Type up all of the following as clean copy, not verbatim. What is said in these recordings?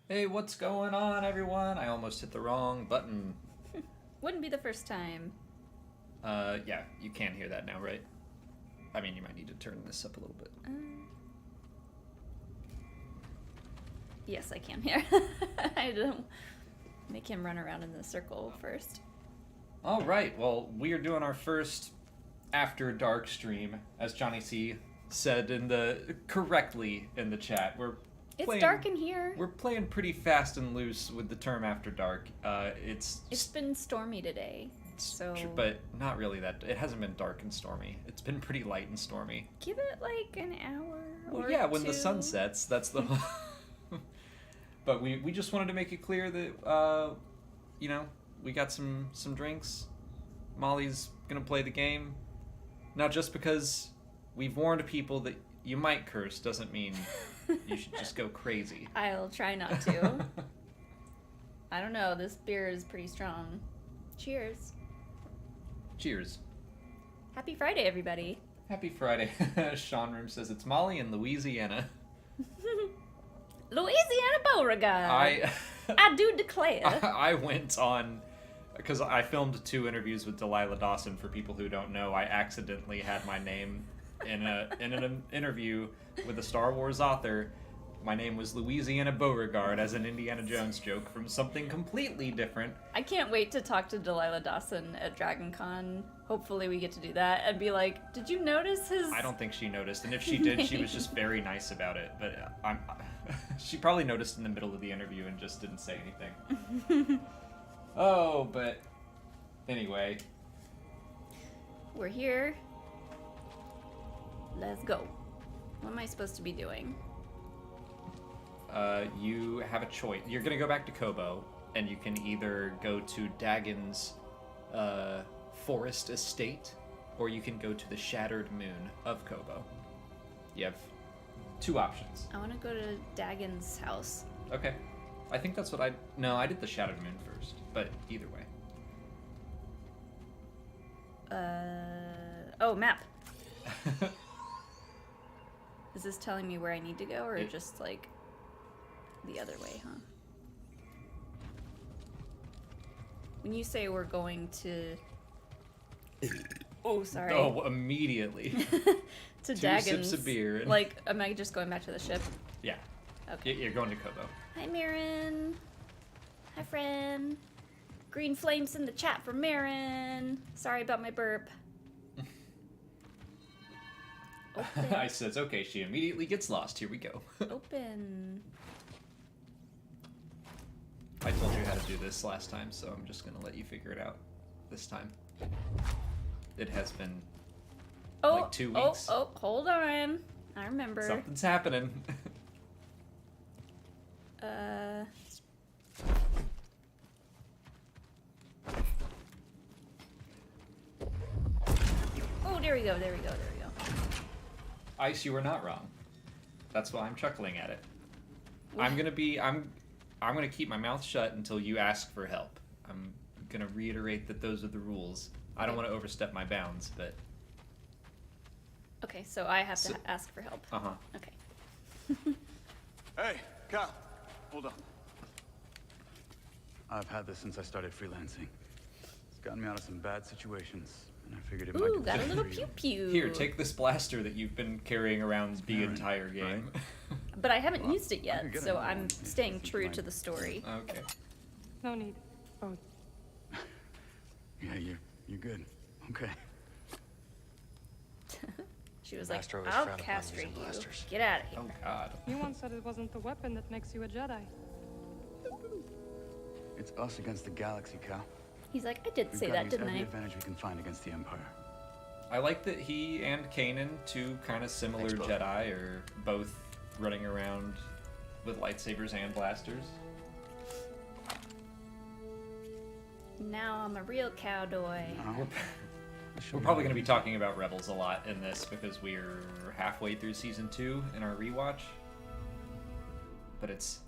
Hey, what's going on, everyone? I almost hit the wrong button. Wouldn't be the first time. Yeah, you can hear that now, right? I mean, you might need to turn this up a little bit. Yes, I can hear. I don't make him run around in the circle first. All right, well, we are doing our first After Dark stream, as Johnny C said correctly in the chat. It's dark in here. We're playing pretty fast and loose with the term After Dark. It's been stormy today, so... But not really that... It hasn't been dark and stormy. It's been pretty light and stormy. Give it, like, an hour or yeah, when two. the sun sets, that's the... But we just wanted to make it clear that, we got some drinks. Mollie's gonna play the game. Now, just because we've warned people that you might curse doesn't mean... You should just go crazy. I'll try not to. I don't know, this beer is pretty strong. Cheers. Cheers. Happy Friday, everybody. Happy Friday. Sean Room says it's Mollie in Louisiana. Louisiana Beauregard. I do declare. I went on... Because I filmed 2 interviews with Delilah Dawson. For people who don't know, I accidentally had my name in an interview with a Star Wars author. My name was Louisiana Beauregard as an Indiana Jones joke from something completely different. I can't wait to talk to Delilah Dawson at Dragon Con. Hopefully we get to do that and be like, did you notice his... I don't think she noticed, and if she did, she was just very nice about it. But she probably noticed in the middle of the interview and just didn't say anything. Oh, but anyway. We're here. Let's go. What am I supposed to be doing? You have a choice. You're gonna go back to Kobo, and you can either go to Dagon's forest estate, or you can go to the Shattered Moon of Kobo. You have 2 options. I want to go to Dagon's house. Okay. I think that's what No, I did the Shattered Moon first, but either way. Oh, map. Is this telling me where I need to go, or just, like, the other way, huh? When you say we're going to... Oh, sorry. Oh, immediately. To 2 Dagon's. sips of beer. And... Like, am I just going back to the ship? Yeah. Okay. You're going to Kobo. Hi, Marin. Hi, friend. Green flames in the chat for Marin. Sorry about my burp. Open. I says, okay, she immediately gets lost. Here we go. Open. I told you how to do this last time, so I'm just going to let you figure it out this time. It has been like 2 weeks. Oh, hold on. I remember. Something's happening. Oh, there we go, there we go, there we go. Ice, you were not wrong. That's why I'm chuckling at it. I'm gonna keep my mouth shut until you ask for help. I'm gonna reiterate that those are the rules. I don't want to overstep my bounds, but... Okay, so I have to ask for help. Uh-huh. Okay. Hey, Kyle, hold on. I've had this since I started freelancing. It's gotten me out of some bad situations, and I figured it might Ooh, do got a the little trick for you. pew-pew. Here, take this blaster that you've been carrying around the entire game. But I haven't used it I yet, could get so another I'm one. staying If you true mind. to the story. Okay. No need. Oh, Yeah, you're good. Okay. She was like, Master always I'll frowned upon castrate using you. blasters. Get out of here. Oh, God. you once said it wasn't the weapon that makes you a Jedi. It's us against the galaxy, Cal. He's like, I did We've say got to that, use didn't every I? advantage we can find against the Empire. I like that he and Kanan, 2 kind of similar Thanks, bud. Jedi, are both running around with lightsabers and blasters. Now I'm a real cowboy. We're probably going to be talking about Rebels a lot in this because we're halfway through Season 2 in our rewatch. But it's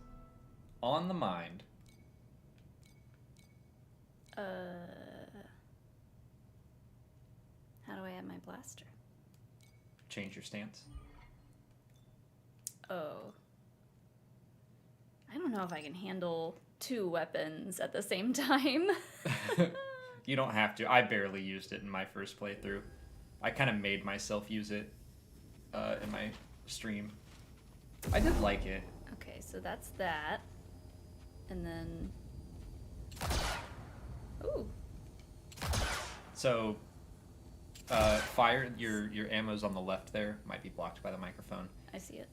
on the mind. How do I add my blaster? Change your stance. Oh. I don't know. know if I can handle 2 weapons at the same time. You don't have to. I barely used it in my first playthrough. I kind of made myself use it in my stream. I did like it. Okay, so that's that. And then... Ooh. So, fire, your ammo's on the left there. Might be blocked by the microphone. I see it.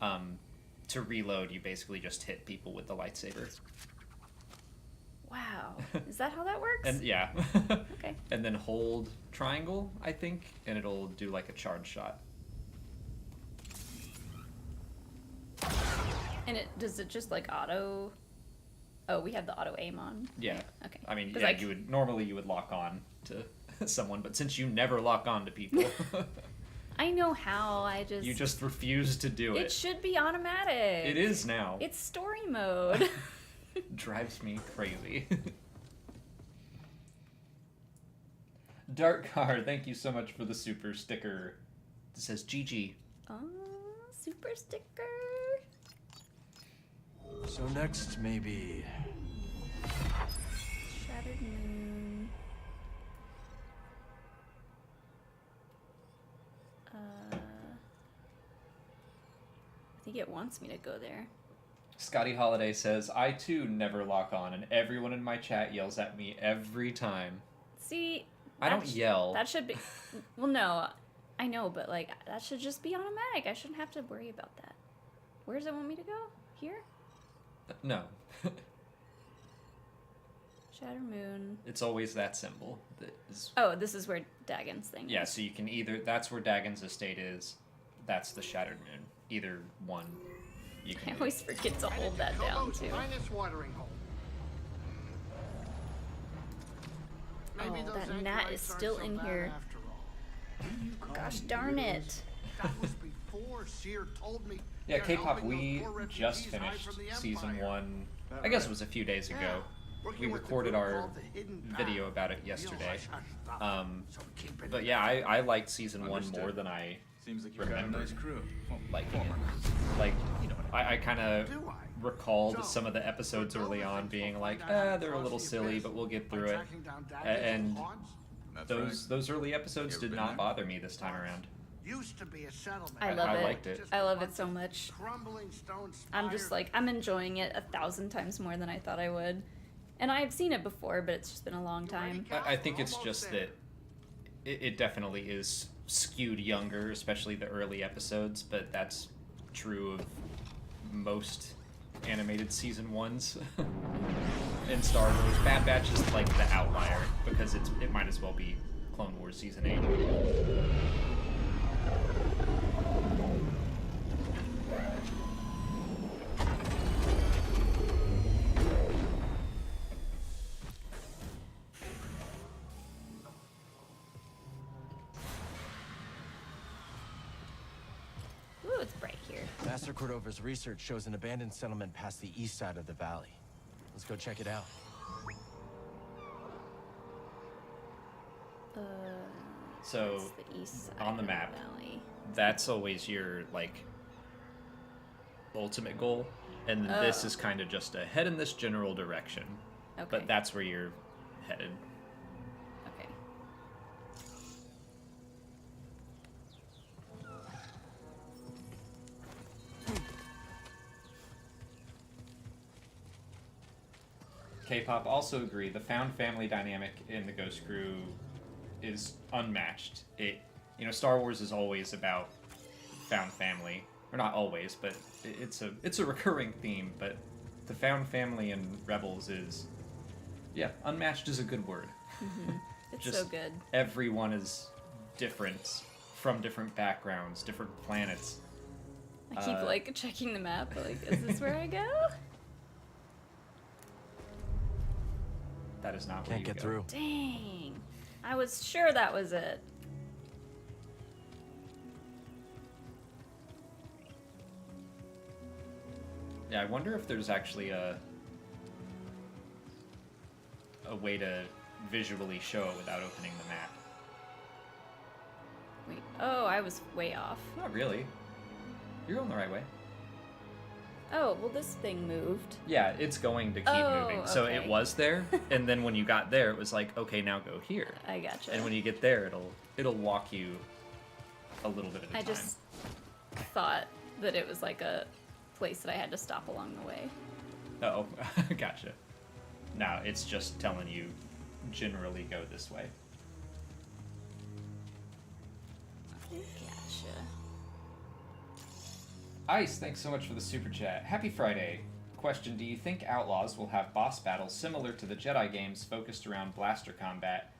To reload, you basically just hit people with the lightsaber. Wow. Is that how that works? And yeah. Okay. And then hold triangle, I think, and it'll do like a charge shot. And does it just like auto? Oh, we have the auto aim on. Yeah. Okay. I mean, 'Cause yeah, you would lock on to someone, but since you never lock on to people, I know how. you just refuse to do it. It should be automatic. It is now. It's story mode. Drives me crazy. Dark Car, thank you so much for the super sticker. It says GG. Oh, super sticker. So next, maybe... Shattered moon. I think it wants me to go there. Scotty Holiday says, I too never lock on, and everyone in my chat yells at me every time. See, I don't yell. That should be. Well, no, I know, but like that should just be automatic. I shouldn't have to worry about that. Where does it want me to go? Here? No. Shatter moon. It's always that symbol. That is... Oh, this is where Dagon's thing. Yeah, is. so you can either... That's where Dagon's estate is. That's the Shattered Moon. Either one. You I can do. always forget to hold that down too. Watering hole. Oh, that gnat is still in here. Gosh darn it. That was before Seer told me. Yeah, they're K-pop, helping we those poor just refugees hide finished from the season Empire. 1. I guess it was a few days ago. Yeah, working We with the recorded group our called the Hidden video Path. about it Real yesterday. hush-hush stuff, so keep it But in yeah, there. I liked season 1 Understood. more than I Seems like you've got a remember nice crew. Well, liking it. former. Like, I kind of Do I? recalled So, some of the episodes we're early going on to being find like, out how to they're a cross little the silly, abyss but we'll get by through it. tracking down daggers And haunts. That's those early episodes You ever did been not there? bother me this time around. Used to be a settlement. I love I it. liked it. Just I a love it bunch so of much. Crumbling stone I'm just spire. like, I'm enjoying it 1,000 times more than I thought I would. And I've seen it before, but it's just been a long time. I think it's Almost just there. that it definitely is skewed younger, especially the early episodes, but that's true of most animated season 1s in Star Wars. Bad Batch is like the outlier because it might as well be Clone Wars season 8. Ooh, it's bright here. Master Cordova's research shows an abandoned settlement past the east side of the valley. Let's go check it out. So, It's the east side on the of map. valley. That's always your like ultimate goal, and then this Oh. is kind of just a head in this general direction. Okay. But that's where you're headed. Okay. K-pop also agree the found family dynamic in the Ghost Crew is unmatched. Star Wars is always about found family, or not always, but it's a recurring theme. But the found family in Rebels is, yeah, unmatched is a good word. It's Just so good. Everyone is different from different backgrounds, different planets. I keep like checking the map, like, is this where I go? That is not where Can't you get go. through. Dang. I was sure that was it. Yeah, I wonder if there's actually a way to visually show it without opening the map. Wait. Oh, I was way off. Not really. You're going the right way. Oh, well, this thing moved. Yeah, it's going to keep Oh, moving. So it okay. was there, and then when you got there, it was like, okay, now go here. I gotcha. And when you get there, it'll walk you a little bit at a time. I just thought that it was like a place that I had to stop along the way. Oh, gotcha. No, it's just telling you generally go this way. Gotcha. Ice, thanks so much for the super chat. Happy Friday. Question, do you think Outlaws will have boss battles similar to the Jedi games focused around blaster combat?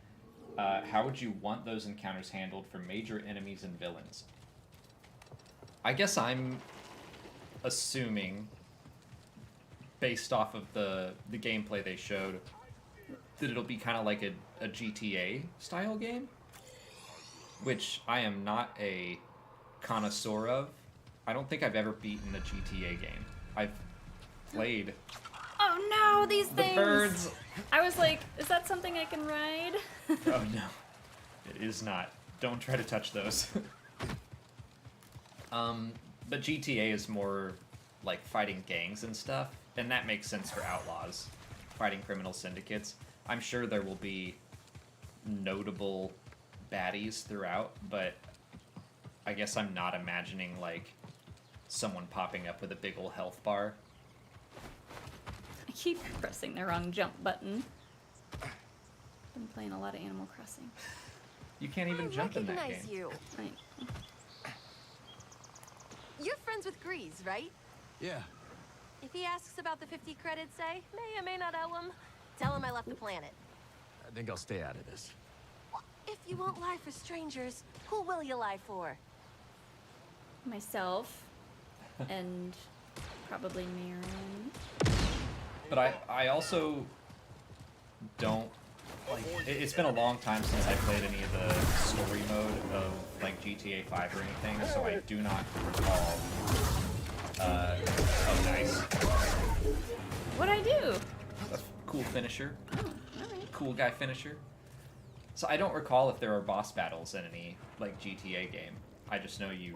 How would you want those encounters handled for major enemies and villains? I guess I'm assuming, based off of the gameplay they showed, that it'll be kind of like a GTA style game, which I am not a connoisseur of. I don't think I've ever beaten a GTA game. I've played Oh no, these the things! birds. I was like, is that something I can ride? Oh no, it is not. Don't try to touch those. But GTA is more like fighting gangs and stuff, and that makes sense for Outlaws, fighting criminal syndicates. I'm sure there will be notable baddies throughout, but I guess I'm not imagining like someone popping up with a big ol' health bar. I keep pressing the wrong jump button. Been playing a lot of Animal Crossing. You can't even jump in that game. you. Right. You're friends with Grease, right? Yeah. If he asks about the 50 credits, say, may or may not owe him, tell him I left the planet. I think I'll stay out of this. If you won't lie for strangers, who will you lie for? Myself. And probably Marin. But I also don't like. It's been a long time since I played any of the story mode of like GTA 5 or anything, so I do not recall. Oh, nice. What'd I do? A cool finisher. Oh, alright. Cool guy finisher. So I don't recall if there are boss battles in any like GTA game. I just know you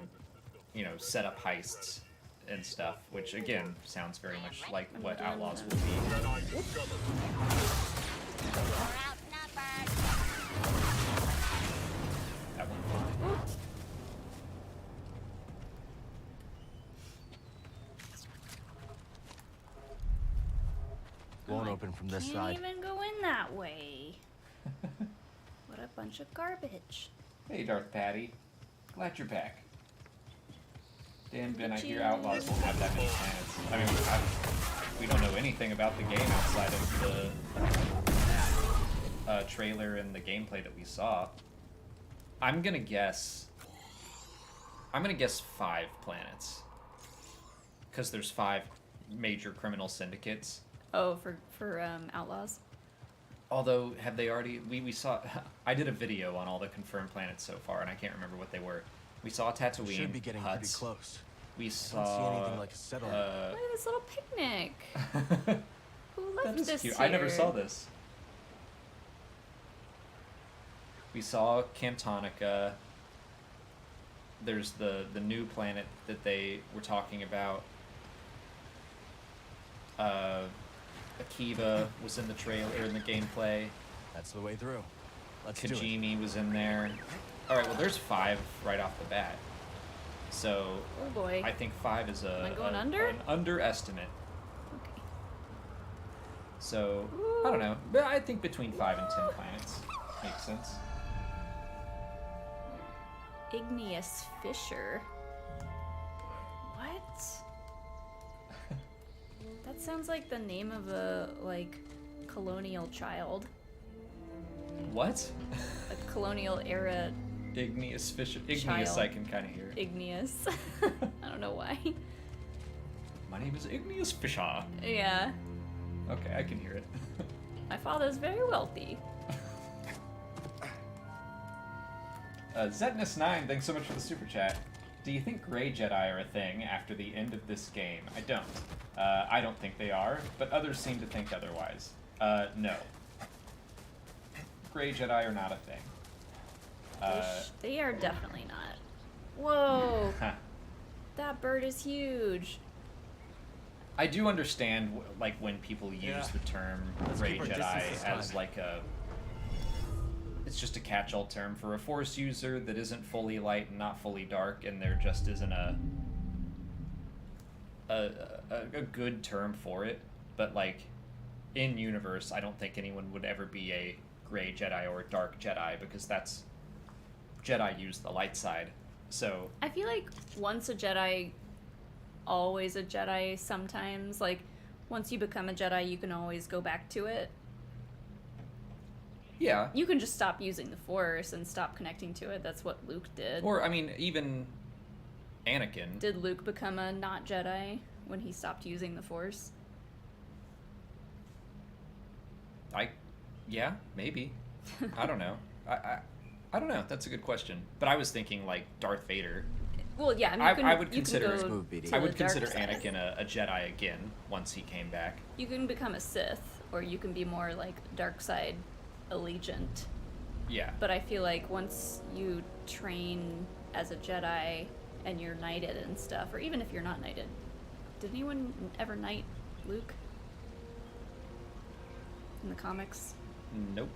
know, set up heists and stuff, which again sounds very much like what Outlaws will be. That one fine. Won't open from this Can't side. even go in that way. What a bunch of garbage. Hey, Darth Patty. Glad you're back. Dan Ben, I Look at hear you. Outlaws won't have that many planets. I mean, we don't know anything about the game outside of the trailer and the gameplay that we saw. I'm gonna guess 5 planets. Because there's 5 major criminal syndicates. Oh, for Outlaws? Although, have they already... We saw... I did a video on all the confirmed planets so far, and I can't remember what they were. We saw Tatooine, Should be getting pretty Hutts. close. We I don't see saw... anything like a settlement. Look at this little picnic. Who left That is this cute. here? I never saw this. We saw Camptonica. There's the new planet that they were talking about. Akiva was in the trailer, in the gameplay. That's the way through. Let's do it. Kajimi was in there. Alright, well there's 5 right off the bat. So Oh boy. I think 5 is Am I going under? an underestimate. Okay. So I don't know. But I think between 5 and 10 planets makes sense. Igneous Fisher. What? That sounds like the name of a, like, colonial child. What? A colonial era Igneous Fisher. Igneous, Child. I can kind of hear. igneous. I don't know why. My name is Igneous Fisher. Yeah. Okay, I can hear it. My father's very wealthy. Zetnus9, thanks so much for the super chat. Do you think Grey Jedi are a thing after the end of this game? I don't. I don't think they are, but others seem to think otherwise. No. Grey Jedi are not a thing. They are definitely not. Whoa! That bird is huge. I do understand like when people use Yeah. the term Let's Gray keep our Jedi distance this as time. like a. It's just a catch-all term for a Force user that isn't fully light and not fully dark, and there just isn't a good term for it. But like in universe, I don't think anyone would ever be a Gray Jedi or a Dark Jedi because that's Jedi use the light side. So I feel like once a Jedi, always a Jedi sometimes. Like, once you become a Jedi, you can always go back to it. yeah. You can just stop using the Force and stop connecting to it. That's what Luke did. Or I mean, even Anakin. Did Luke become a not Jedi when he stopped using the Force? Yeah, maybe. I don't know. I don't know. That's a good question. But I was thinking like Darth Vader. Well, yeah, I mean, I would consider you can go Move, BD. to I the would dark consider side. Anakin a Jedi again once he came back. You can become a Sith, or you can be more like dark side allegiant. Yeah. But I feel like once you train as a Jedi and you're knighted and stuff, or even if you're not knighted, did anyone ever knight Luke in the comics? Nope.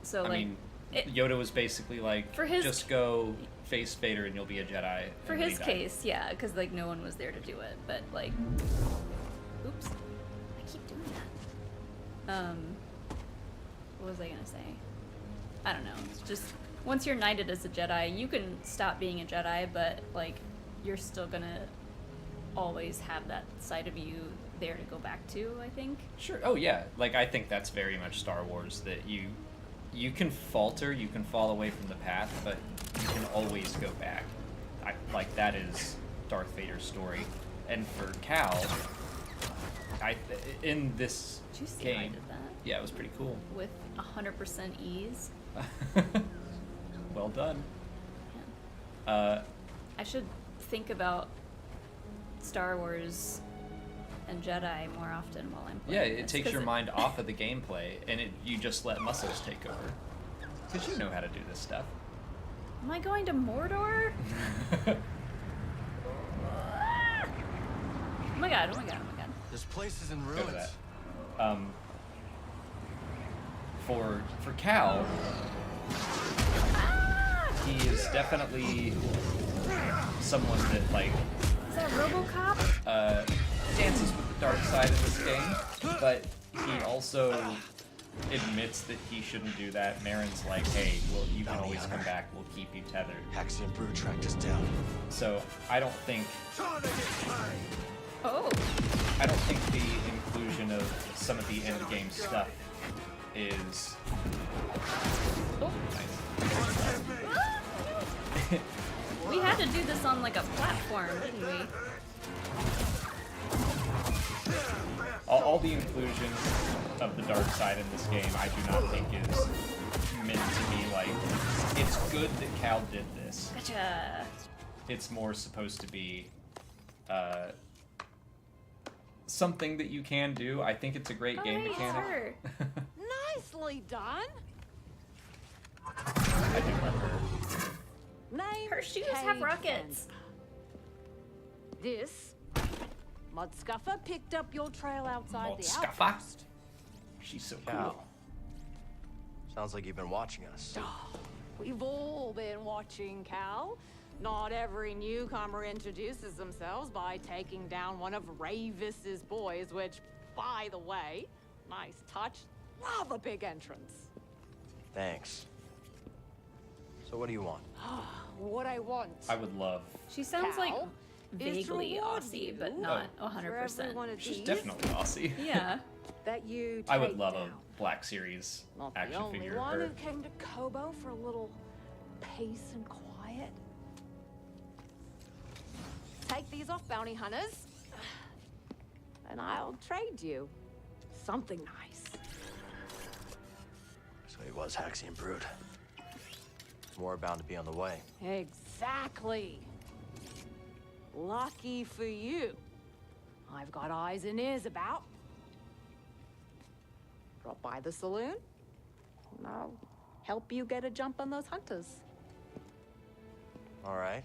So I like, mean, it, Yoda was basically like, For his- just go face Vader and you'll be a Jedi. for and then his he died. case, yeah, because like no one was there to do it. But like, oops, I keep doing that. What was I gonna say? I don't know. It's just once you're knighted as a Jedi, you can stop being a Jedi, but like you're still gonna always have that side of you there to go back to, I think. Sure. Oh yeah. Like I think that's very much Star Wars that you can falter, you can fall away from the path, but you can always go back. Like that is Darth Vader's story. And for Cal, in this Did you see how I game, did that? yeah, it was pretty cool. With 100% ease. Well done. Yeah. I should think about Star Wars and Jedi more often while I'm Yeah, playing it this, takes 'cause your mind off of the gameplay, and you just let muscles take over. Because you know how to do this stuff. Am I going to Mordor? Oh my god, oh my god, oh my god. This place is in Go ruins. to that. For Cal, he is definitely someone that like Is that RoboCop? dances with the dark side of this game, but he also admits that he shouldn't do that. Marin's like, hey, well, you can always come back. We'll keep you tethered. Haxian Brood tracked us down. So I don't think Oh. the inclusion of some of the end game stuff is Oh. nice. We had to do this on like a platform, didn't we? All the inclusion of the dark side in this game, I do not think is meant to be like, it's good that Cal did this. Gotcha. It's more supposed to be something that you can do. I think it's a great game hey, it's mechanic. her. Nicely done. I do love her. Name Her shoes have rockets. This Mudscuffer picked up your trail outside the Mudscuffer? outpost. She's so cool. Cal. Sounds like you've been watching us. We've all been watching, Cal. Not every newcomer introduces themselves by taking down one of Ravis's boys, which, by the way, nice touch. Love a big entrance. Thanks. So what do you want? What I want. I would love. She sounds like Cal, is to vaguely reward Aussie, you but not for every 100%. one of She's these definitely Aussie. Yeah. that you I would take love down. a Black Series Not the action only figure of one her. who came to Kobo for a little peace and quiet. Take these off, bounty hunters, and I'll trade you something nice. So he was Haxian Brood. More bound to be on the way. Exactly. Lucky for you, I've got eyes and ears about. Drop by the saloon, and I'll help you get a jump on those hunters. All right.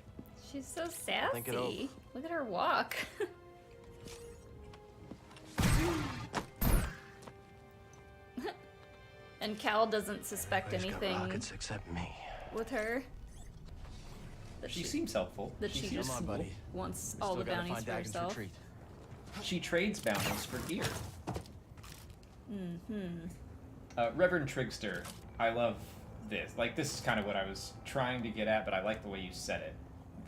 She's so Think it over. sassy. Look at her walk. And Cal doesn't suspect Nobody's got anything rockets except me. with her. That She seems helpful. that she seems just Come on, buddy. wants We all still the gotta bounties find for Dagon's herself. retreat. She trades bounties for gear. Mm-hmm. Reverend Trigster, I love this. Like, this is kind of what I was trying to get at, but I like the way you said it.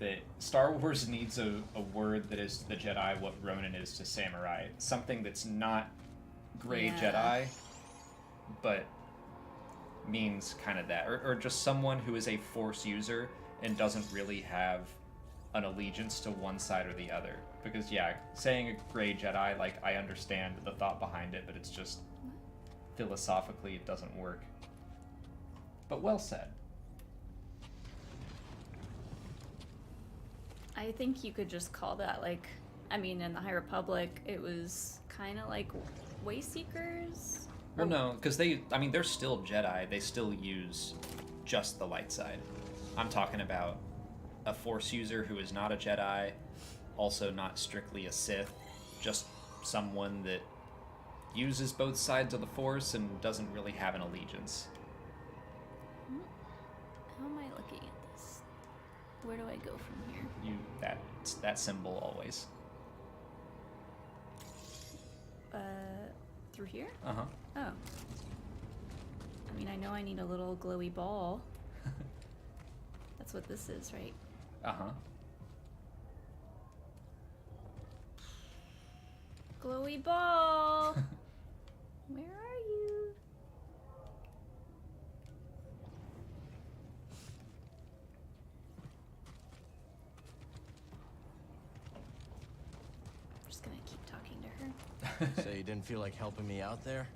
That Star Wars needs a word that is to the Jedi what Ronin is to samurai. Something that's not gray Yeah. Jedi, but means kind of that. Or just someone who is a Force user and doesn't really have an allegiance to one side or the other. Because, yeah, saying a gray Jedi, like, I understand the thought behind it, but it's just philosophically it doesn't work. But well said. I think you could just call that, like, I mean, in the High Republic, it was kind of like Wayseekers. Well, no, because they're still Jedi. They still use just the light side. I'm talking about a Force user who is not a Jedi, also not strictly a Sith, just someone that uses both sides of the Force and doesn't really have an allegiance. How am I looking at this? Where do I go from here? That symbol always. Through here? Uh-huh. Oh. I mean, I know I need a little glowy ball. That's what this is, right? Uh-huh. Glowy ball! Where are you? I'm just gonna keep talking to her. So you didn't feel like helping me out there?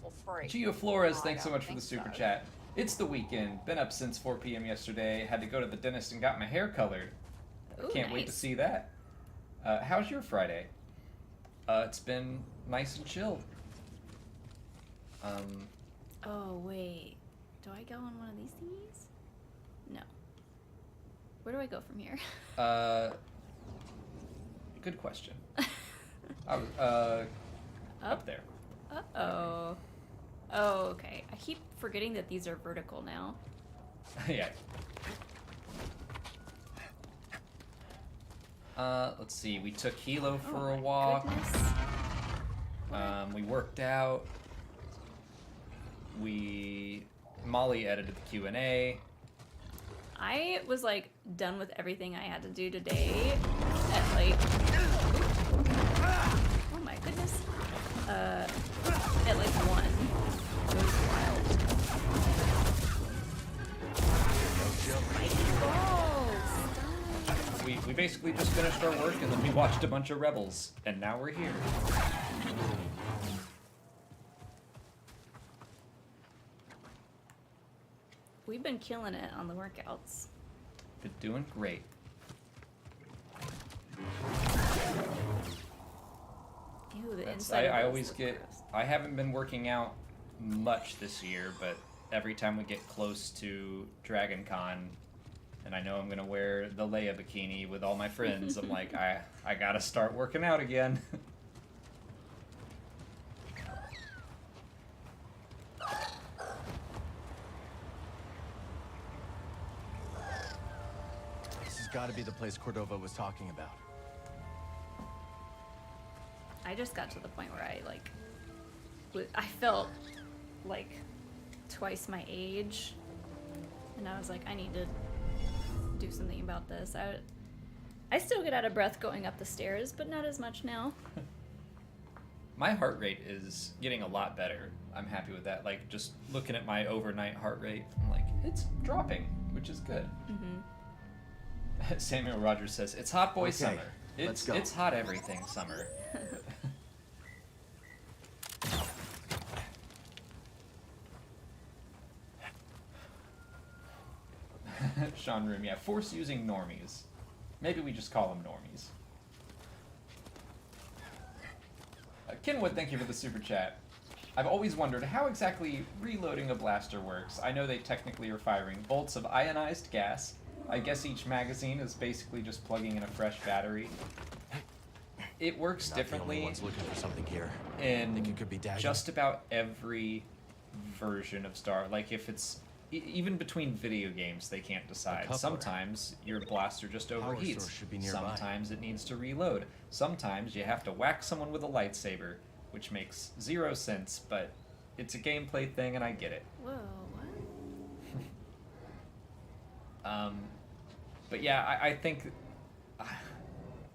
For free. Gio Flores, I thanks so don't much for the think super so. chat. It's the weekend. Been up since 4 p.m. yesterday. Had to go to the dentist and got my hair colored. Ooh, Can't wait to nice. see that. How's your Friday? It's been nice and chill. Oh, wait. Do I go on one of these thingies? No. Where do I go from here? Good question. Up there. Uh-oh. Oh, okay. I keep forgetting that these are vertical now. Yeah. Let's see. We took Hilo for Oh a my walk. goodness. We worked out. Mollie edited the Q&A. I was like done with everything I had to do today at like oh my goodness at like 1. It was wild. Fighting balls. We basically just finished our work and then we watched a bunch of Rebels and now we're here. We've been killing it on the workouts. Been doing great. Ew, the I inside of those always look get. gross. I haven't been working out much this year, but every time we get close to Dragon Con, and I know I'm gonna wear the Leia bikini with all my friends, I'm like, I gotta start working out again. This has got to be the place Cordova was talking about. I just got to the point where I like I felt like twice my age, and I was like, I need to do something about this. I still get out of breath going up the stairs, but not as much now. My heart rate is getting a lot better. I'm happy with that. Like, just looking at my overnight heart rate, I'm like, it's dropping, which is good. Mm-hmm. Samuel Rogers says, it's hot boy Okay, summer. let's go. It's hot everything summer. Sean Room, yeah, force using normies. Maybe we just call them normies. Kenwood, thank you for the super chat. I've always wondered how exactly reloading a blaster works. I know they technically are firing bolts of ionized gas. I guess each magazine is basically just plugging in a fresh battery. It works Not the only differently ones looking for something here. in Think it could be Dagon? just about every version of like if it's even between video games, they can't decide. coupler. Sometimes your blaster just Power overheats. source should be nearby. Sometimes it needs to reload. Sometimes you have to whack someone with a lightsaber, which makes 0 sense, but it's a gameplay thing and I get it. Whoa, what? But yeah, I think,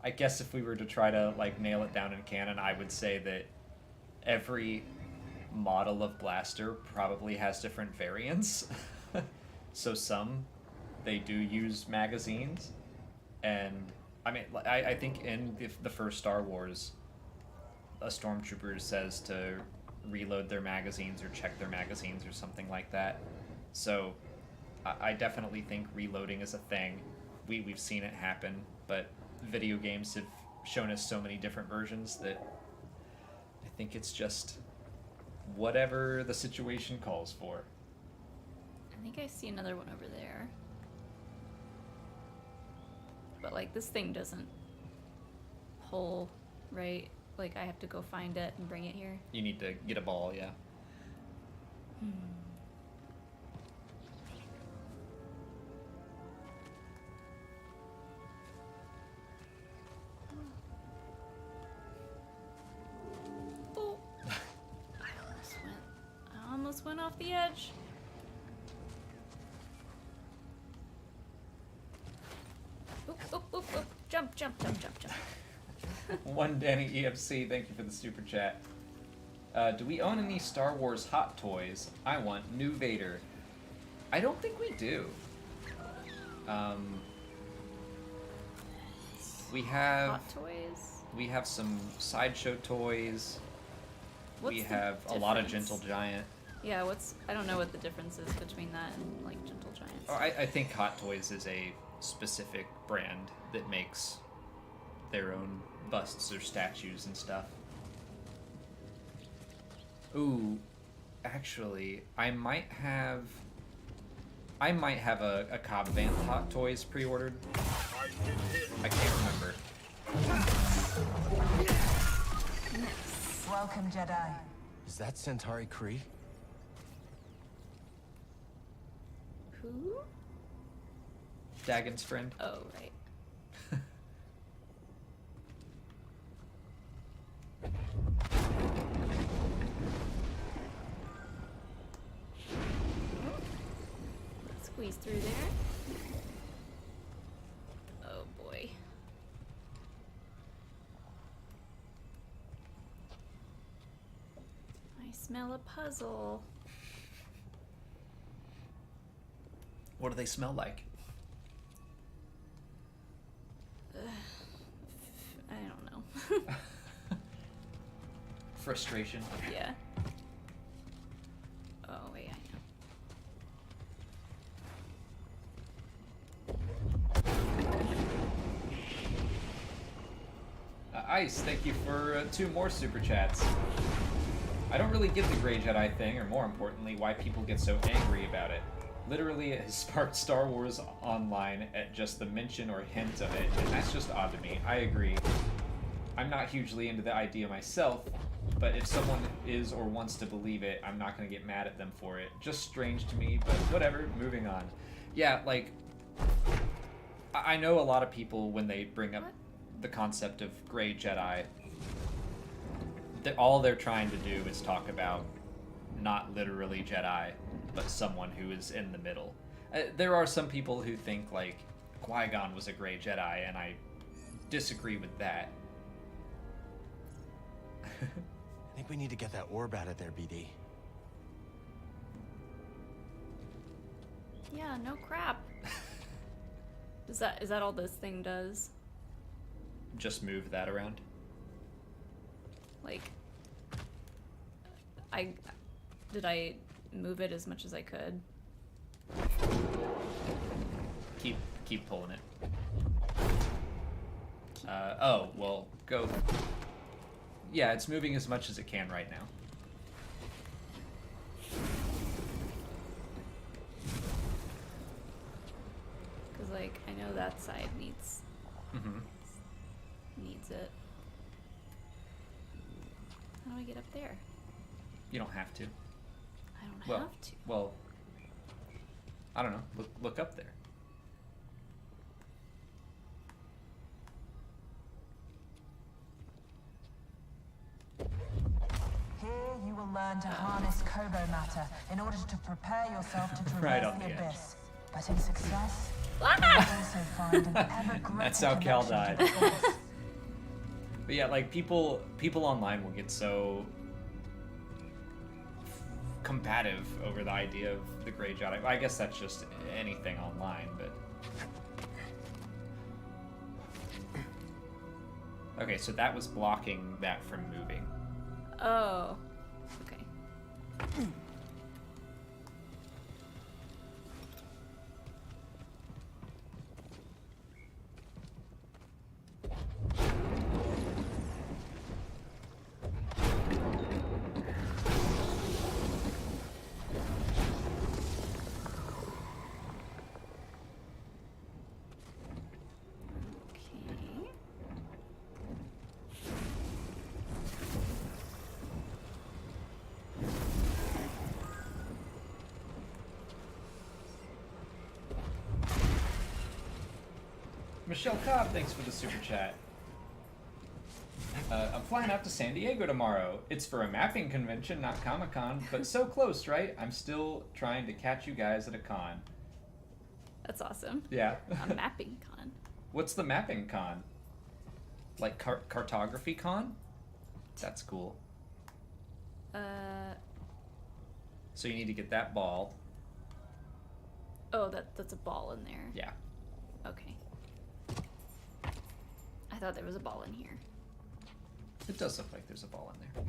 I guess if we were to try to like nail it down in canon, I would say that every model of blaster probably has different variants. So some, they do use magazines, and I mean, I think in the first Star Wars, a stormtrooper says to reload their magazines or check their magazines or something like that. So I definitely think reloading is a thing. We've seen it happen, but video games have shown us so many different versions that I think it's just whatever the situation calls for. I think I see another one over there. But like this thing doesn't pull, right? Like I have to go find it and bring it here. You need to get a ball, yeah. Oh, I almost went off the edge. Oop, oop, oop, oop. Jump, jump, jump, jump, jump. One Danny EFC, thank you for the super chat. Do we own any Star Wars hot toys? I want new Vader. I don't think we do. We have Hot toys. we have some sideshow toys. What's We the have a lot of difference? Gentle Giant. Yeah, I don't know what the difference is between that and like Gentle Giants. Oh, I think Hot Toys is a specific brand that makes their own busts or statues and stuff. Ooh, actually, I might have a Cobb Vanth Hot Toys pre-ordered. I can't remember. Welcome, Jedi. Is that Centauri Kree? Who? Dagon's friend. Oh, right. Squeeze through there. Oh boy. I smell a puzzle. What do they smell like? I don't know. Frustration. Yeah. Oh wait, I know. Ice, thank you for 2 more super chats. I don't really get the Grey Jedi thing, or more importantly, why people get so angry about it. Literally, it has sparked Star Wars Online at just the mention or hint of it, and that's just odd to me. I agree. I'm not hugely into the idea myself, but if someone is or wants to believe it, I'm not going to get mad at them for it. Just strange to me, but whatever, moving on. Yeah, like, I know a lot of people, when they bring up the concept of Grey Jedi, all they're trying to do is talk about not literally Jedi, but someone who is in the middle. There are some people who think, like, Qui-Gon was a Grey Jedi, and I disagree with that. I think we need to get that orb out of there, BD. Yeah, no crap. Is that all this thing does? Just move that around. Like, did I move it as much as I could? Keep pulling it. Oh, well, go. Yeah, it's moving as much as it can right now. Because, like, I know that side needs it. How do I get up there? You don't have to. I don't Well, have to. well, I don't know. Look up there. Here you will learn to harness Kobo matter in order to prepare yourself to traverse Right on the the edge. abyss. But in success, you will Ah! also find an ever greater That's how Cal connection died. to the Force. But yeah, like people online will get so combative over the idea of the Grey Jedi. I guess that's just anything online, but okay, so that was blocking that from moving. Oh. Okay. Okay. Michelle Cobb, thanks for the super chat. I'm flying out to San Diego tomorrow. It's for a mapping convention, not Comic-Con, but so close, right? I'm still trying to catch you guys at a con. That's awesome. Yeah. A mapping con. What's the mapping con? Like cartography con? That's cool. So you need to get that ball. Oh, that's a ball in there. Yeah. Okay. I thought there was a ball in here. It does look like there's a ball in there.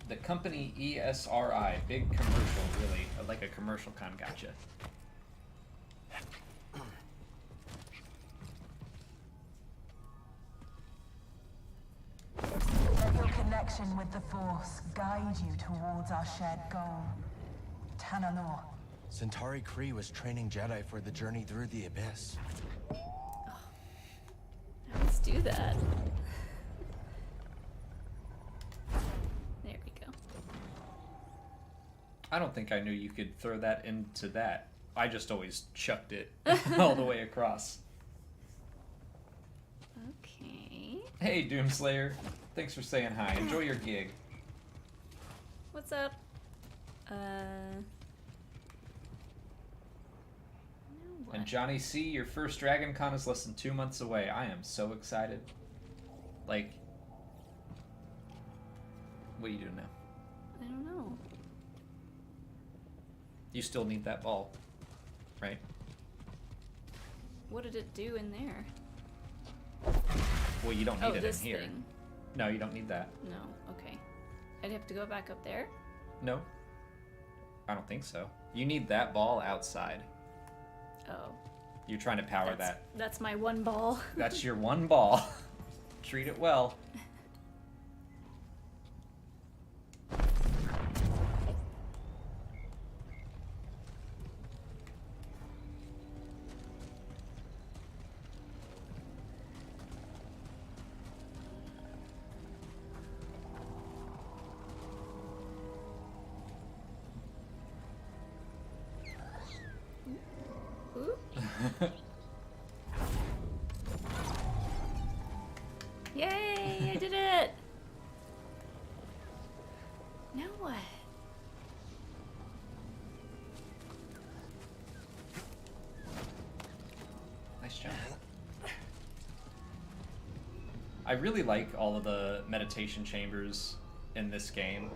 The company ESRI, big commercial, really, like a commercial con. Gotcha. Let your connection with the Force guide you towards our shared goal. Tanalor. Centauri Kree was training Jedi for the journey through the abyss. Let's do that. There we go. I don't think I knew you could throw that into that. I just always chucked it all the way across. Okay. Hey, Doomslayer. Thanks for saying hi. Enjoy your gig. What's up? And Johnny C, your first Dragon Con is less than 2 months away. I am so excited. Like, what are you doing now? I don't know. You still need that ball, right? What did it do in there? Well, you don't need Oh, it in this here. thing. No, you don't need that. No. Okay. I'd have to go back up there. No, I don't think so. You need that ball outside. Oh. You're trying to power that. That's my one ball. That's your one ball. Treat it well. Ooh. Yay! I did it. Now what? Nice job. I really like all of the meditation chambers in this game.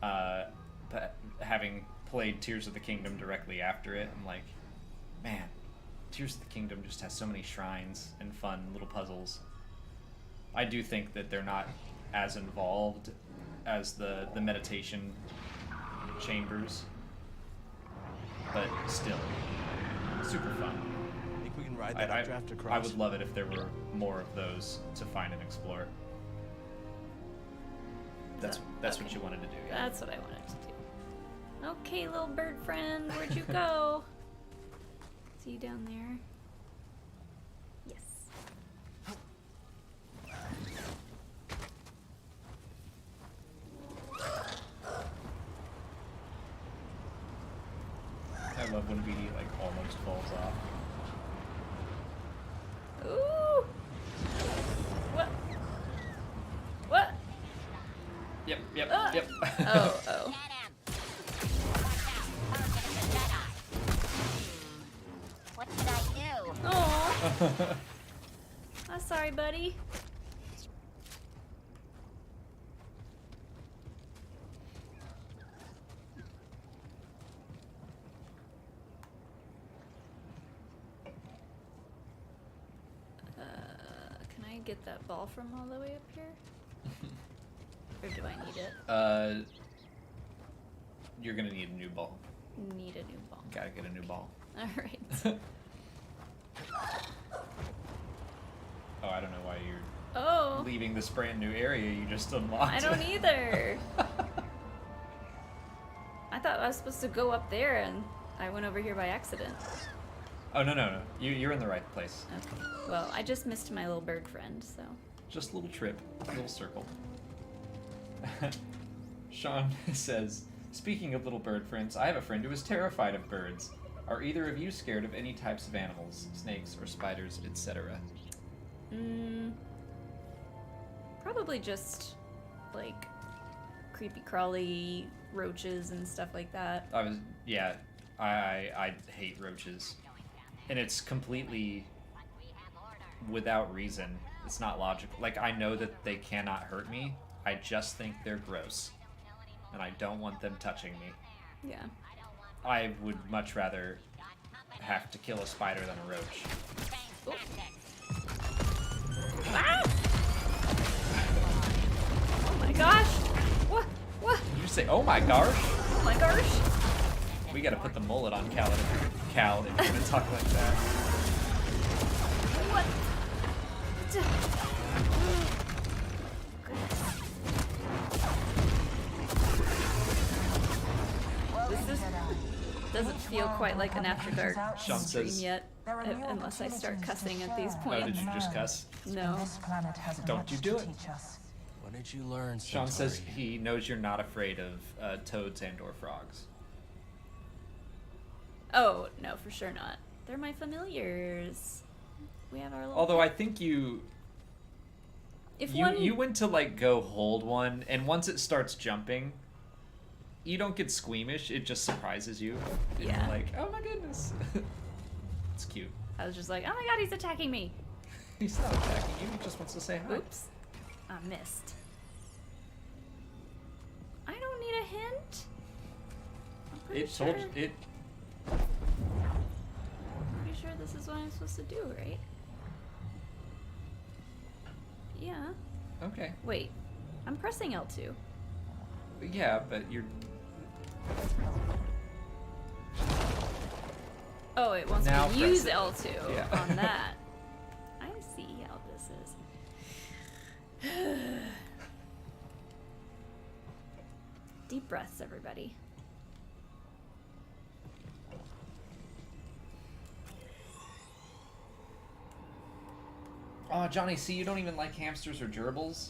But having played Tears of the Kingdom directly after it, I'm like, man, Tears of the Kingdom just has so many shrines and fun little puzzles. I do think that they're not as involved as the meditation chambers, but still, super fun. Think we can ride that updraft across? I would love it if there were more of those to find and explore. That's what you wanted to do. Yeah. That's what I wanted to do. Okay, little bird friend, where'd you go? See you down there. Yes. like almost falls off. Ooh! What? What? Yep. Oh. What did I do? Oh. I'm sorry, buddy. Can I get that ball from all the way up here? Or do I need it? You're gonna need a new ball. Need a new ball. Gotta get a new ball. Alright. Oh, I don't know why you're Oh! leaving this brand new area you just unlocked. I don't either! I thought I was supposed to go up there and I went over here by accident. Oh, no. You're in the right place. Okay. Well, I just missed my little bird friend, so. Just a little trip, a little circle. Sean says, speaking of little bird friends, I have a friend who is terrified of birds. Are either of you scared of any types of animals, snakes or spiders, etc.? Probably just, like, creepy crawly roaches and stuff like that. I hate roaches. And it's completely without reason. It's not logical. Like, I know that they cannot hurt me. I just think they're gross. And I don't want them touching me. Yeah. I would much rather have to kill a spider than a roach. Oh. Ah! Oh my gosh! What? Did you say, oh my gosh? Oh my gosh! We gotta put the mullet on Cal if you're gonna talk like that. What? This doesn't feel quite like an After Dark Sean stream says, yet, unless I start cussing at these oh, points. did you just cuss? No. Don't you do it. What did you learn, Sean Centauri? says he knows you're not afraid of toads and or frogs. Oh, no, for sure not. They're my familiars. We have our little... Although I think you went to like go hold one, and once it starts jumping, you don't get squeamish. It just surprises you. And Yeah. you're like, oh my goodness. It's cute. I was just like, oh my god, he's attacking me. He's not attacking you. He just wants to say hi. Oops. I missed. I don't need a hint. I'm pretty It sure. told it. Pretty sure this is what I'm supposed to do, right? Yeah. Okay. Wait. I'm pressing L2. Yeah, but you're. Oh, it wants Now me to press use it. L2 Yeah. on that. I see how this is. Deep breaths, everybody. Oh, Johnny, see, you don't even like hamsters or gerbils?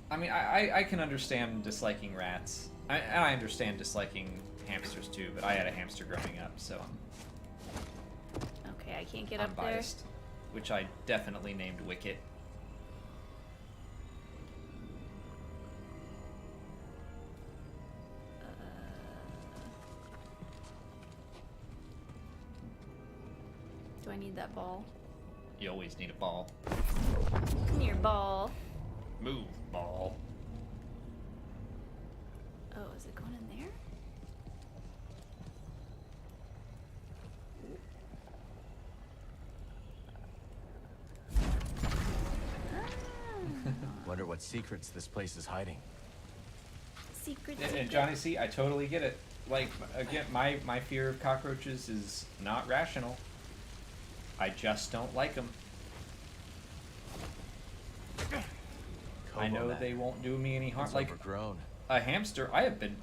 I mean, I can understand disliking rats. And I understand disliking hamsters too, but I had a hamster growing up, so Okay, I can't get I'm up biased. Which I definitely named Wicket. there. Do I need that ball? You always need a ball. Come here, ball. Move, ball. Oh, is it going in there? Wonder what secrets this place is hiding. Secret. And Johnny, see, I totally get it. Like, again, my fear of cockroaches is not rational. I just don't like them. I know they won't do me any harm. It's Like overgrown. a hamster, I have been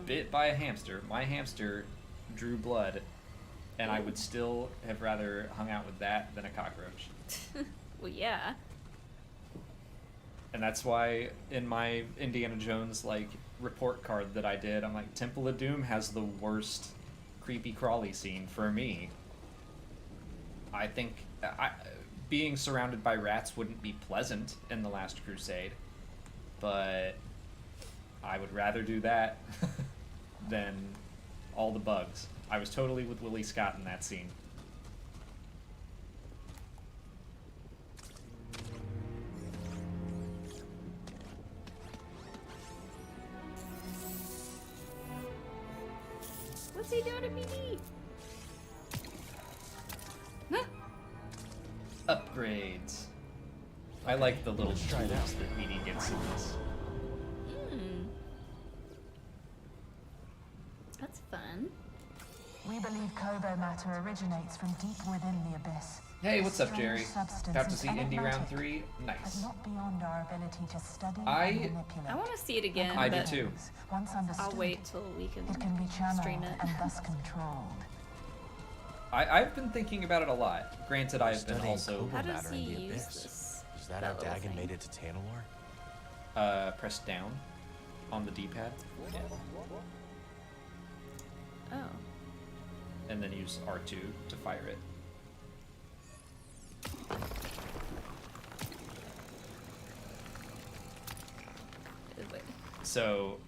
bit by a hamster. My hamster drew blood, and I would still have rather hung out with that than a cockroach. Well, yeah. And that's why in my Indiana Jones like report card that I did, I'm like, Temple of Doom has the worst creepy crawly scene for me. I think being surrounded by rats wouldn't be pleasant in The Last Crusade, but I would rather do that than all the bugs. I was totally with Willie Scott in that scene. What's he doing to me? Huh? Upgrades. I like the little Let's try tools it out. that BD gets in this. That's fun. We believe Kobo matter originates from deep within the abyss. Hey, what's up, Strange Jerry? substance Got to is see Indie Round enigmatic, 3? but Nice. not beyond our ability to study I- and manipulate. I want to see it again, I do but too. Once understood, I'll wait till we can it can be channeled stream it. and thus controlled. I've been thinking about it a lot. Granted, I've been Studying also Kobo How does matter he in the use abyss. this? Is that that how little Dagon thing? made it to Tanalorr? press down on the D-pad. Yeah. Oh. And then use R2 to fire it. Wait. So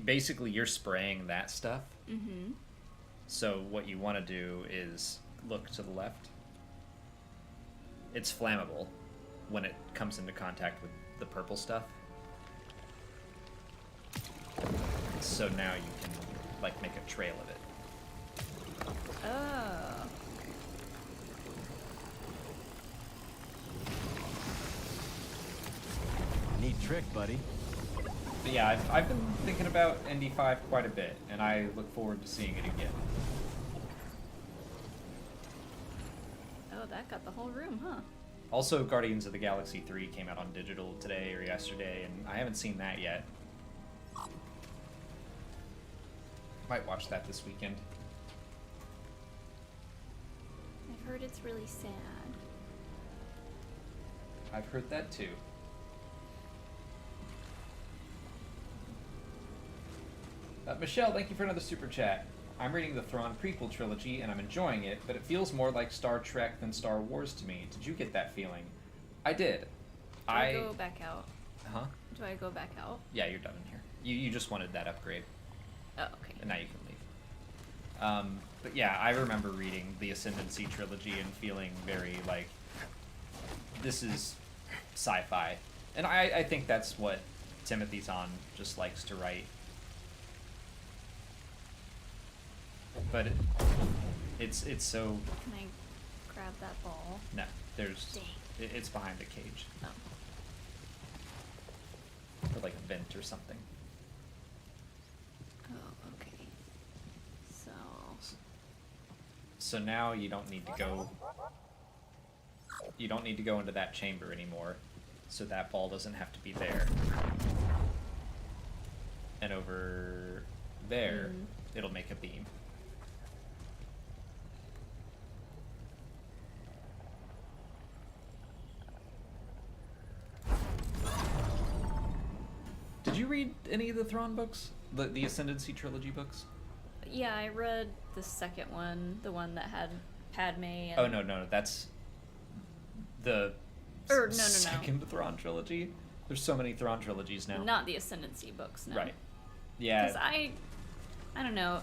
basically you're spraying that stuff. Mm-hmm. So what you want to do is look to the left. It's flammable when it comes into contact with the purple stuff. So now you can like make a trail of it. Oh. Neat trick, buddy. But yeah, I've been thinking about ND5 quite a bit, and I look forward to seeing it again. Oh, that got the whole room, huh? Also, Guardians of the Galaxy 3 came out on digital today or yesterday, and I haven't seen that yet. Might watch that this weekend. I've heard it's really sad. I've heard that too. Michelle, thank you for another super chat. I'm reading the Thrawn prequel trilogy and I'm enjoying it, but it feels more like Star Trek than Star Wars to me. Did you get that feeling? I did. Do I go back out? Huh? Do I go back out? Yeah, you're done in here. You just wanted that upgrade, Oh, okay. and now you can leave. But yeah, I remember reading the Ascendancy trilogy and feeling very like, this is sci-fi. And I think that's what Timothy Zahn just likes to write. But it's so... Can I grab that ball? No, there's... Dang. It's behind the cage. Oh. Or like a vent or something. Oh, okay. So... So now you don't need to go... You don't need to go into that chamber anymore. So that ball doesn't have to be there. And over there, it'll make a beam. Did you read any of the Thrawn books? The Ascendancy trilogy books? Yeah, I read the second one, the one that had Padme and... Oh, no, that's the no. second Thrawn trilogy. There's so many Thrawn trilogies now. Not the Ascendancy books, no. Right. Yeah. Because I don't know.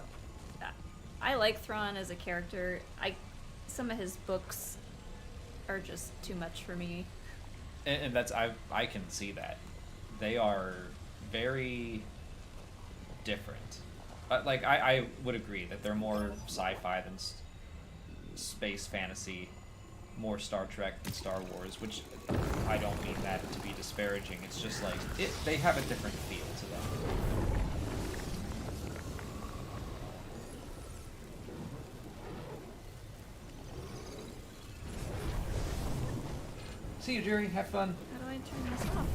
I like Thrawn as a character. Some of his books are just too much for me. And that's I can see that. They are very different. Like I would agree that they're more sci-fi than space fantasy, more Star Trek than Star Wars, which I don't mean that to be disparaging. It's just like they have a different feel to them. See you, Jerry. Have fun. How do I turn this off?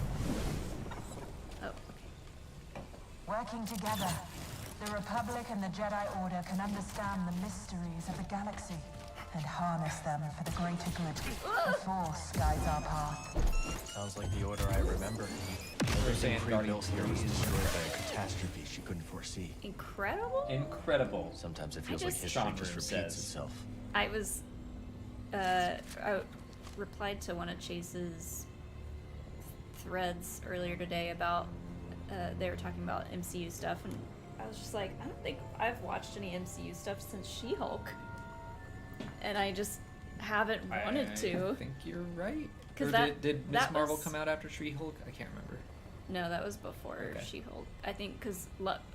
Oh, okay. Working together, the Republic and the Jedi Order can understand the mysteries of the galaxy. and harness them for the greater good. The Force guides our path. Sounds like the order I remember. They're saying Everything Guardians pre-built here was 3 is destroyed by a catastrophe she couldn't foresee. Incredible? incredible. Sometimes it feels I like just- history Sean just repeats says. itself. I was, I replied to one of Chase's threads earlier today about, they were talking about MCU stuff, and I was just like, I don't think I've watched any MCU stuff since She-Hulk. And I just haven't wanted I to. think you're right. 'Cause Or that- did Miss that Marvel was- come out after She-Hulk? I can't remember. No, that was before Okay. She-Hulk. I think because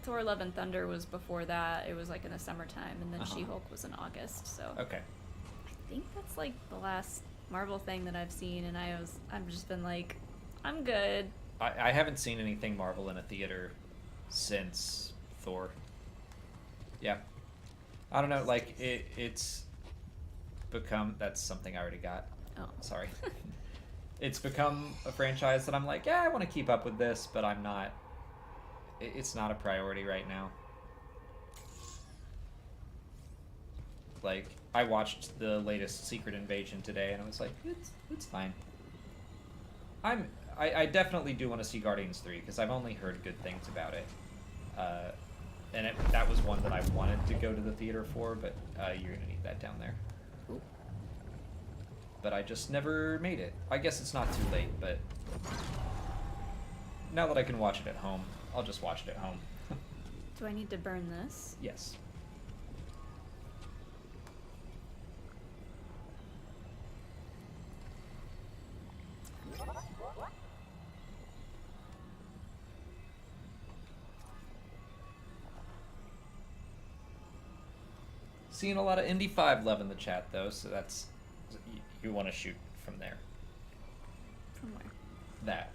Thor: Love and Thunder was before that. It was like in the summertime, and then Uh-huh. She-Hulk was in August. So Okay. I think that's like the last Marvel thing that I've seen, and I've just been like, I'm good. I haven't seen anything Marvel in a theater since Thor. Yeah. I don't know, like, it's become... That's something I already got. Oh, Sorry. It's become a franchise that I'm like, yeah, I want to keep up with this, but I'm not... It's not a priority right now. Like, I watched the latest Secret Invasion today, and I was like, it's fine. I definitely do want to see Guardians 3, because I've only heard good things about it. And that was one that I wanted to go to the theater for, but you're going to need that down there. Ooh. But I just never made it. I guess it's not too late, but now that I can watch it at home, I'll just watch it at home. Do I need to burn this? Yes. Seeing a lot of Indy 5 love in the chat, though, so that's... You want to shoot from there. From where?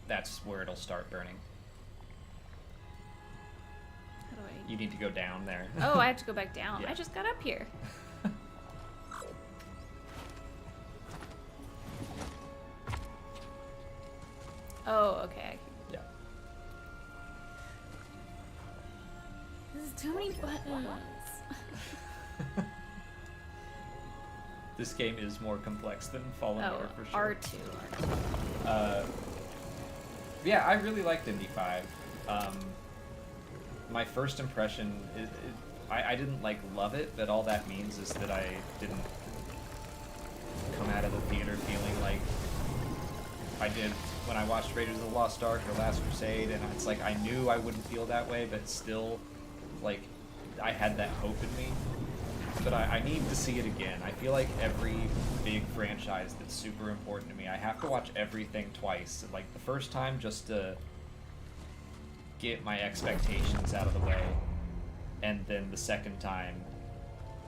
That's where it'll start burning. How do I? You need to go down there. Oh, I have to go back down. Yeah. I just got up here. Oh, okay. Yeah. This is too many buttons. This game is more complex than Fallen Oh, Order for sure. R2. Yeah, I really liked Indy 5. My first impression is, I didn't like love it, but all that means is that I didn't come out of the theater feeling like I did when I watched Raiders of the Lost Ark or Last Crusade, and it's like I knew I wouldn't feel that way, but still, like, I had that hope in me. But I need to see it again. I feel like every big franchise that's super important to me, I have to watch everything twice. Like, the first time just to get my expectations out of the way, and then the second time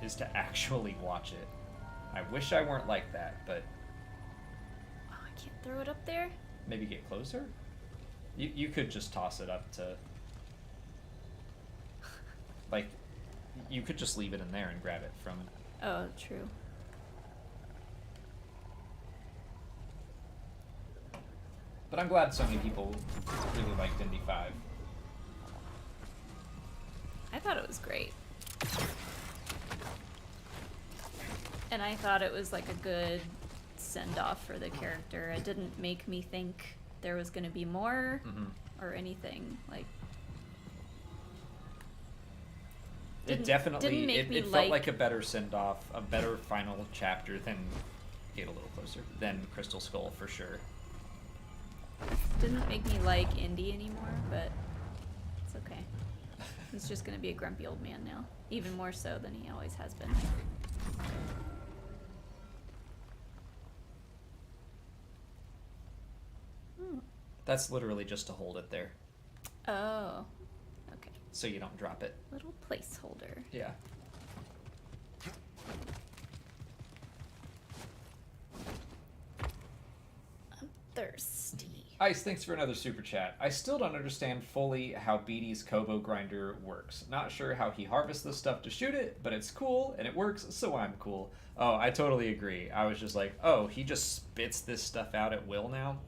is to actually watch it. I wish I weren't like that, but... Oh, I can't throw it up there? Maybe get closer? You could just toss it up to... Like, you could just leave it in there and grab it from it. Oh, true. But I'm glad so many people really liked Indy 5. I thought it was great. And I thought it was like a good send-off for the character. It didn't make me think there was going to be more or anything. Like, It definitely, didn't make me it felt like a better send-off, a better final chapter than, get a little closer, than Crystal Skull for sure. Didn't make me like Indy anymore, but it's okay. He's just gonna be a grumpy old man now, even more so than he always has been. That's literally just to hold it there, Oh, okay. so you don't drop it. Little placeholder. Yeah. I'm thirsty. Ice, thanks for another super chat. I still don't understand fully how Beatty's Kobo grinder works. Not sure how he harvests the stuff to shoot it, but it's cool and it works, so I'm cool. Oh, I totally agree. I was just like, oh, he just spits this stuff out at will now?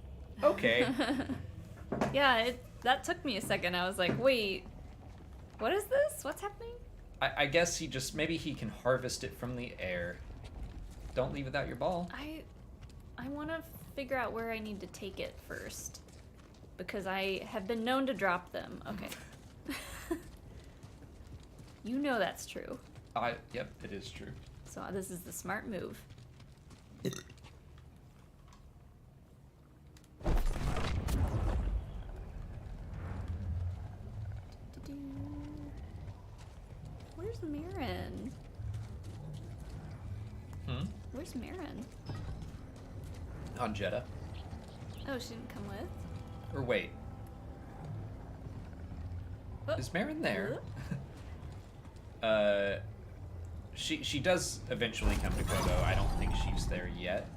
Okay. Yeah, that took me a second. I was like, wait, what is this? What's happening? I guess he just, maybe he can harvest it from the air. Don't leave without your ball. I want to figure out where I need to take it first. Because I have been known to drop them. Okay. You know that's true. Yep, it is true. So this is the smart move. Where's Marin? Where's Marin? On Jeddah. Oh, she didn't come with? Or wait. Oh. Is Marin there? She does eventually come to Kobo. I don't think she's there yet.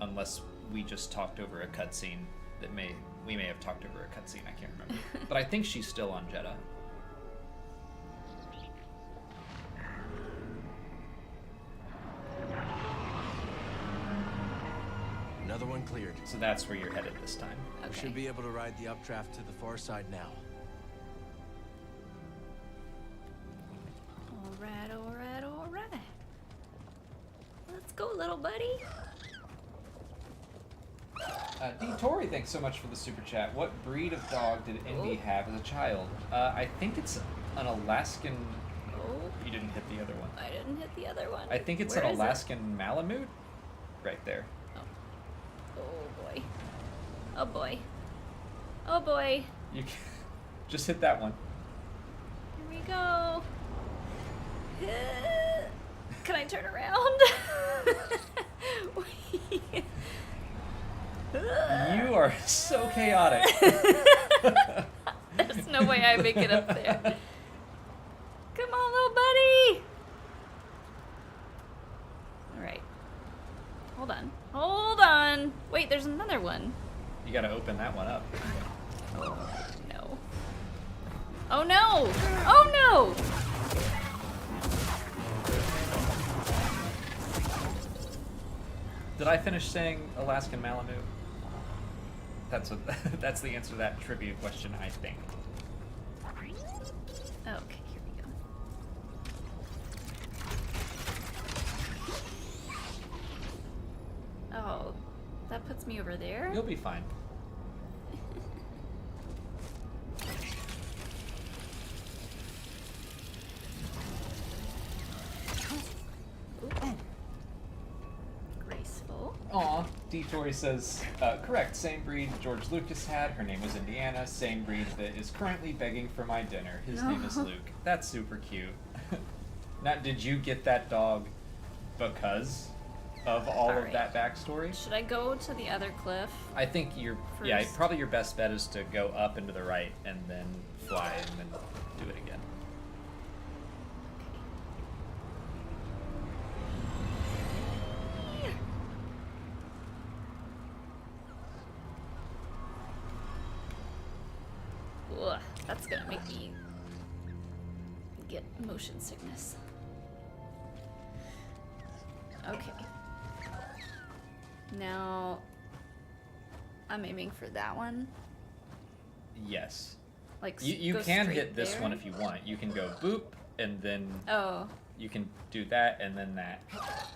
Unless we just talked over a cutscene that we may have talked over a cutscene, I can't remember. But I think she's still on Jeddah. Another one cleared. So that's where you're headed this time. Okay. We should be able to ride the updraft to the far side now. Alright. Let's go, little buddy. D. Tori, thanks so much for the super chat. What breed of dog did Indy have as a child? I think it's an Alaskan... Oh. You didn't hit the other one. I didn't hit the other one. I think it's Where an is it? Alaskan Malamute. Right there. Oh boy. Oh boy. Oh boy. You can... Just hit that one. Here we go. Can I turn around? You are so chaotic. There's no way I make it up there. Come on, little buddy. All right. Hold on. Hold on. Wait, there's another one. You gotta open that one up. Oh, no. Oh, no. Oh, no. Did I finish saying Alaskan Malamute? That's the answer to that trivia question, I think. Okay, here we go. Oh, that puts me over there? You'll be fine. Graceful. Aw, D. Tori says, correct, same breed George Lucas had. Her name was Indiana. Same breed that is currently begging for my dinner. His name is Luke. That's super cute. Now, did you get that dog because of all of that backstory? Should I go to the other cliff? I think probably your best bet is to go up and to the right and then fly and then do it again. Ugh, that's gonna make me get motion sickness. Okay. Now, I'm aiming for that one. Yes. Like, you go can straight hit this there? one if you want. You can go boop and then you can do that and then that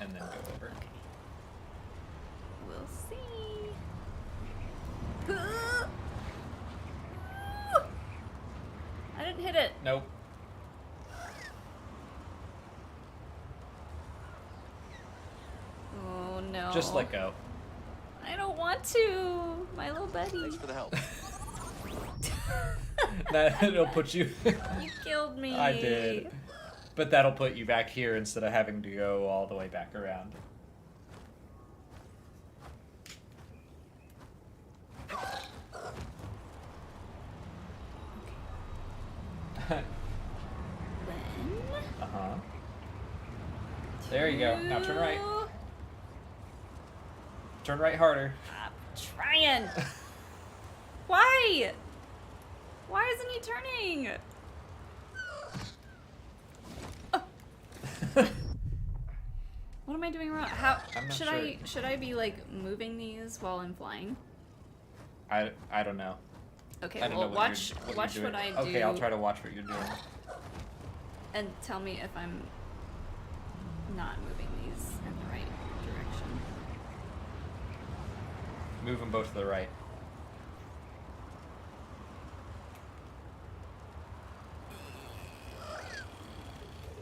and then go over. Okay. We'll see. I didn't hit it. Nope. Oh no. Just let go. I don't want to. My little buddy. Thanks for the help. That'll put you. You killed me. I did. But that'll put you back here instead of having to go all the way back around. Uh-huh. There you go. Now turn right. Turn right harder. I'm trying. Why? Why isn't he turning? Oh. What am I doing wrong? How I'm not should sure. should I be like moving these while I'm flying? I don't know. Okay, I don't well know watch what what you're I doing. do. Okay, I'll try to watch what you're doing. And tell me if I'm not moving these in the right direction. Move them both to the right.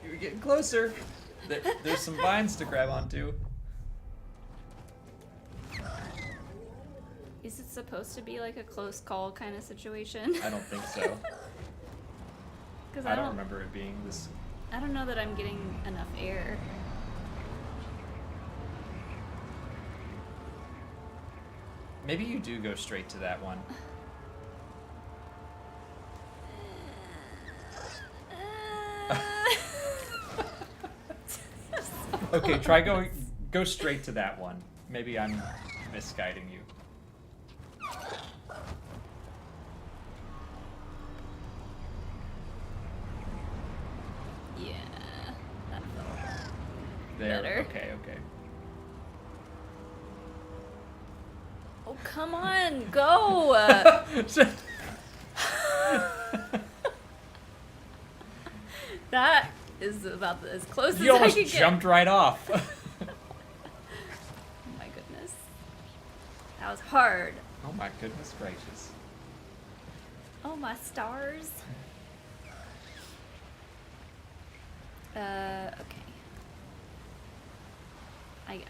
You're getting closer. There's some vines to grab onto. Is it supposed to be like a close call kind of situation? I don't think so. Because I don't remember it being this. I don't know that I'm getting enough air. Maybe you do go straight to that one. Okay, try go straight to that one. Maybe I'm misguiding you. Yeah, that felt There. better. Okay, okay. Oh, come on, go! That is about as close You as I almost could get. jumped right off. Oh my goodness. That was hard. Oh my goodness gracious. Oh, my stars. Okay.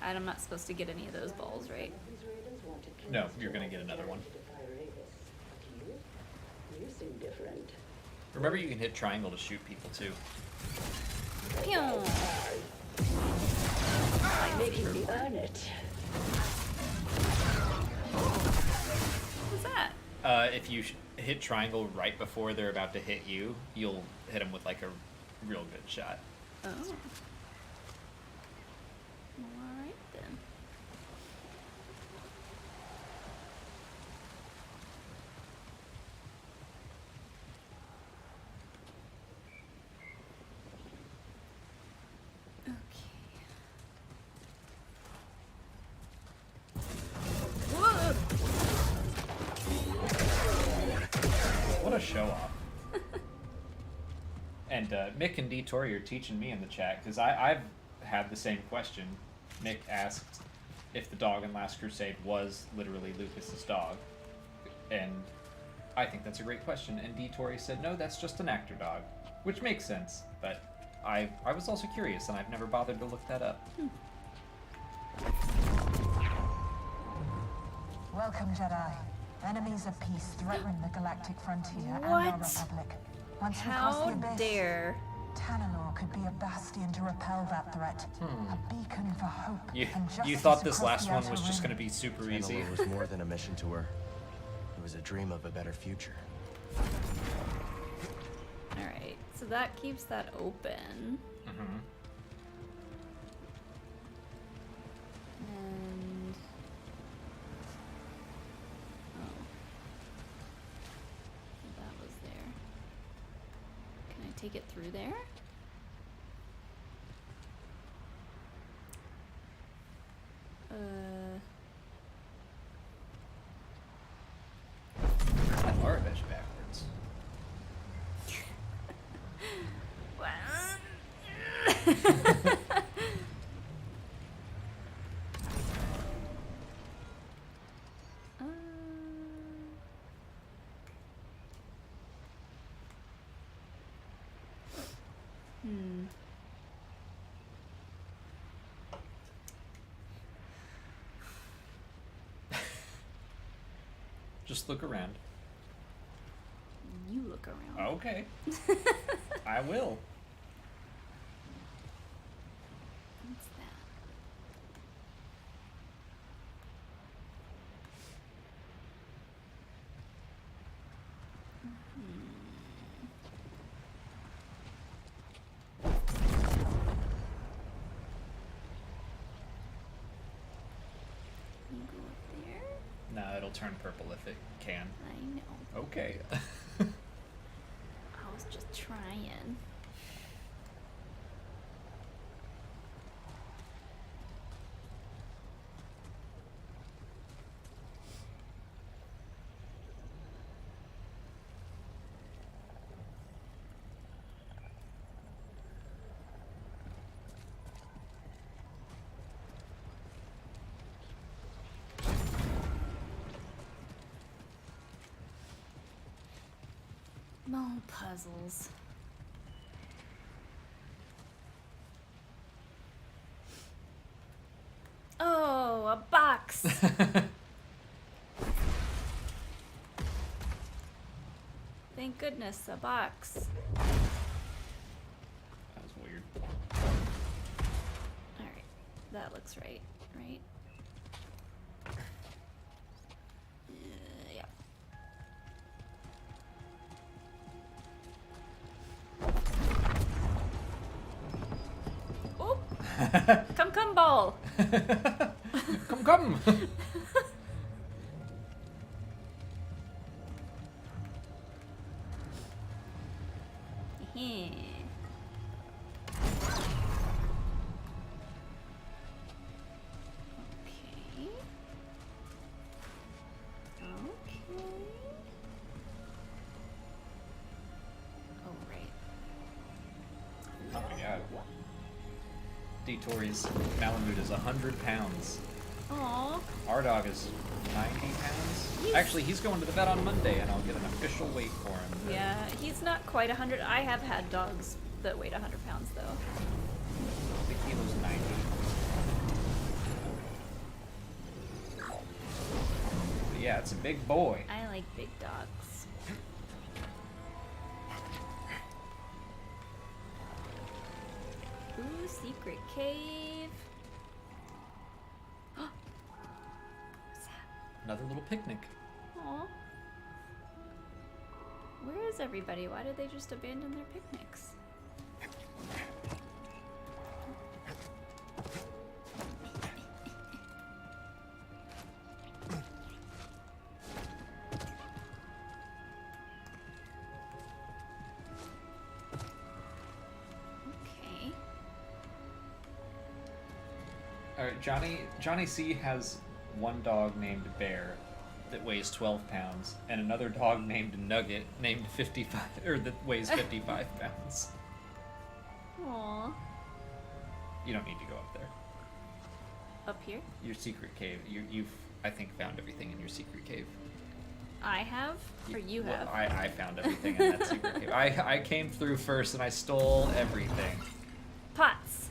I'm not supposed to get any of those balls, right? No, you're gonna get another one. Remember, you can hit triangle to shoot people too. Pew! Making me earn it. What was that? If you hit triangle right before they're about to hit you, you'll hit them with like a real good shot. Oh. Alright then. What a show off. And Mick and Detour, you're teaching me in the chat, because I've had the same question. Mick asked if the dog in Last Crusade was literally Lucas's dog. And I think that's a great question. And Detour said, no, that's just an actor dog. Which makes sense, but I was also curious, and I've never bothered to look that up. Welcome, Jedi. Enemies of peace threaten the galactic frontier and our What? Republic. Once we cross How the abyss, dare. Tanalor could be a bastion to repel that threat. A beacon for hope You and justice thought this across last the one Outer was just Rim. going to be super easy. Tanalor was more than a mission to her. It was a dream of a better future. Alright, so that keeps that open. Mm-hmm. And... oh. That was there. Can I take it through there? Rockbridge backwards. Just look around. You look around. Okay. I will. What's that? You go up there. No, it'll turn purple if it can. I know. Okay. I was just trying. More puzzles. Oh, a box. Thank goodness, a box. That was weird. Alright, that looks right, right? Yeah. Oh! Come, ball! Come! Heh. Okay. Okay. Oh, right. Oh my god. Detory's Malamute is 100 pounds. Aww. Our dog is 90 pounds. He's- Actually, he's going to the vet on Monday, and I'll get an official weight for him. Yeah, he's not quite 100. I have had dogs that weighed 100 pounds, though. I think he was 90. But yeah, it's a big boy. I like big dogs. Ooh, secret cave. What's that? Another little picnic. Aw. Where is everybody? Why did they just abandon their picnics? Okay. Alright, Johnny C has one dog named Bear that weighs 12 pounds, and another dog named Nugget named 55, or that weighs 55 pounds. Aww. You don't need to go up there. Up here? Your secret cave. You've, I think, found everything in your secret cave. I have? Or you Well, have? I found everything in that secret cave. I came through first and I stole everything. Pots.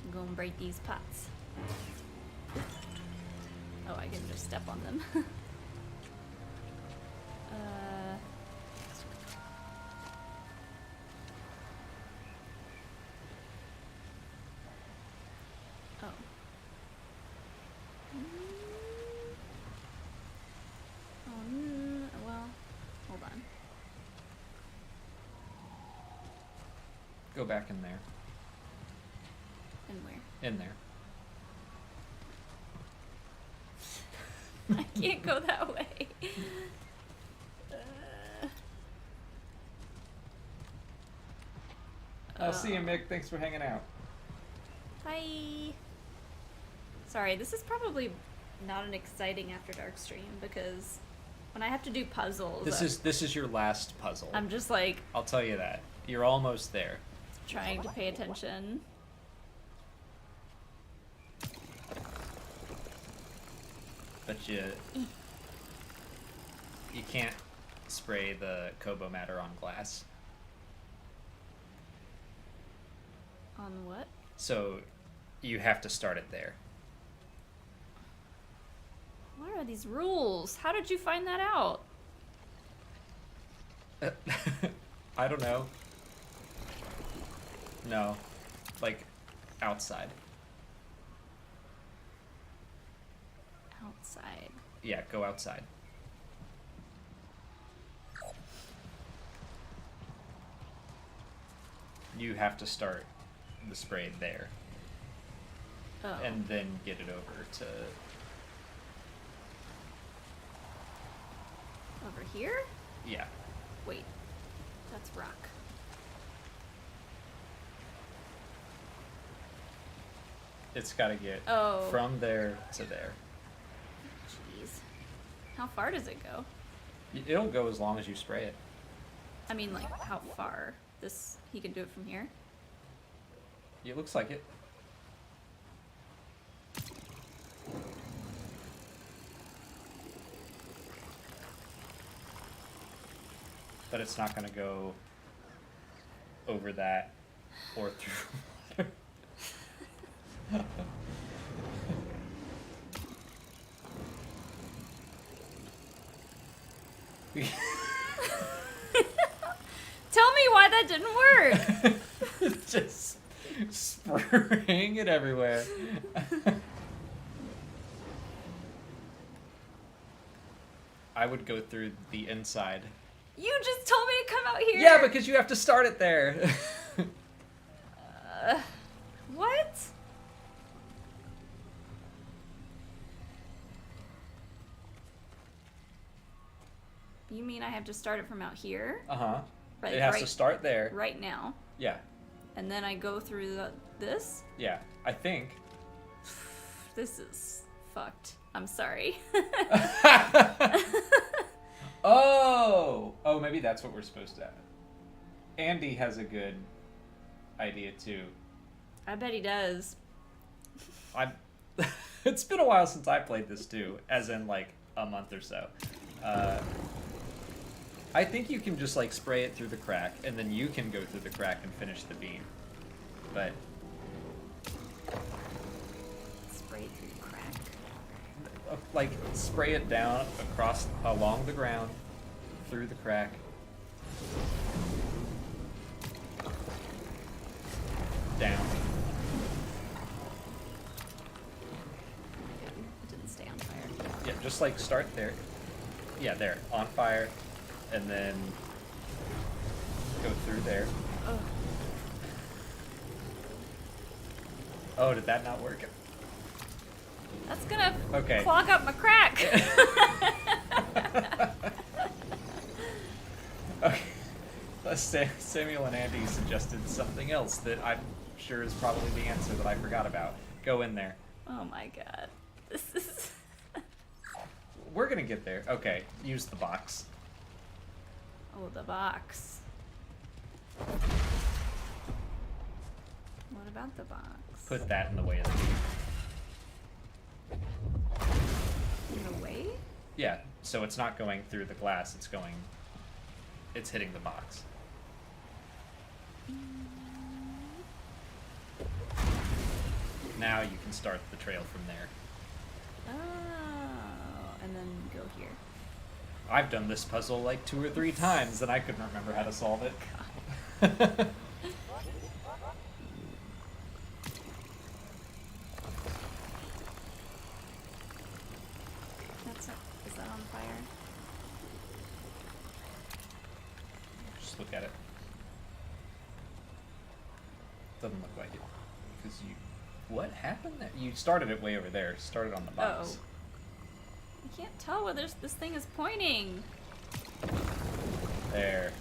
I'm gonna break these pots. Oh, I can just step on them. Oh. Well, hold on. Go back in there. And where? In there. I can't go that way. I'll see you, Mick. Thanks for hanging out. Bye. Sorry, this is probably not an exciting After Dark stream because when I have to do puzzles, This is your last puzzle. I'm just like I'll tell you that. You're almost there. trying to pay attention. But you can't spray the Kobo matter on glass. On what? So you have to start it there. What are these rules? How did you find that out? I don't know. No. Like outside. Outside. Yeah, go outside. You have to start the spray there. Oh. And then get it over to... Over here? Yeah. Wait. That's rock. It's got to get Oh. from there to there. Jeez. How far does it go? It'll go as long as you spray it. I mean, like, how far? This, he can do it from here? It looks like it. but it's not going to go over that or through water. Tell me why that didn't work. Just spraying it everywhere. I would go through the inside. You just told me to come out here. Yeah, because you have to start it there. What? You mean I have to start it from out here? Uh-huh. Right, It has to start there. Right now. Yeah. And then I go through this? Yeah, I think. This is fucked. I'm sorry. Oh! Oh, maybe that's what we're supposed to have. Andy has a good idea, too. I bet he does. It's been a while since I played this, too. As in, like, a month or so. I think you can just, like, spray it through the crack, and then you can go through the crack and finish the beam. But... Spray it through the crack? Like, spray it down along the ground, through the crack. Down. It didn't stay on fire. Yeah, just like start there. Yeah, there, on fire, and then go through there. Ugh. Oh, did that not work? That's gonna Okay. clog up my crack. Okay. Samuel and Andy suggested something else that I'm sure is probably the answer that I forgot about. Go in there. Oh my god. This is... We're gonna get there. Okay, use the box. Oh, the box. What about the box? Put that in the way of the beam. In the way? Yeah, so it's not going through the glass, it's hitting the box. Now you can start the trail from there. Oh, and then go here. I've done this puzzle like 2 or 3 times and I couldn't remember how to solve it. Is that on fire? Just look at it. Doesn't look like it. Because you... What happened there? You started it way over there. Started on the box. Oh. I can't tell where this thing is pointing. There.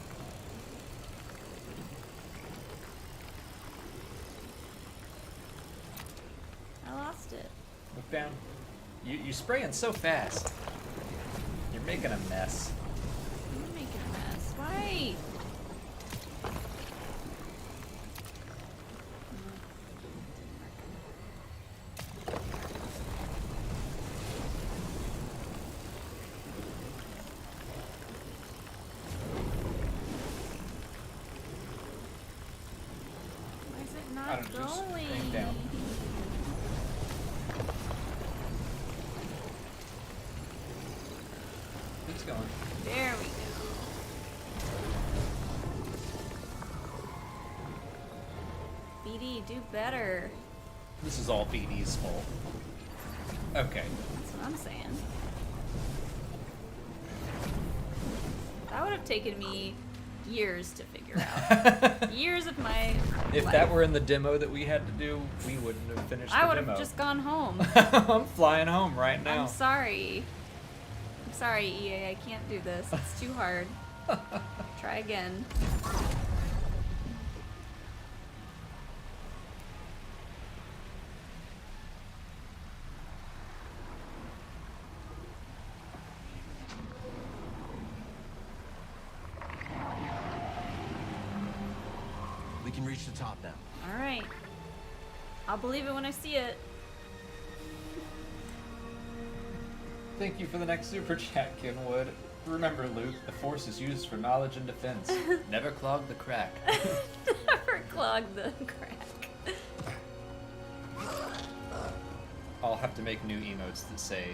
I lost it. Look down. You spraying so fast. You're making a mess. I'm making a mess. Why? Why is it not I don't know, just going? hang down. It's going. There we go. BD, do better. This is all BD's fault. Okay. That's what I'm saying. That would have taken me years to figure out. Years of my If life. that were in the demo that we had to do, we wouldn't have finished the I would demo. have just gone home. I'm flying home right now. I'm sorry. I'm sorry, EA. I can't do this. It's too hard. Try again. We can reach the top now. All right. I'll believe it when I see it. Thank you for the next super chat, Kenwood. Remember, Luke, the Force is used for knowledge and defense. Never clog the crack. Never clog the crack. I'll have to make new emotes that say,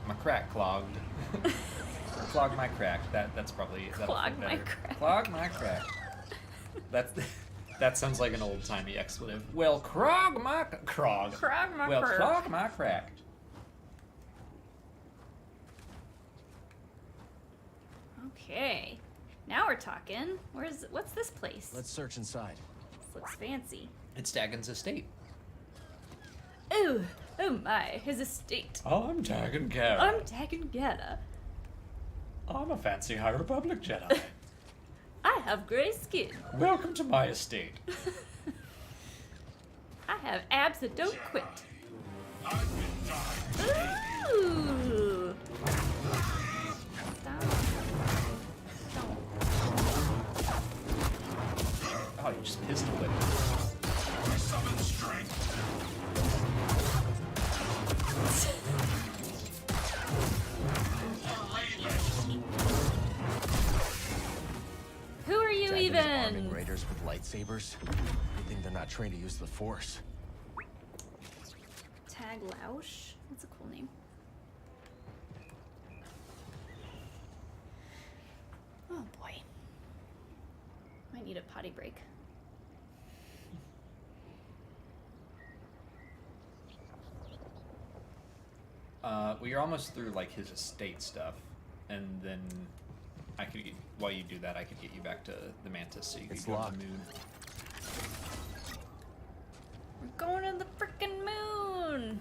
my crack clogged. Or clog my crack. That's probably... Clog my crack. Clog my crack. That sounds like an old-timey expletive. Well, clog my... Crog. Crog my Well, crack. clog my crack. Okay. Now we're talking. What's this place? Let's search inside. This looks fancy. It's Dagon's estate. Oh my, his estate. I'm Dagon Gera. I'm Dagon Gera. I'm a fancy High Republic Jedi. I have gray skin. Welcome to my estate. I have abs that don't quit. Ooh. Stop. Don't. Oh, you just pistol whipped. Summon strength. Who are you Dagon's even? arming raiders with lightsabers. Good thing they're not trained to use the Force. Tag Lausch? That's a cool name. Oh boy. Might need a potty break. Well, you're almost through like his estate stuff, and then I could get, while you do that, I could get you back to the Mantis so you could It's go locked. to the moon. We're going to the frickin' moon!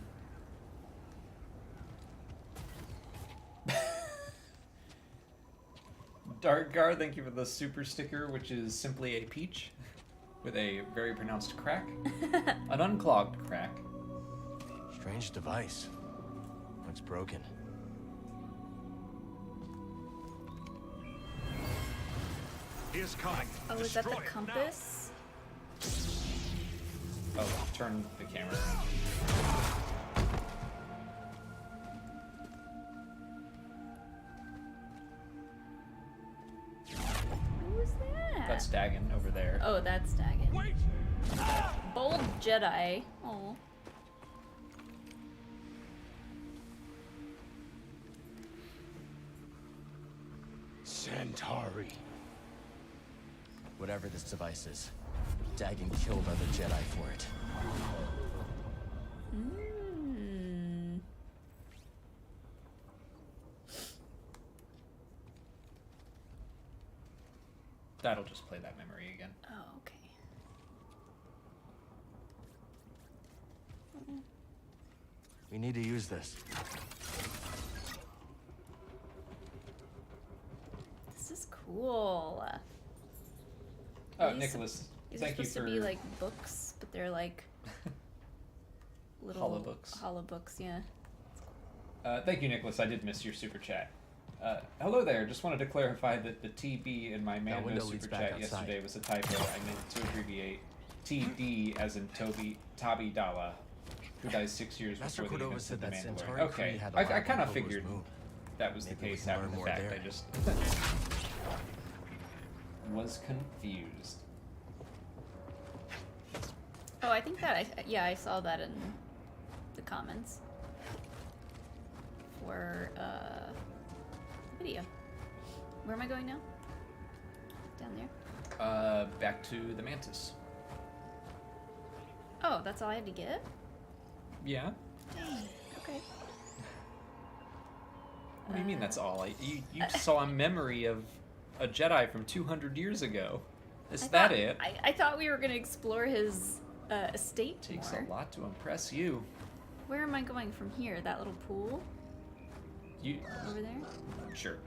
Darkgar, thank you for the super sticker, which is simply a peach with a very pronounced crack. An unclogged crack. Strange device. Looks broken. He is coming. Oh, is that the Destroy it now. compass? Oh, turn the camera around. Who's that? That's Dagon over there. Oh, that's Dagon. Wait! Bold Jedi. Oh. Centauri. Whatever this device is, Dagon killed other Jedi for it. Mm. That'll just play that memory again. Oh, okay. We need to use this. This is cool. Oh, These- Nicholas, These are thank you supposed for to be like books, but they're like little Holobooks. Holobooks, yeah. Thank you, Nicholas. I did miss your super chat. Hello there. Just wanted to clarify that the TB in my Mando window super leads back chat outside. yesterday was a typo. I meant to abbreviate TD as in Tabi Dala, who dies 6 years Master before the Cordova events said of the that Mandalorian. Centauri Okay, Kree had a I lab kind on of Kobo's figured moon. that was the Maybe we case can after learn the more fact. there. I just was confused. Oh, I think that I saw that in the comments for the video. Where am I going now? Down there. Back to the Mantis. Oh, that's all I had to get? Yeah. Dang. Okay. What do you mean that's all? You saw a memory of a Jedi from 200 years ago. Is that it? I thought we were gonna explore his estate Takes more. a lot to impress you. Where am I going from here? That little pool You over there? sure?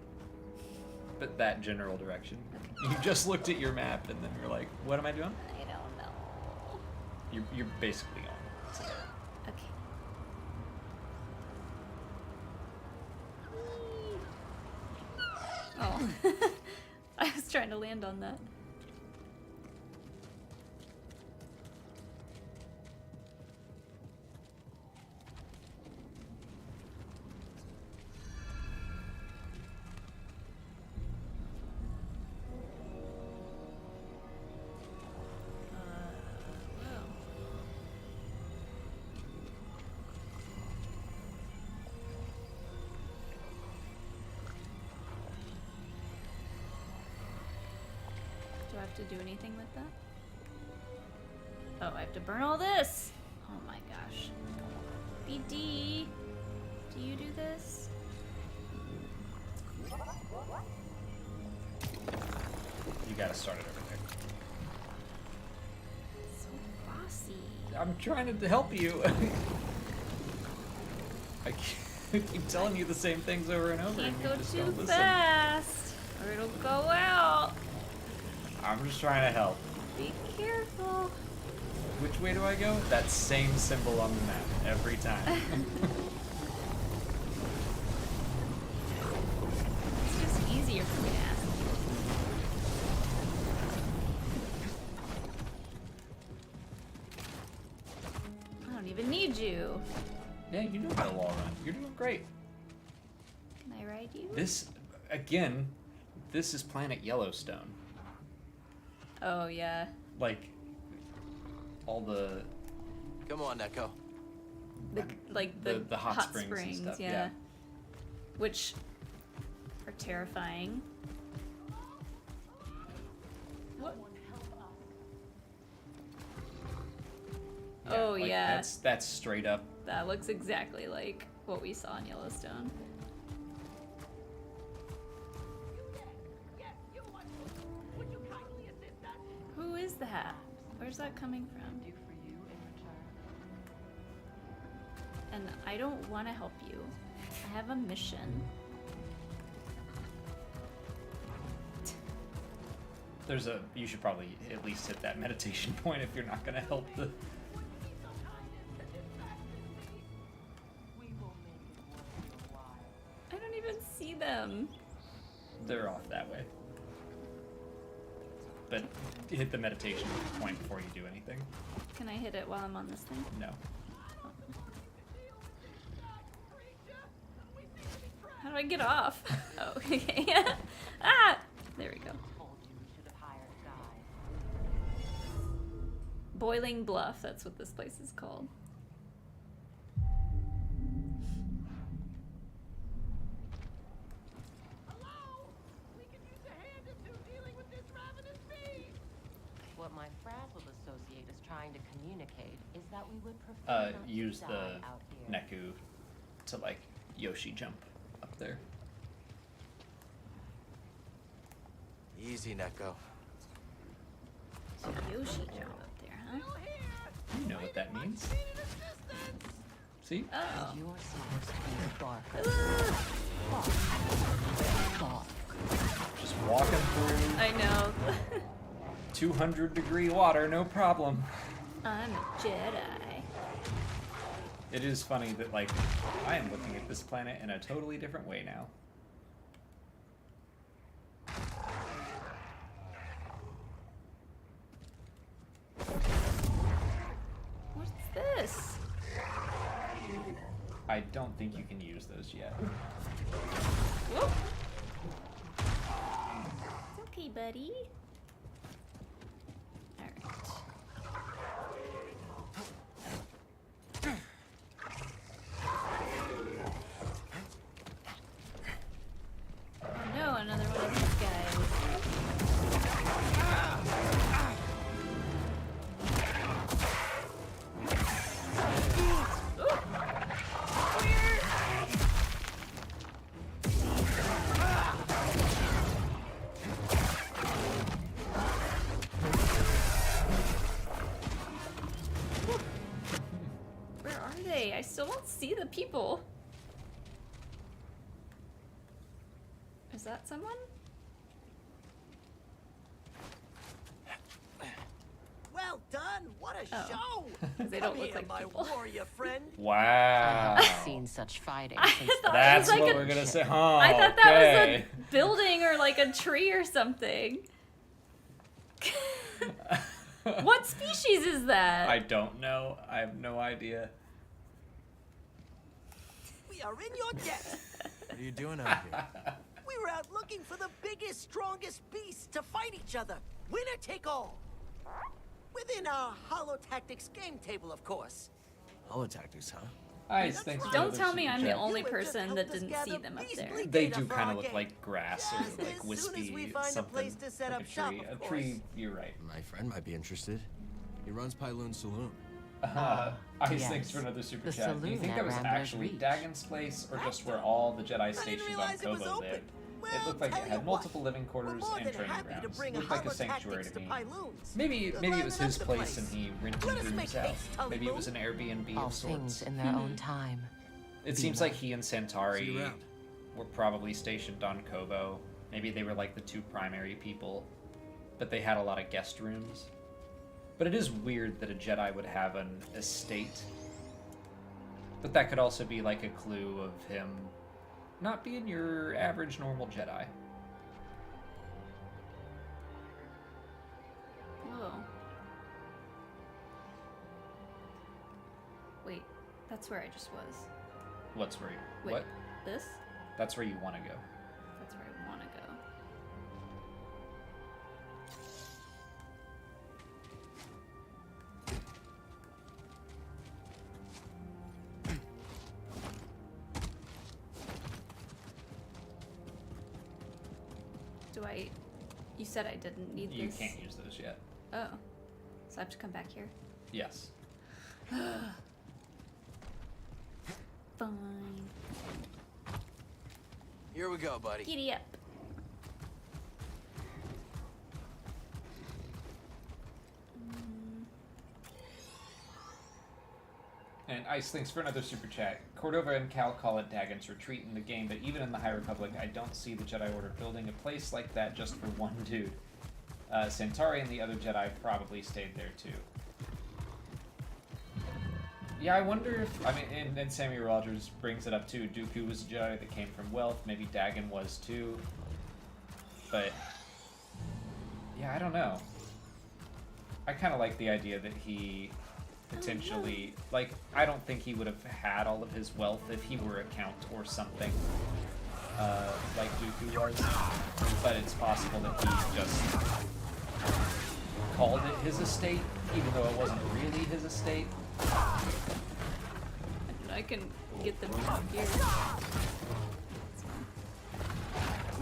But that general direction. You just looked at your map and then you're like, "What am I doing?" I don't know. You're basically on. It's okay. Okay. Oh. I was trying to land on that. have to do anything with that? Oh, I have to burn all this! Oh my gosh. BD, do you do this? You gotta start it over So bossy. there. I'm trying to help you. I keep telling you the same things over and over, and Can't you go just too don't listen. fast, or it'll go out. I'm just trying to help. Be careful. Which way do I go? That same symbol on the map every time. It's just easier for me to ask you. I don't even need you. Yeah, you know how to wall run. You're doing great. Can I ride you? This, again, this is Planet Yellowstone. Oh yeah. Like, all the... Come on, Neko. The hot springs and stuff, yeah. Which are terrifying. What? Oh like, yeah. That's straight up. That looks exactly like what we saw in Yellowstone. Who is that? Where's that coming from? And I don't want to help you. I have a mission. You should probably at least hit that meditation point if you're not gonna help the... I don't even see them. They're off that way. But hit the meditation point before you do anything. Can I hit it while I'm on this thing? No. How do I get off? Oh, okay. Ah! There we go. Boiling Bluff, that's what this place is called. What my frazzled associate is trying to communicate is that we would prefer not to Use die the out here. Neku to, like, Yoshi jump up there. Easy, Neko. So Yoshi jump up there, huh? You know what that means. See? Oh. You're supposed to be a barker. Just walking through I know. 200-degree water, no problem. I'm a Jedi. It is funny that, like, I am looking at this planet in a totally different way now. What's this? I don't think you can use those yet. Whoop. It's okay, buddy. Alright. Oh no, another one of these guys. Where are they? I still don't see the people. Is that someone? Well done! What a Oh. show! 'Cause they don't Come look here, like my people. warrior friend. Wow. I haven't seen such fighting I since thought That's it was like what a, we're gonna say. Oh, I thought that okay. was a building or like a tree or something. What species is that? I don't know. I have no idea. We are in your debt. What are you doing out here? We were out looking for the biggest, strongest beasts to fight each other. Winner take all. Within our Hollow Tactics game table, of course. Holotactics, huh? Ice, thanks for Don't another tell me super I'm the chat. only You would just person help that us didn't see gather them up beast there. bleed They data do for kind our of look game. like grass or Just like as soon wispy as we find a something. place to set like up a shop, tree. of A tree. course. You're right. My friend might be interested. He runs Pyloon Saloon. Ice, yes. thanks for another super The chat. Do you saloon think at that was Rambler's actually Reach. Dagon's place, or just where all the Jedi stations on realize it was Kobo open. lived? Well, It looked like tell it you had what, multiple living We're quarters more and than training happy to grounds. bring Looked like a sanctuary holotactics to me. to Pyloons. Maybe Just it was liven his up the place and place. he rented Let it us for make himself. haste, Tully Maybe it Boo. was an Airbnb All of sorts. things in their own time. It seems like he and See you Centauri around. were probably stationed on Kobo. Maybe they were like the two primary people, but they had a lot of guest rooms. But it is weird that a Jedi would have an estate. But that could also be like a clue of him not being your average normal Jedi. Whoa. Wait, that's where I just was. What's where you... Wait, What? this? That's where you want to go. That's where I want to go. Do I... You said I didn't need You this? can't use those yet. Oh. So I have to come back here? Yes. Fine. Here we go, buddy. Giddy up. And Ice, thanks for another super chat. Cordova and Cal call it Dagon's Retreat in the game, but even in the High Republic, I don't see the Jedi Order building a place like that just for one dude. Centauri and the other Jedi probably stayed there too. Yeah, I wonder if... I mean, and Samuel Rogers brings it up too. Dooku was a Jedi that came from wealth. Maybe Dagon was too. But... yeah, I don't know. I kind of like the idea that he... potentially, like, I don't think he would have had all of his wealth if he were a count or something, like Dooku was, but it's possible that he just called it his estate, even though it wasn't really his estate. I can get them here.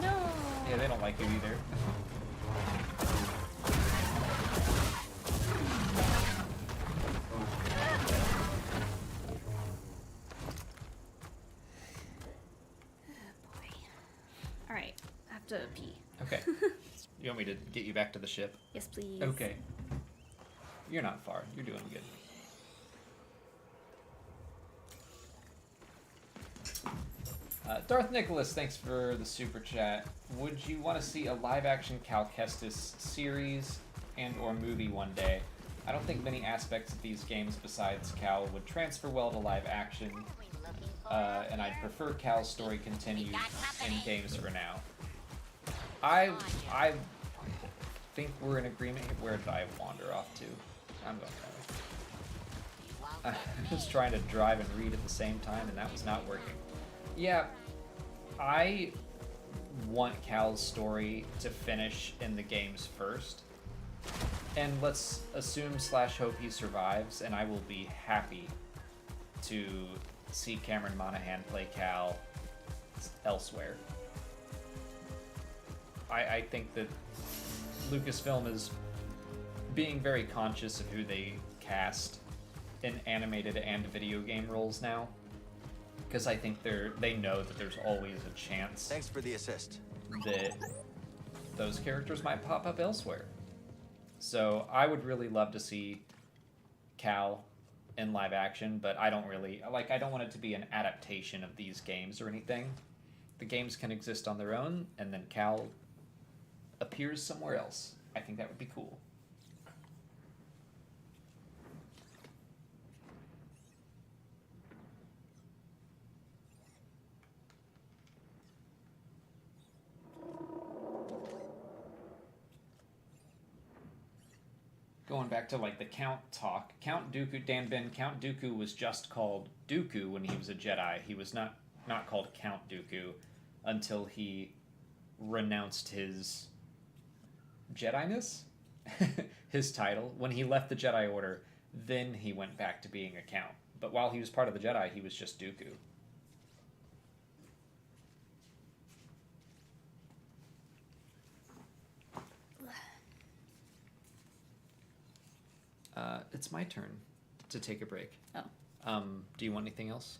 No! Yeah, they don't like you either. Alright, I have to pee. Okay. You want me to get you back to the ship? Yes, please. Okay. You're not far. You're doing good. Darth Nicholas, thanks for the super chat. Would you want to see a live-action Cal Kestis series and or movie one day? I don't think many aspects of these games besides Cal would transfer well to live action, and I'd prefer Cal's story continued in games for now. I think we're in agreement. Where did I wander off to? I'm going I was trying to drive and read at the same time, and that was not working. Yeah, I want Cal's story to finish in the games first. And let's assume / hope he survives, and I will be happy to see Cameron Monaghan play Cal elsewhere. I think that Lucasfilm is being very conscious of who they cast in animated and video game roles now, because I think they know that there's always a chance. Thanks for the assist. That those characters might pop up elsewhere. So I would really love to see Cal in live action, but I don't want it to be an adaptation of these games or anything. The games can exist on their own, and then Cal appears somewhere else. I think that would be cool. Going back to like the Count talk, Count Dooku, Dan Ben, Count Dooku was just called Dooku when he was a Jedi. He was not called Count Dooku until he renounced his Jedi-ness, his title. When he left the Jedi Order, then he went back to being a Count. But while he was part of the Jedi, he was just Dooku. It's my turn to take a break. Oh. Do you want anything else?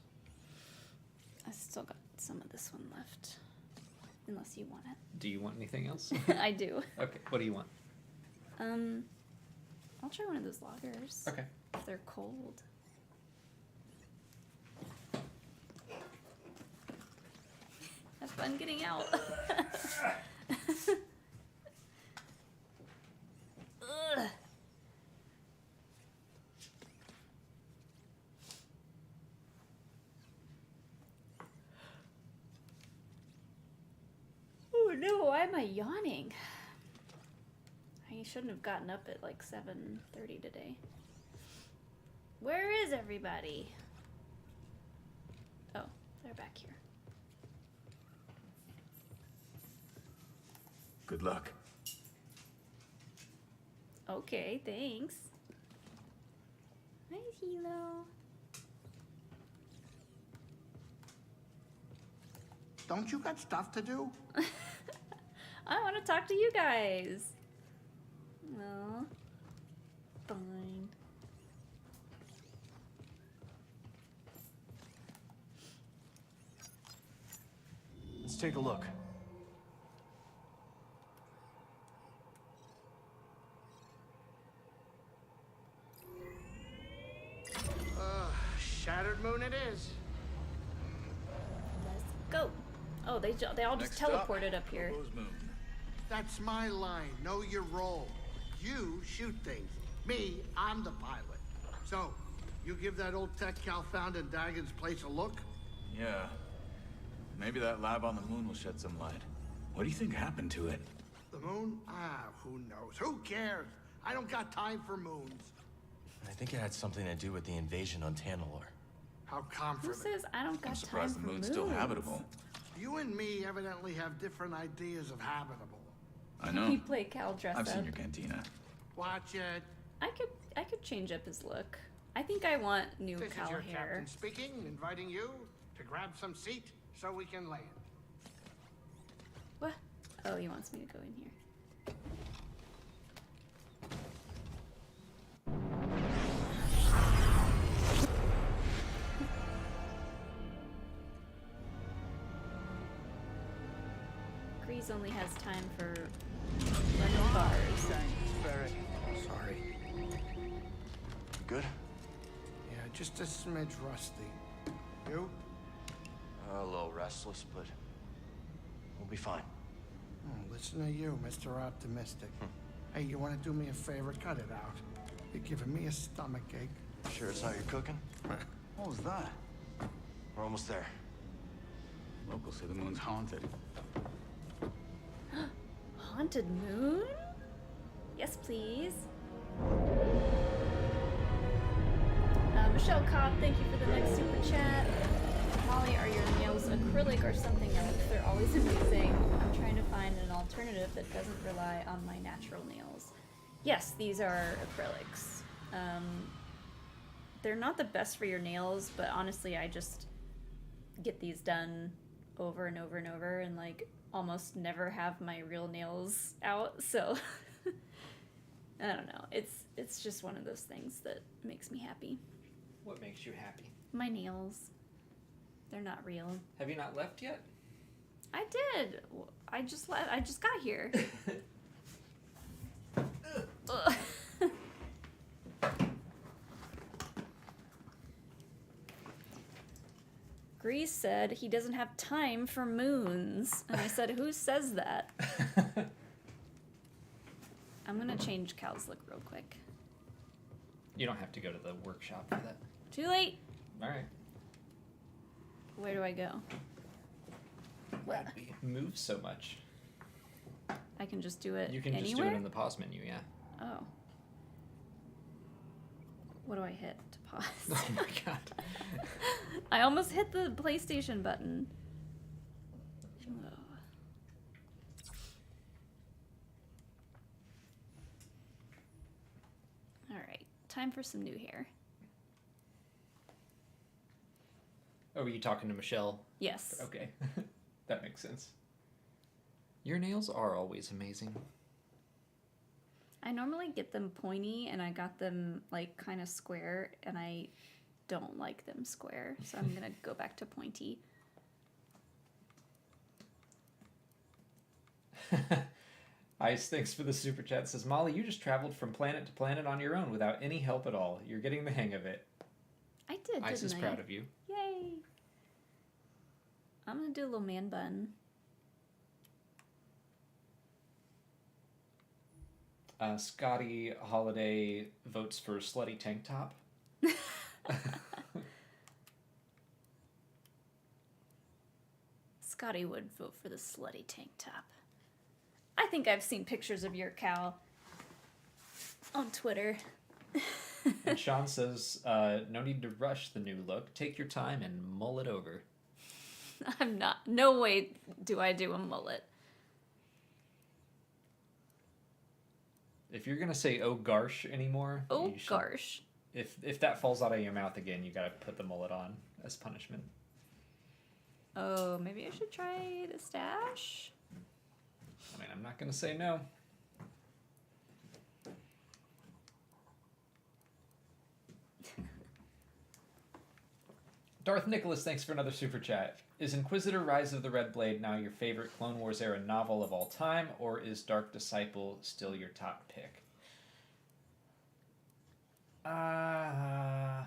I still got some of this one left. Unless you want it. Do you want anything else? I do. Okay, what do you want? I'll try one of those lagers. Okay. If they're cold. Have fun getting out. Ugh. Oh no, why am I yawning? I shouldn't have gotten up at like 7:30 today. Where is everybody? Oh, they're back here. Good luck. Okay, thanks. Hi, Hilo. Don't you got stuff to do? I want to talk to you guys. Well, fine. Let's take a look. Shattered moon it is. Let's go. Oh, they all just teleported up here. That's my line. Know your role. You shoot things. Me, I'm the pilot. So, you give that old tech Cal found in Dagon's place a look? Yeah. Maybe that lab on the moon will shed some light. What do you think happened to it? The moon? Ah, who knows? Who cares? I don't got time for moons. I think it had something to do with the invasion on Tanalor. How comforting. Who says I don't got I'm time surprised for the moon's moons? still habitable. You and me evidently have different ideas of habitable. I know. We play Cal dress I've up. seen your cantina. Watch it. I could change up his look. I think I want new This Cal is your hair. captain speaking, inviting you to grab some seat so we can land. What? Oh, he wants me to go in here. Grease only has time for lemon bars. Barrett. Sorry. Good? Yeah, just a smidge rusty. You? A little restless, but we'll be fine. Listen to you, Mr. Optimistic. Hey, you want to do me a favor? Cut it out. You're giving me a stomachache. Sure it's not your cooking? What was that? We're almost there. Locals say the moon's haunted. Haunted moon? Yes, please. Michelle Cobb, thank you for the next super chat. Molly, are your nails acrylic or something else? They're always amusing. I'm trying to find an alternative that doesn't rely on my natural nails. Yes, these are acrylics. They're not the best for your nails, but honestly, I just get these done over and over and over and like almost never have my real nails out, so I don't know. It's just one of those things that makes me happy. What makes you happy? My nails. They're not real. Have you not left yet? I did. I just got here. Ugh. Grease said he doesn't have time for moons. And I said, who says that? I'm gonna change Cal's look real quick. You don't have to go to the workshop for that. Too late. All right. Where do I go? What? We move so much. I can just do it You can anywhere? just do it in the pause menu, yeah. Oh. What do I hit to pause? Oh my god. I almost hit the PlayStation button. Oh. Alright, time for some new hair. Oh, were you talking to Michelle? Yes. Okay. That makes sense. Your nails are always amazing. I normally get them pointy, and I got them, like, kind of square, and I don't like them square, so I'm gonna go back to pointy. Ice, thanks for the super chat. Says, Molly, you just traveled from planet to planet on your own without any help at all. You're getting the hang of it. I did, Ice is didn't I? proud of you. Yay! I'm gonna do a little man bun. Scotty Holiday votes for slutty tank top. Scotty would vote for the slutty tank top. I think I've seen pictures of your cow on Twitter. And Sean says, no need to rush the new look. Take your time and mull it over. I'm not. No way do I do a mullet. If you're gonna say "oh garsh" anymore, Oh you should, gosh. if that falls out of your mouth again, you gotta put the mullet on as punishment. Oh, maybe I should try the stash. I mean, I'm not gonna say no. Darth Nicholas, thanks for another super chat. Is Inquisitor Rise of the Red Blade now your favorite Clone Wars era novel of all time, or is Dark Disciple still your top pick? I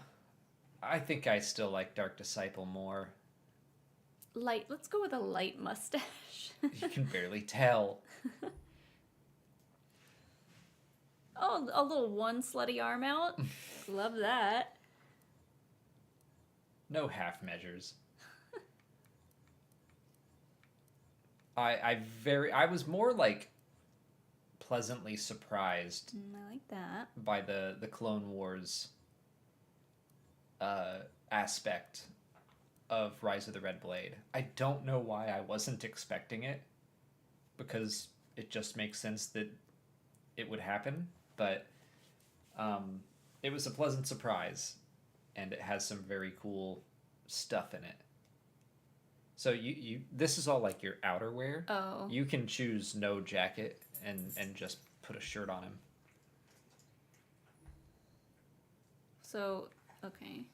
think I still like Dark Disciple more. Light. Let's go with a light mustache. You can barely tell. Oh, a little one slutty arm out. Love that. No half measures. I was more like pleasantly surprised I like that. by the Clone Wars aspect of Rise of the Red Blade. I don't know why I wasn't expecting it, because it just makes sense that it would happen, but it was a pleasant surprise, and it has some very cool stuff in it. So you this is all like your outerwear. Oh. You can choose no jacket and just put a shirt on him. So, okay.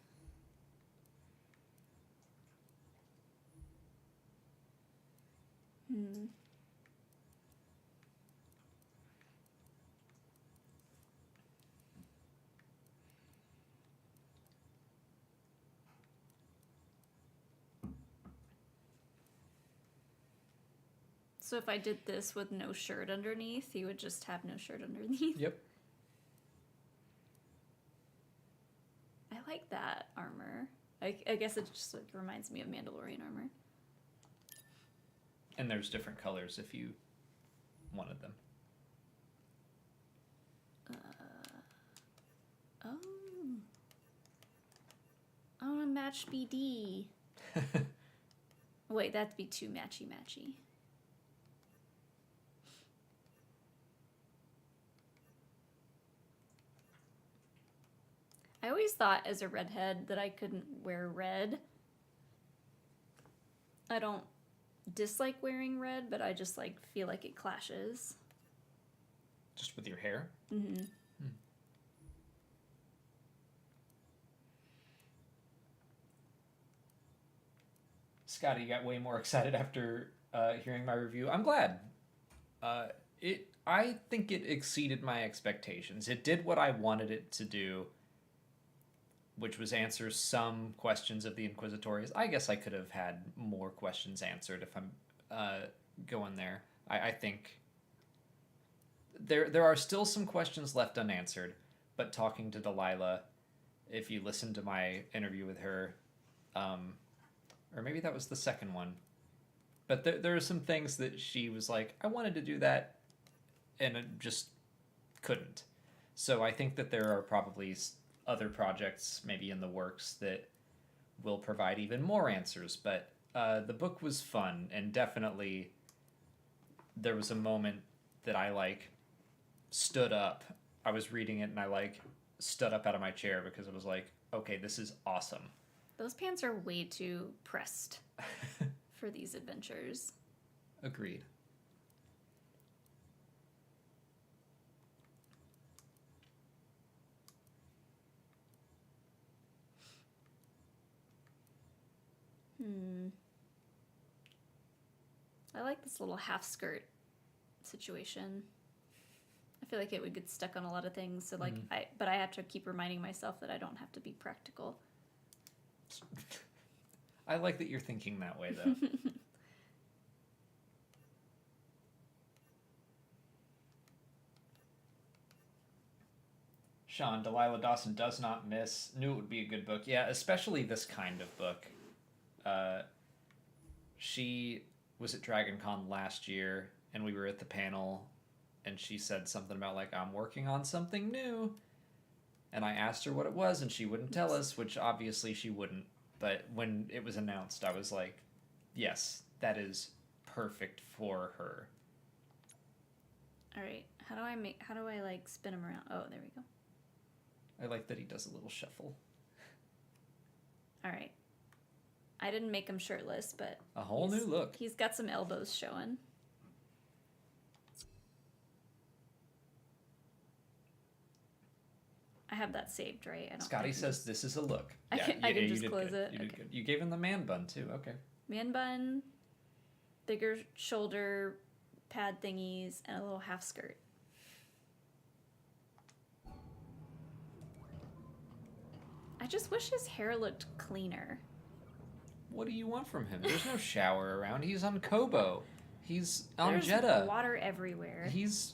So if I did this with no shirt underneath, he would just have no shirt underneath. Yep. I like that armor. I guess it just like reminds me of Mandalorian armor. And there's different colors if you wanted them. Oh. I want to match BD. Wait, that'd be too matchy-matchy. I always thought as a redhead that I couldn't wear red. I don't dislike wearing red, but I just like feel like it clashes. Just with your hair? Mm-hmm. Scotty, you got way more excited after hearing my review. I'm glad. I think it exceeded my expectations. It did what I wanted it to do, which was answer some questions of the Inquisitorius. I guess I could have had more questions answered if I'm going there. I think there are still some questions left unanswered, but talking to Delilah, if you listen to my interview with her, or maybe that was the second one, but there are some things that she was like, I wanted to do that, and it just couldn't. So I think that there are probably other projects maybe in the works that will provide even more answers, but the book was fun, and definitely there was a moment that I like stood up. I was reading it and I like stood up out of my chair because it was like, okay, this is awesome. Those pants are way too pressed for these adventures. Agreed. I like this little half skirt situation. I feel like it would get stuck on a lot of things, so like but I have to keep reminding myself that I don't have to be practical. I like that you're thinking that way, though. Sean, Delilah Dawson does not miss. Knew it would be a good book. Yeah, especially this kind of book. She was at DragonCon last year, and we were at the panel, and she said something about, like, I'm working on something new. And I asked her what it was, and she wouldn't tell us, which obviously she wouldn't. But when it was announced, I was like, yes, that is perfect for her. All right, how do I like spin him around? Oh, there we go. I like that he does a little shuffle. All right. I didn't make him shirtless, but a whole new look. He's got some elbows showing. I have that saved, right? Scotty says this is a look. I can just close it. You did good. You gave him the man bun too. Okay. Man bun, bigger shoulder pad thingies, and a little half skirt. I just wish his hair looked cleaner. What do you want from him? There's no shower around. He's on Kobo. He's on There's Jeddah. Water everywhere. He's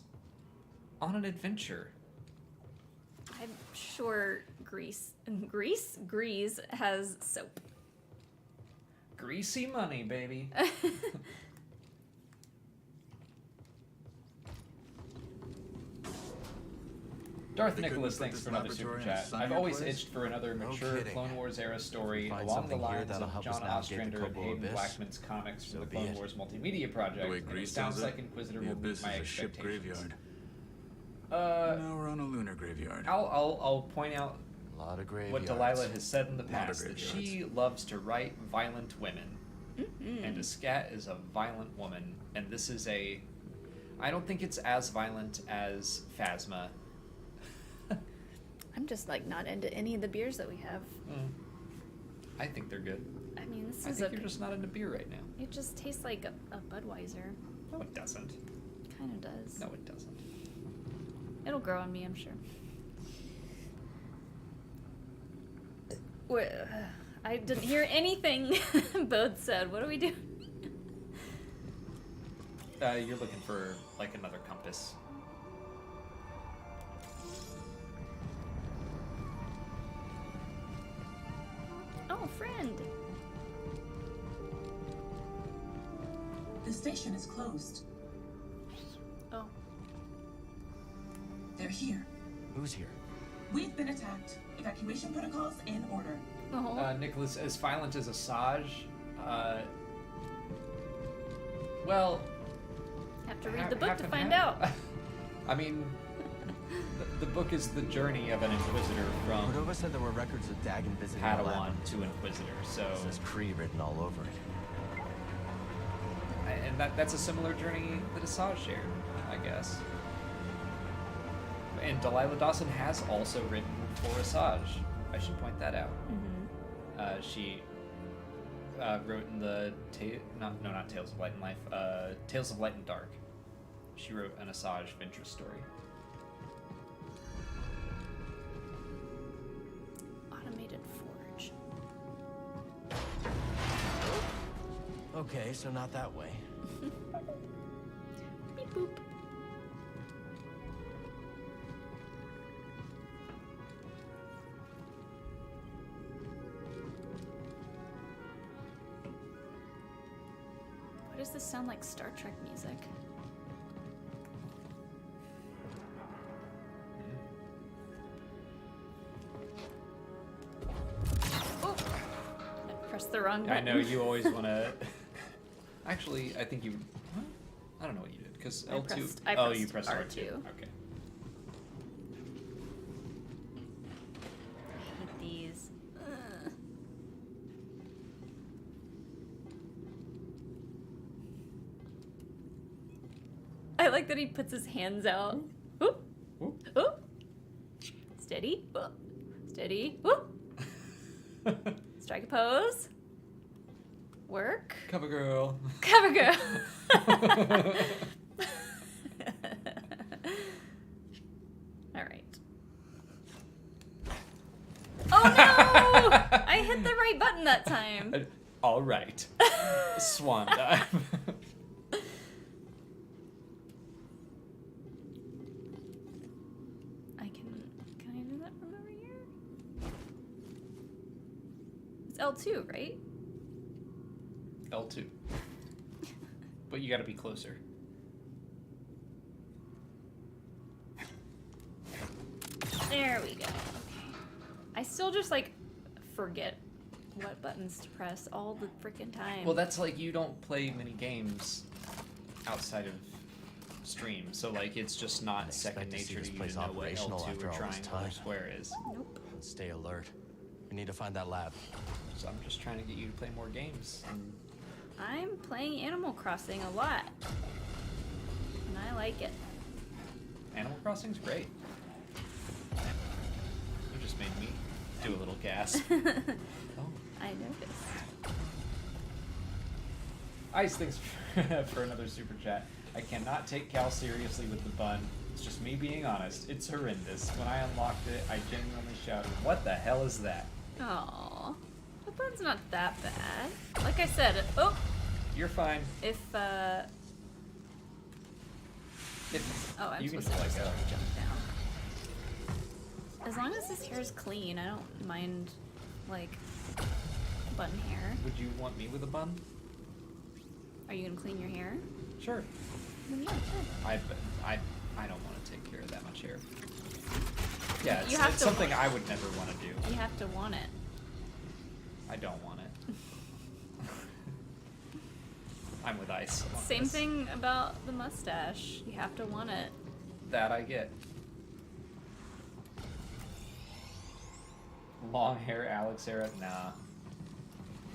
on an adventure. I'm sure Grease has soap. Greasy money, baby. Darth Nicholas, thanks for another super chat. I've always itched for another mature Clone Wars era story along the lines of John Ostrander and Hayden Blackman's comics from the Clone Wars multimedia project. And it sounds like Inquisitor will meet my expectations. Now we're on a lunar graveyard. I'll point out a lot of what Delilah has said in the past, that she loves to write violent women. And Ascat is a violent woman, and this is I don't think it's as violent as Phasma. I'm just like not into any of the beers that we have. I think they're good. I mean, this I is think you're just not into beer right now. It just tastes like a Budweiser. No, it doesn't. Kind of does. No, it doesn't. It'll grow on me, I'm sure. Wait, I didn't hear anything both said. What do we do? You're looking for like another compass. Oh, friend. The station is closed. Oh. They're here. Who's here? We've been attacked. Evacuation protocols in order. Nicholas, as violent as Asajj, well... Have to read the book to find out. I mean, the book is the journey of an Inquisitor from... Cordova said there were records of Dagon visiting Padawan to Inquisitor, so... It says Kree written all over it. And that's a similar journey that Asajj shared, I guess. And Delilah Dawson has also written for Asajj. I should point that out. She wrote in the not Tales of Light and Life, Tales of Light and Dark. She wrote an Asajj Ventress story. Automated forge. Okay, so not that way. Beep boop. Why does this sound like Star Trek music? Oh! I pressed the wrong button. I know you always want to... Actually, I think you... What? I don't know what you did, because L2... I you pressed R2. R2. Okay. I hate these. like that he puts his hands out. Oop. Oop. Steady. Oop. Steady. Oop. Strike a pose. Work. Cover girl. Cover girl. All right. Oh no! I hit the right button that time. All right. Swan dive. Can I do that from over here? It's L2, right? L2. But you gotta be closer. There we go. Okay. I still just like forget what buttons to press all the freaking time. Well, that's like you don't play many games outside of stream, so like it's just not second nature to you to know what L2 or triangle or square is. Nope. Stay alert. We need to find that lab. So I'm just trying to get you to play more games. And I'm playing Animal Crossing a lot. And I like it. Animal Crossing's great. You just made me do a little gasp. Oh. I noticed. Ice, thanks for another super chat. I cannot take Cal seriously with the bun. It's just me being honest. It's horrendous. When I unlocked it, I genuinely shouted, "What the hell is that?" Aww. The bun's not that bad. Like I said, oh! You're fine. If, oh, I'm you can supposed to just just let go. jump down. As long as his hair's clean, I don't mind, like, bun hair. Would you want me with a bun? Are you gonna clean your hair? Sure. Then yeah, sure. I don't want to take care of that much hair. Yeah, You have it's to something I would never want to do. You have to want it. I don't want it. I'm with Ice. on Same this. thing about the mustache. You have to want it. That I get. Long hair, Alex era? Nah.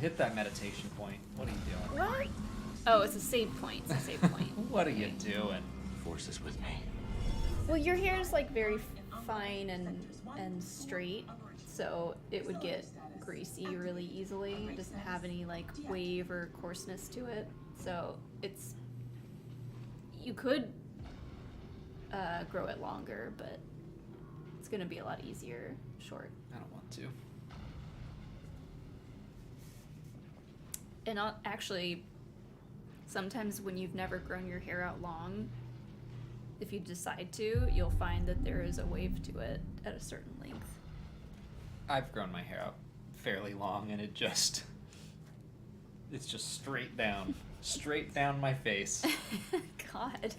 Hit that meditation point. What are you doing? What? Oh, it's a save point. It's a save point. What are you doing? Force is with me. Well, your hair is like very fine and straight, so it would get greasy really easily. It doesn't have any like wave or coarseness to it, so it's you could grow it longer, but it's gonna be a lot easier short. I don't want to. And actually, sometimes when you've never grown your hair out long, if you decide to, you'll find that there is a wave to it at a certain length. I've grown my hair out fairly long, and it's just straight down my face. God.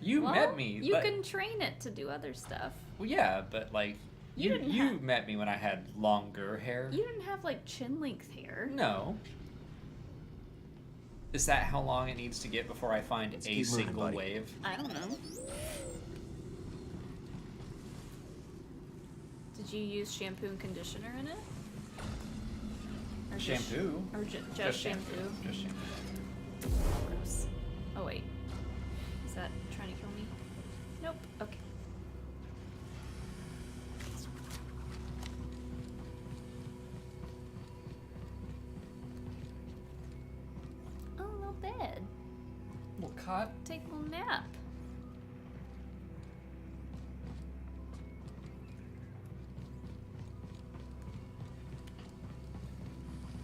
You Well, met me. You but, can train it to do other stuff. Well, yeah, but like you met me when I had longer hair. You didn't have like chin length hair. No. Is that how long it needs to get before I find Let's a keep moving, single buddy. wave? I don't know. Did you use shampoo and conditioner in it? Or Shampoo? Just shampoo? Just shampoo. Gross. Oh wait. Is that trying to kill me? Nope. Okay. Oh, a little bed. Well, cot. Take a little nap.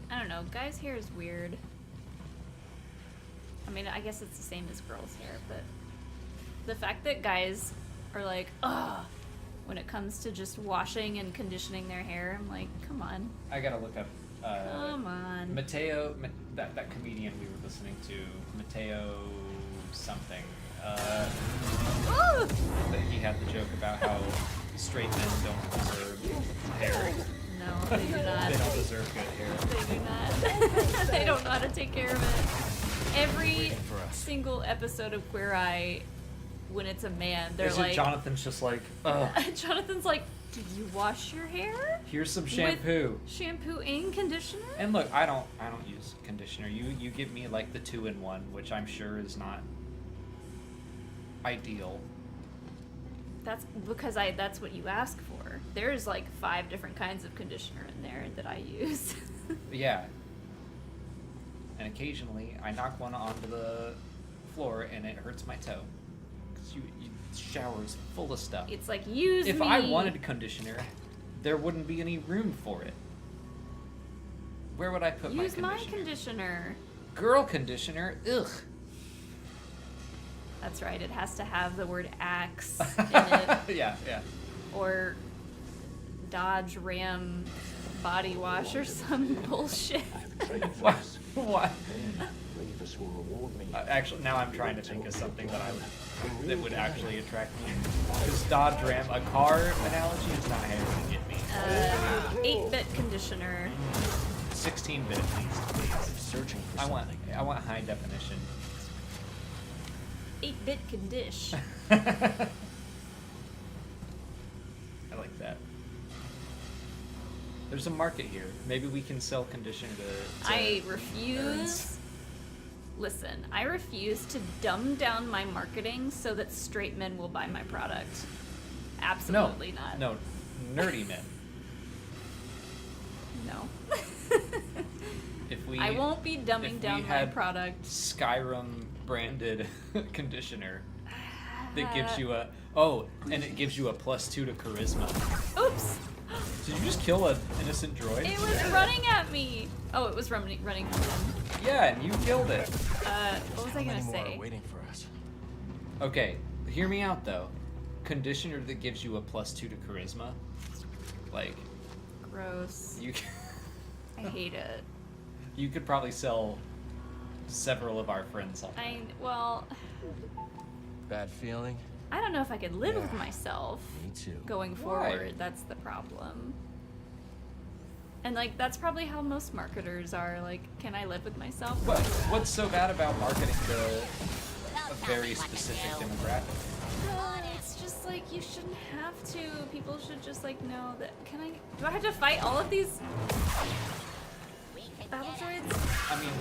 I don't know. Guys' hair is weird. I mean, I guess it's the same as girls' hair, but the fact that guys are like, ugh, when it comes to just washing and conditioning their hair, I'm like, come on. I gotta look up. Come on. Mateo, that comedian we were listening to, Mateo something. Ooh! That he had the joke about how straight men don't deserve hair. No, they do not. They don't deserve good hair. They do not. They don't know how to take care of it. Every single episode of Queer Eye, when it's a man, they're Is like... it Jonathan's just like, ugh. Jonathan's like, did you wash your hair? Here's some shampoo. With shampoo and conditioner? And look, I don't use conditioner. You give me like the 2-in-1, which I'm sure is not. ideal. That's because that's what you ask for. There's like 5 different kinds of conditioner in there that I use. Yeah. And occasionally I knock one onto the floor and it hurts my toe. Because you shower's full of stuff. It's like, use If me. I wanted conditioner, there wouldn't be any room for it. Where would I put Use my my conditioner? conditioner. Girl conditioner? Ugh. That's right, it has to have the word axe in it. Yeah, yeah. Or Dodge Ram body wash or some bullshit. What? Actually, now I'm trying to think of something that would actually attract me. Because Dodge Ram, a car analogy is not here to get me. 8-bit conditioner. 16-bit at least. Searching for I want high definition. 8-bit condish. I like that. There's a market here. Maybe we can sell conditioner to I refuse. Listen, I refuse to dumb down my marketing so that straight men will buy my product. Absolutely not. No, nerdy men. No. If I won't be dumbing down my product. Skyrim branded conditioner that gives you and it gives you a +2 to charisma. Oops. Did you just kill an innocent droid? It was running at me. Oh, it was running from him. Yeah, and you killed it. What was I gonna say? Waiting for us. Okay, hear me out though. Conditioner that gives you a +2 to charisma, like. Gross. You. I hate it. You could probably sell several of our friends on. Well. Bad feeling? I don't know if I could live with myself. Me too. Going forward, that's the problem. And like that's probably how most marketers are. Like, can I live with myself? What's so bad about marketing to a very specific demographic? It's just like you shouldn't have to. People should just like know that. Do I have to fight all of these battle droids? I mean,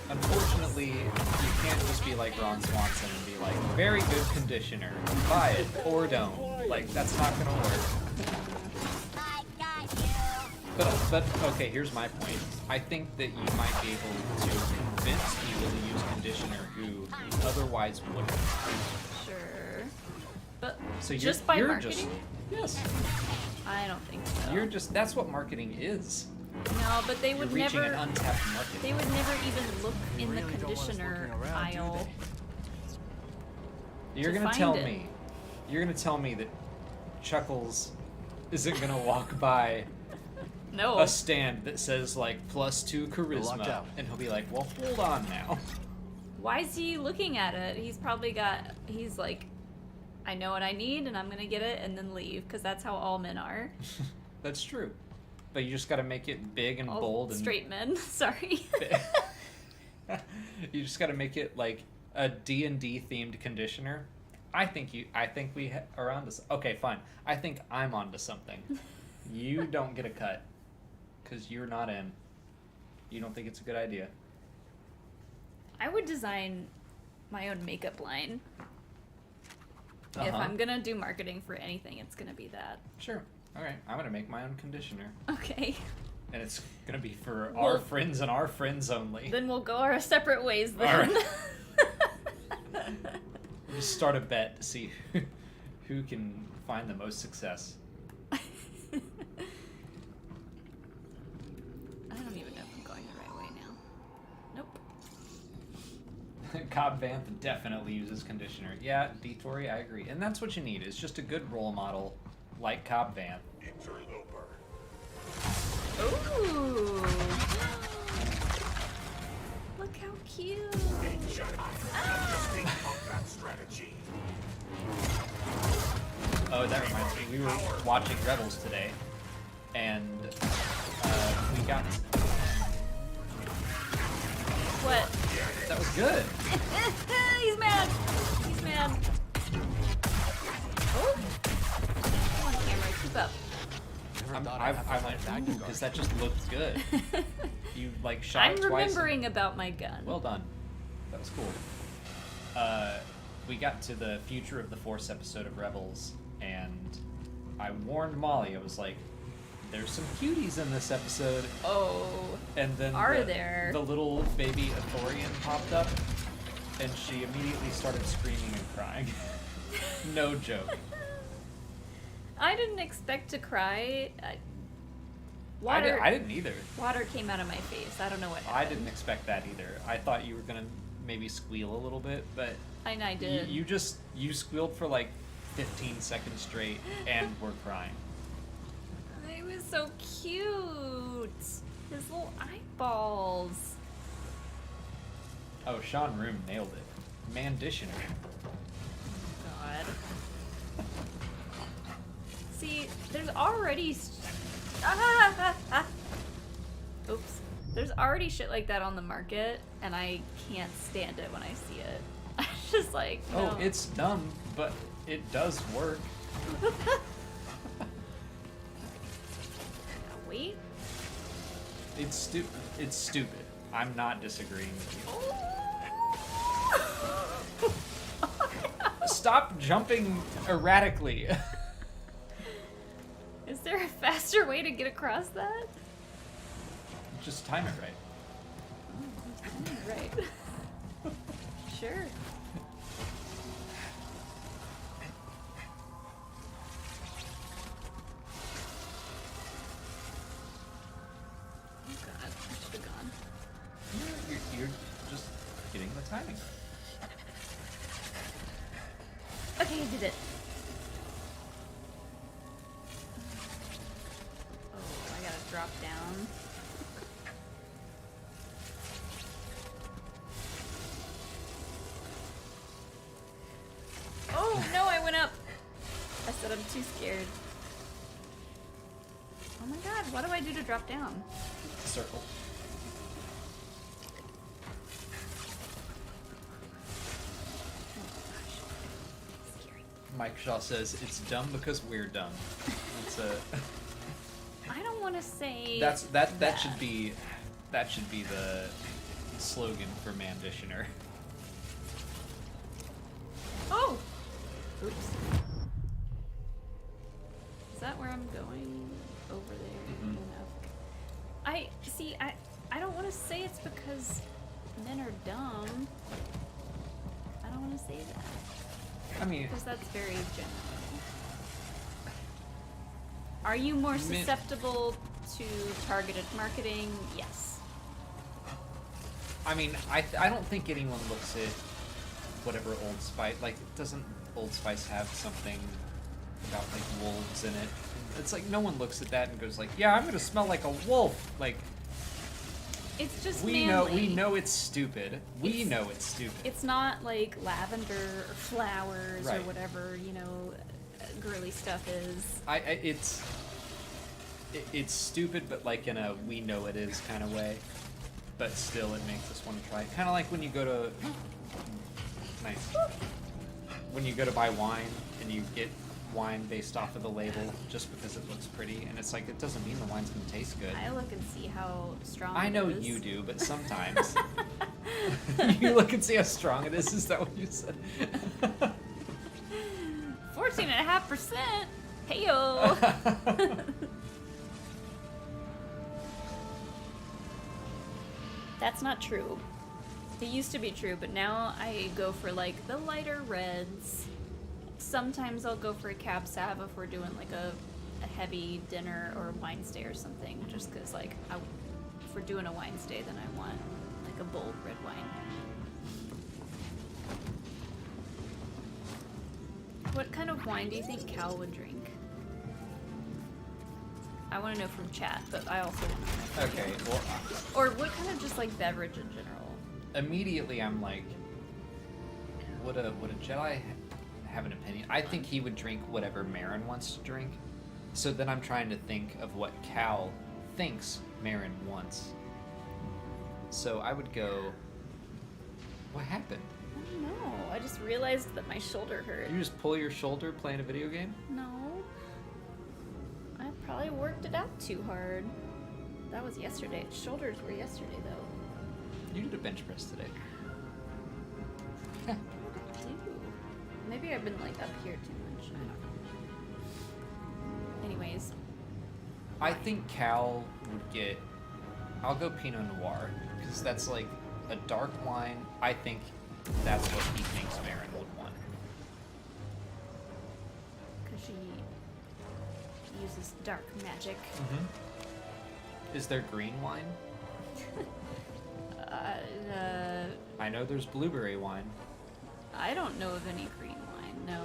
unfortunately, you can't just be like Ron Swanson and be like, very good conditioner, buy it or don't. Like, that's not gonna work. But okay, here's my point. I think that you might be able to convince people to use conditioner who otherwise wouldn't. Sure. But So just by you're marketing? Yes. I don't think so. That's what marketing is. No, but they would You're reaching never. an untapped market. They would never even look in the conditioner aisle. You're gonna tell me. You're gonna tell me that Chuckles isn't gonna walk by a stand that says like +2 charisma, and he'll be like, "Well, hold on now." Why is he looking at it? He's like, I know what I need, and I'm gonna get it, and then leave, because that's how all men are. That's true. But you just gotta make it big and All bold and straight men. Sorry. You just gotta make it like a D&D themed conditioner. I think we are onto. Okay, fine. I think I'm onto something. You don't get a cut because you're not in. You don't think it's a good idea. I would design my own makeup line. If I'm gonna do marketing for anything, it's gonna be that. Sure. All right. I'm gonna make my own conditioner. Okay. And it's gonna be for our friends and our friends only. Then we'll go our separate ways then. All right. We'll just start a bet to see who can find the most success. I don't even know if I'm going the right way now. Nope. Cobb Vanth definitely uses conditioner. Yeah, Detory, I agree. And that's what you need, is just a good role model like Cobb Vanth. Ooh. Look how cute. Oh, that reminds me. We were watching Rebels today, and we got... What? That was good. He's mad. He's mad. Oh. Come on, camera. Keep up. I went, because that just looked good. You, like, shot I'm it twice. remembering about my gun. Well done. That was cool. we got to the Future of the Force episode of Rebels, and I warned Molly. I was like, "There's some cuties in this episode." Oh. And then the little baby Ithorian popped up, and she immediately started screaming and crying. No joke. I didn't expect to cry. I didn't either. Water came out of my face. I don't know what happened. I didn't expect that either. I thought you were gonna maybe squeal a little bit, but I did. You squealed for like 15 seconds straight and were crying. It was so cute. His little eyeballs. Oh, Sean Room nailed it. Manditioner. God. See, there's already... Oops. There's already shit like that on the market, and I can't stand it when I see it. I'm just like, no. Oh, it's dumb, but it does work. Wait. It's stupid. It's stupid. I'm not disagreeing with you. Stop jumping erratically. Is there a faster way to get across that? Just time it right. Right. Sure. Oh god, I should have gone. You're just getting the timing right. Okay, I did it. Oh, I gotta drop down. Oh, no, I went up. I said I'm too scared. Oh my god, what do I do to drop down? Circle. Mike Shaw says it's dumb because we're dumb. That's I don't want to say that should be the slogan for Manditioner. Oh! Oops. Is that where I'm going? Over there? Mhm. I don't want to say it's because men are dumb. I don't want to say that. I mean, because that's very general. Are you more susceptible to targeted marketing? Yes. I mean, I don't think anyone looks at whatever Old Spice, like, doesn't Old Spice have something about like wolves in it? It's like no one looks at that and goes like, yeah, I'm gonna smell like a wolf. Like, it's just we manly. know it's stupid. We know it's stupid. It's not like lavender or flowers Right. or whatever, you know, girly stuff is. It's stupid, but like in a we know it is kind of way. But still, it makes us want to try it. Kind of like when you go to when you go to buy wine and you get wine based off of the label just because it looks pretty, and it's like it doesn't mean the wine's gonna taste good. I look and see how strong I know it is. you do, but sometimes you look and see how strong it is. Is that what you said? 14.5%. Heyo. That's not true. It used to be true, but now I go for like the lighter reds. Sometimes I'll go for a cab sav if we're doing like a heavy dinner or a wine stay or something, just because like if we're doing a wine stay, then I want like a bold red wine. What kind of wine do you think Cal would drink? I want to know from chat, but I also want to know. Okay, well, or what kind of just like beverage in general? Immediately I'm like, would a Jedi have an opinion? I think he would drink whatever Marin wants to drink. So then I'm trying to think of what Cal thinks Marin wants. So I would go, what happened? I don't know. I just realized that my shoulder hurt. You just pull your shoulder playing a video game? No. I probably worked it out too hard. That was yesterday. Shoulders were yesterday, though. You did a bench press today. What did I do? Maybe I've been like up here too much. I don't know. Anyways. I think Cal would get. I'll go Pinot Noir because that's like a dark wine. I think that's what he thinks Marin would want. Because she uses dark magic. Is there green wine? I know there's blueberry wine. I don't know of any green wine, no.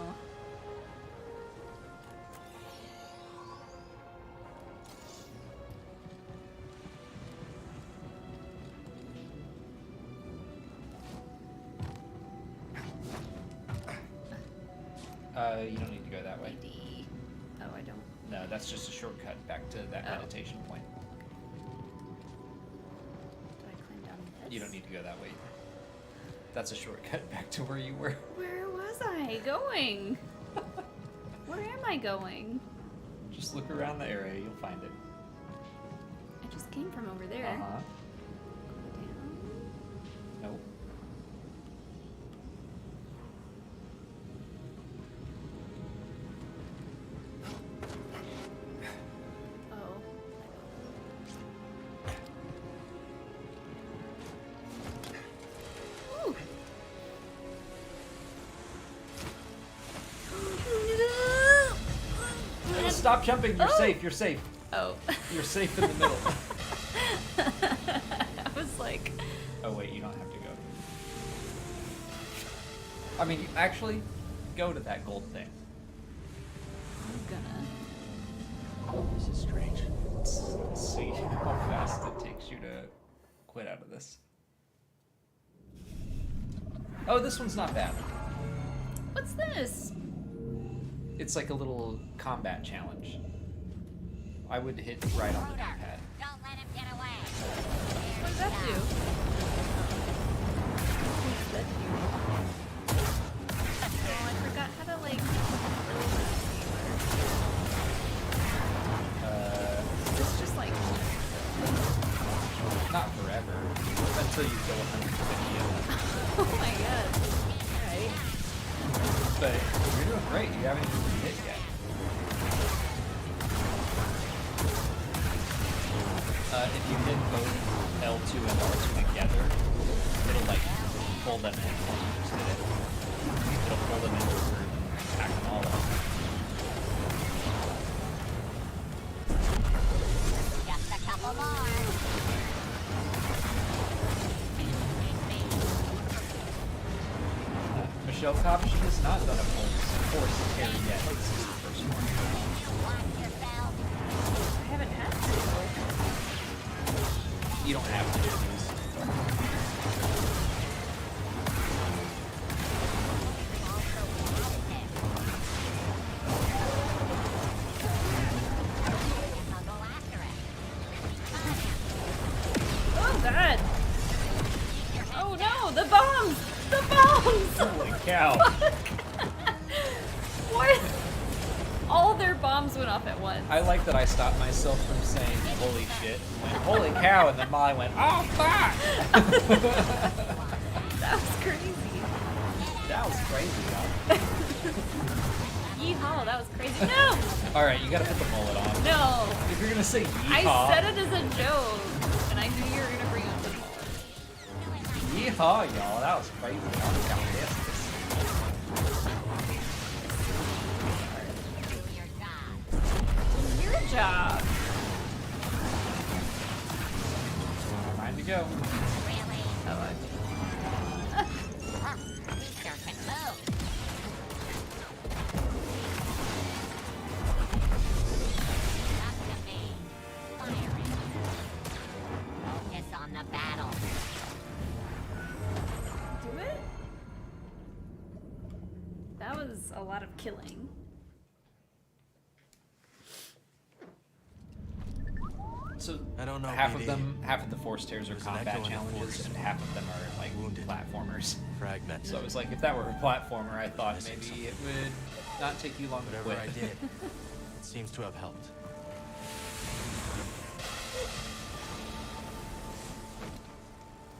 You don't need to go that way. Oh, I don't. No, that's just a shortcut back to that meditation point. Do I climb down this? You don't need to go that way. That's a shortcut back to where you were. Where was I going? Where am I going? Just look around the area, you'll find it. I just came from over there. Uh-huh. Go down. Nope. Oh. Ooh. Stop jumping, you're safe, you're safe. Oh. You're safe in the middle. I was like... Oh wait, you don't have to go. I mean, you actually go to that gold thing. I'm gonna... This is strange. Let's see how fast it takes you to quit out of this. Oh, this one's not bad. What's this? It's like a little combat challenge. I would hit right on the D-pad. Don't let him get away. What does that do? What does that do? Oh, I forgot how to like... Is this just like... Not forever. Until you kill 150 of them. Oh my god. Alright. But you're doing great. You haven't even hit yet. If you hit both L2 and R2 together, it'll like pull them in while you just did it. It'll pull them in over and attack them all up. Just a couple more. Michelle Cobb, she has not done a full force carry yet. This is the first one. I haven't had to. You don't have to do these. Oh god! Oh no, the bombs! The bombs! Holy cow. What? All their bombs went off at once. I like that I stopped myself from saying holy shit, went holy cow, and then Molly went, oh fuck! That was crazy. That was crazy, huh? Yeehaw, that was crazy. No! Alright, you gotta put the mullet on. No! If you're gonna say I yeehaw. said it as a joke, and I knew you were gonna bring up the mullet. Yeehaw, y'all. That was crazy. I got this. Your job. Time to go. Oh, Focus on the battle. do it? That was a lot of killing. So I don't know. half of BD. them, half of the force tears are There's an combat echo in the challenges, force. and half of them are like Wounded. platformers. Fragment. So it was like if that were a platformer, I thought Missing maybe it would not take you long to Whatever quit. I did, it seems to have helped.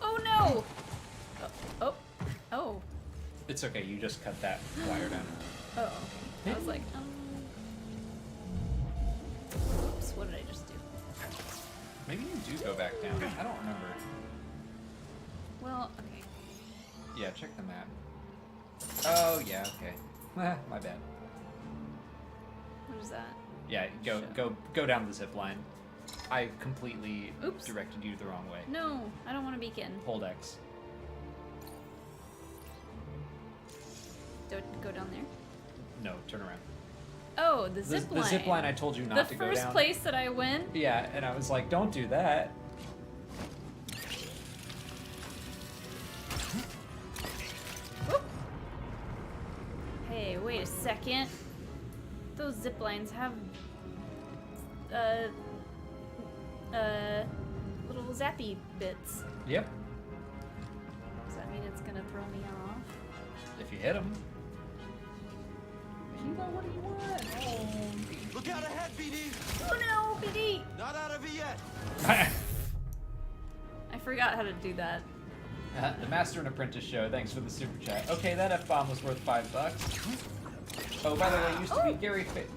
Oh no! Oh. It's It's okay. You just cut that wire down. Oh, okay. I was like, Oops, what did I just do? Maybe you do go back down. I don't remember. Well, okay. Yeah, check the map. Oh, yeah, okay. My bad. What is that? Yeah, go down the zip line. I completely directed you the wrong way. No, I don't want a beacon. Hold X. Don't go down there. No, turn around. Oh, the zip line. The zip line I told you not to go down. The first place that I went? Yeah, and I was like, don't do that. Whoop. Hey, wait a second. Those zip lines have little zappy bits. Yep. Does that mean it's gonna throw me off? If you hit them. What do you want? Oh. Look out ahead, BD! Oh no, BD! Not out of it yet! I forgot how to do that. The Master and Apprentice Show, thanks for the super chat. Okay, that F-bomb was worth $5. Oh, by the way, it used to be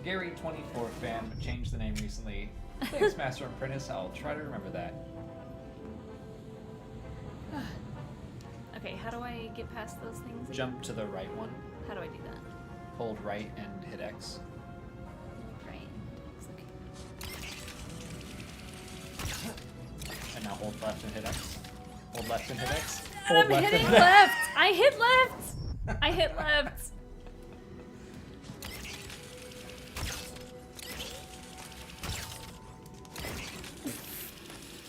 Gary24 fan, but changed the name recently. Thanks, Master and Apprentice. I'll try to remember that. Okay, how do I get past those things again? Jump to the right one. How do I do that? Hold right and hit X. Right. Okay. And now hold left and hit X. Hold left and hit X. And Hold I'm left hitting and hit left! I hit left! I hit left!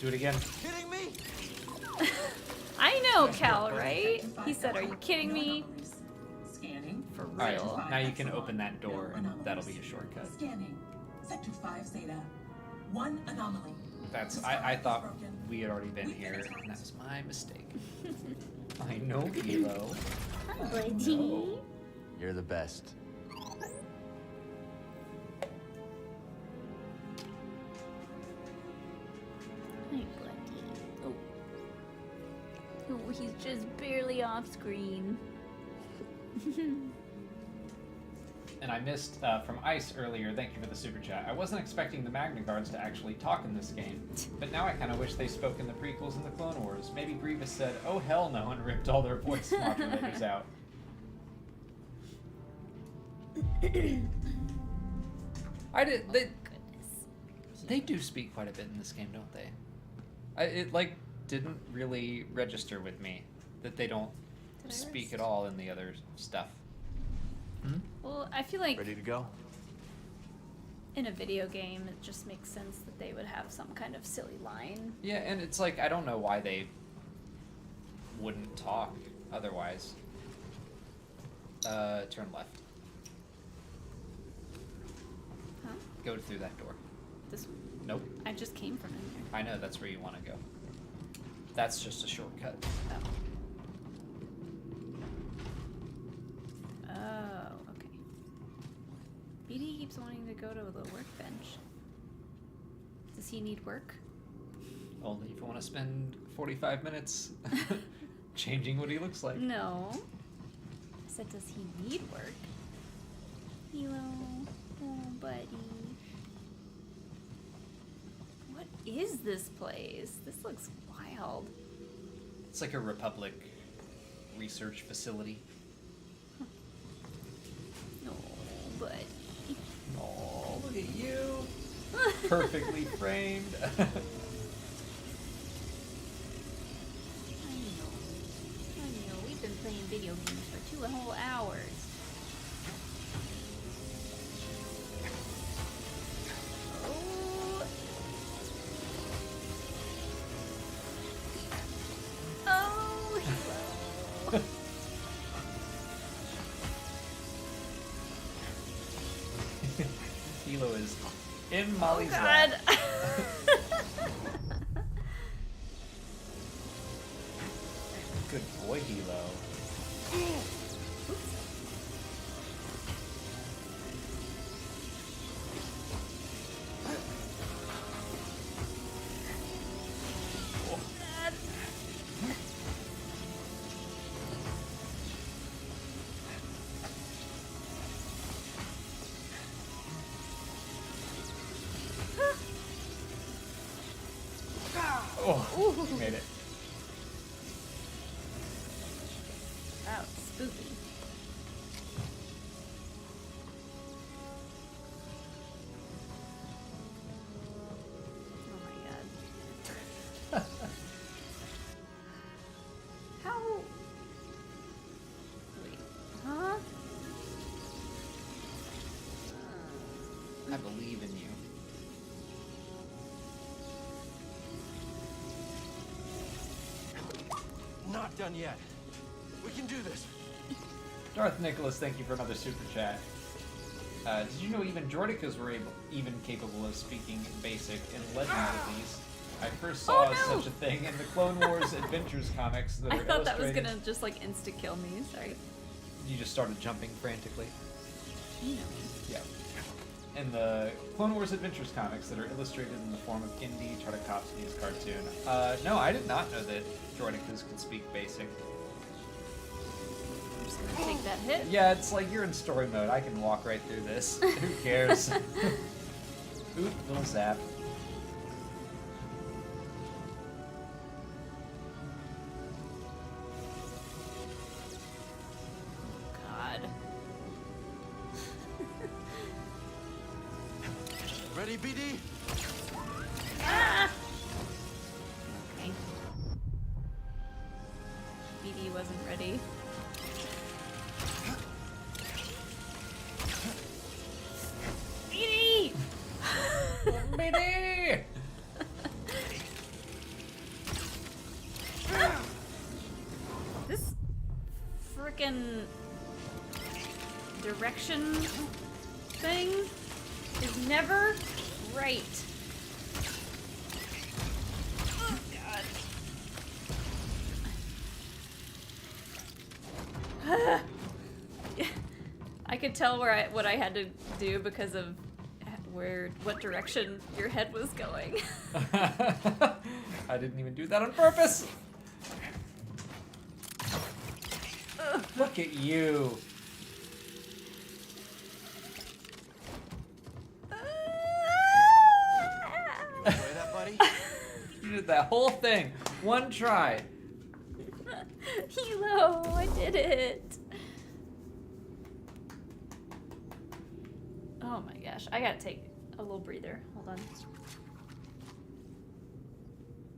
Do it again. Kidding me? I know, Cal, right? He said, are you kidding me? Scanning. For real. Alright, now you can open that door and that'll be a shortcut. Scanning. Sector 5 Zeta. One anomaly. That's I thought we had already been here, and that was my mistake. I know, Kilo. Hi, No. You're the best. Hi, Blackie. Oh. Oh, he's just barely off screen. And I missed from Ice earlier, thank you for the super chat. I wasn't expecting the Magna Guards to actually talk in this game, but now I kind of wish they spoke in the prequels and the Clone Wars. Maybe Grievous said, oh hell no, and ripped all their voice modulators out. They do speak quite a bit in this game, don't they? It like didn't really register with me that they don't speak at all in the other stuff. Well, I feel like Ready to go? in a video game, it just makes sense that they would have some kind of silly line. Yeah, and it's like, I don't know why they wouldn't talk otherwise. Turn left. Huh? Go through that door. This one? Nope. I just came from in there. I know, that's where you want to go. That's just a shortcut. Oh, okay. BD keeps wanting to go to the workbench. Does he need work? Only if you want to spend 45 minutes changing what he looks like. No. I said, does he need work? Hello. Oh, buddy. What is this place? This looks wild. It's like a Republic research facility. No, buddy. Oh, look at you. Perfectly framed. I know. We've been playing video games for 2 whole hours. Oh. Oh, hello. Hilo is in Mollie's God. lap. Good boy, Hilo. Oh, made it. Wow, spooky. Oh my god. How? Wait, huh? I believe in you. Not done yet. We can do this. Darth Nicholas, thank you for another super chat. Did you know even Droidicas were even capable of speaking basic in Legends at least? I first saw such a thing in the Clone Wars Adventures comics that I are thought that was illustrated. gonna just like insta-kill me, sorry. You just started jumping frantically. You know me. Yeah. In the Clone Wars Adventures comics that are illustrated in the form of Genndy Tartakovsky's cartoon. No, I did not know that Droidicas could speak basic. I'm just gonna take that hit. Yeah, it's like you're in story mode. I can walk right through this. Who cares? Oop, little zap. God. Ready, BD? Ah! Okay. BD wasn't ready. BD! BD! This frickin' direction thing is never right. Oh God. I could tell what I had to do because of what direction your head was going. I didn't even do that on purpose. Look at you. You enjoy that, buddy? You did that whole thing. One try. Hilo, I did it. Oh my gosh, I gotta take a little breather. Hold on.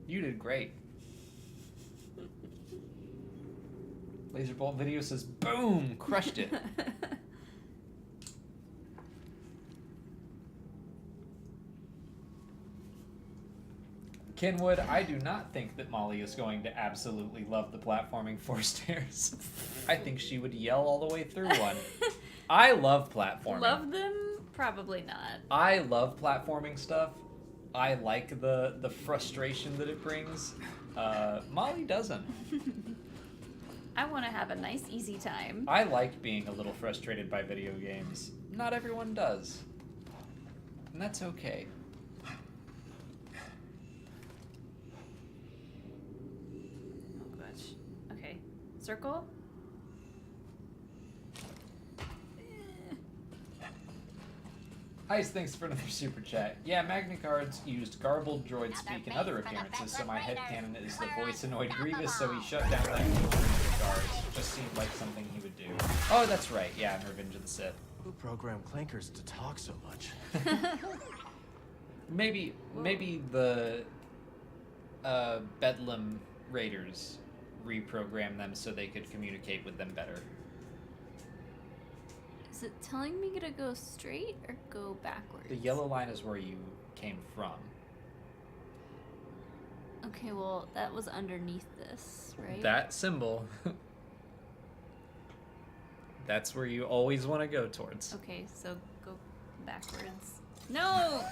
You did great. Laserbolt video says, boom, crushed it. Kenwood, I do not think that Molly is going to absolutely love the platforming 4 stairs. I think she would yell all the way through one. I love platforming. Love them? Probably not. I love platforming stuff. I like the frustration that it brings. Molly doesn't. I want to have a nice, easy time. I like being a little frustrated by video games. Not everyone does. And that's okay. Oh gosh. Okay. Circle? Ice, thanks for another super chat. Yeah, Magna Cards used garbled droid speak in other appearances, so my headcanon is the voice annoyed Grievous, so he shut down language for guards. Just seemed like something he would do. Oh, that's right. Yeah, in Revenge of the Sith. Who programmed clankers to talk so much? Maybe the Bedlam Raiders reprogrammed them so they could communicate with them better. Is it telling me to go straight or go backwards? The yellow line is where you came from. Okay, well, that was underneath this, right? That symbol. That's where you always want to go towards. Okay, so go backwards. No!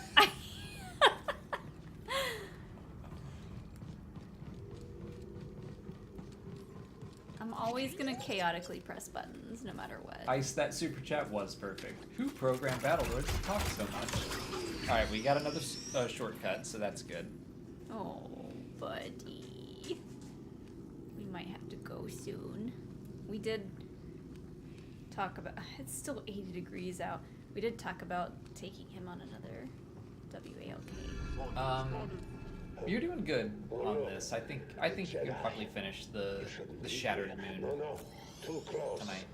I'm always gonna chaotically press buttons, no matter what. Ice, that super chat was perfect. Who programmed Battlelords to talk so much? Alright, we got another shortcut, so that's good. Oh, buddy. We might have to go soon. We did talk about... It's still 80 degrees out. We did talk about taking him on another WALK. You're doing good on this. I think you can probably finish the Shattered Moon No, too close. tonight.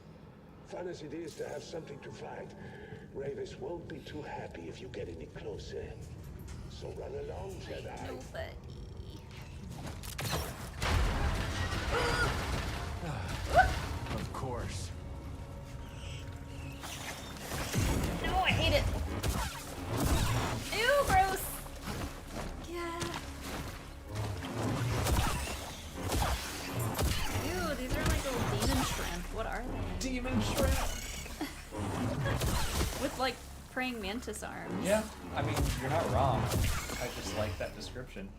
Fun as it is to have something to fight, Ravis won't be too happy if you get any closer. So run along, Jedi. Nobody. Of course. No, I hate it. Ew, gross. Yeah. Ew, these are like little demon shrimp. What are they? Demon shrimp. With like praying mantis arms. Yeah, I mean, you're not wrong. I just like that description.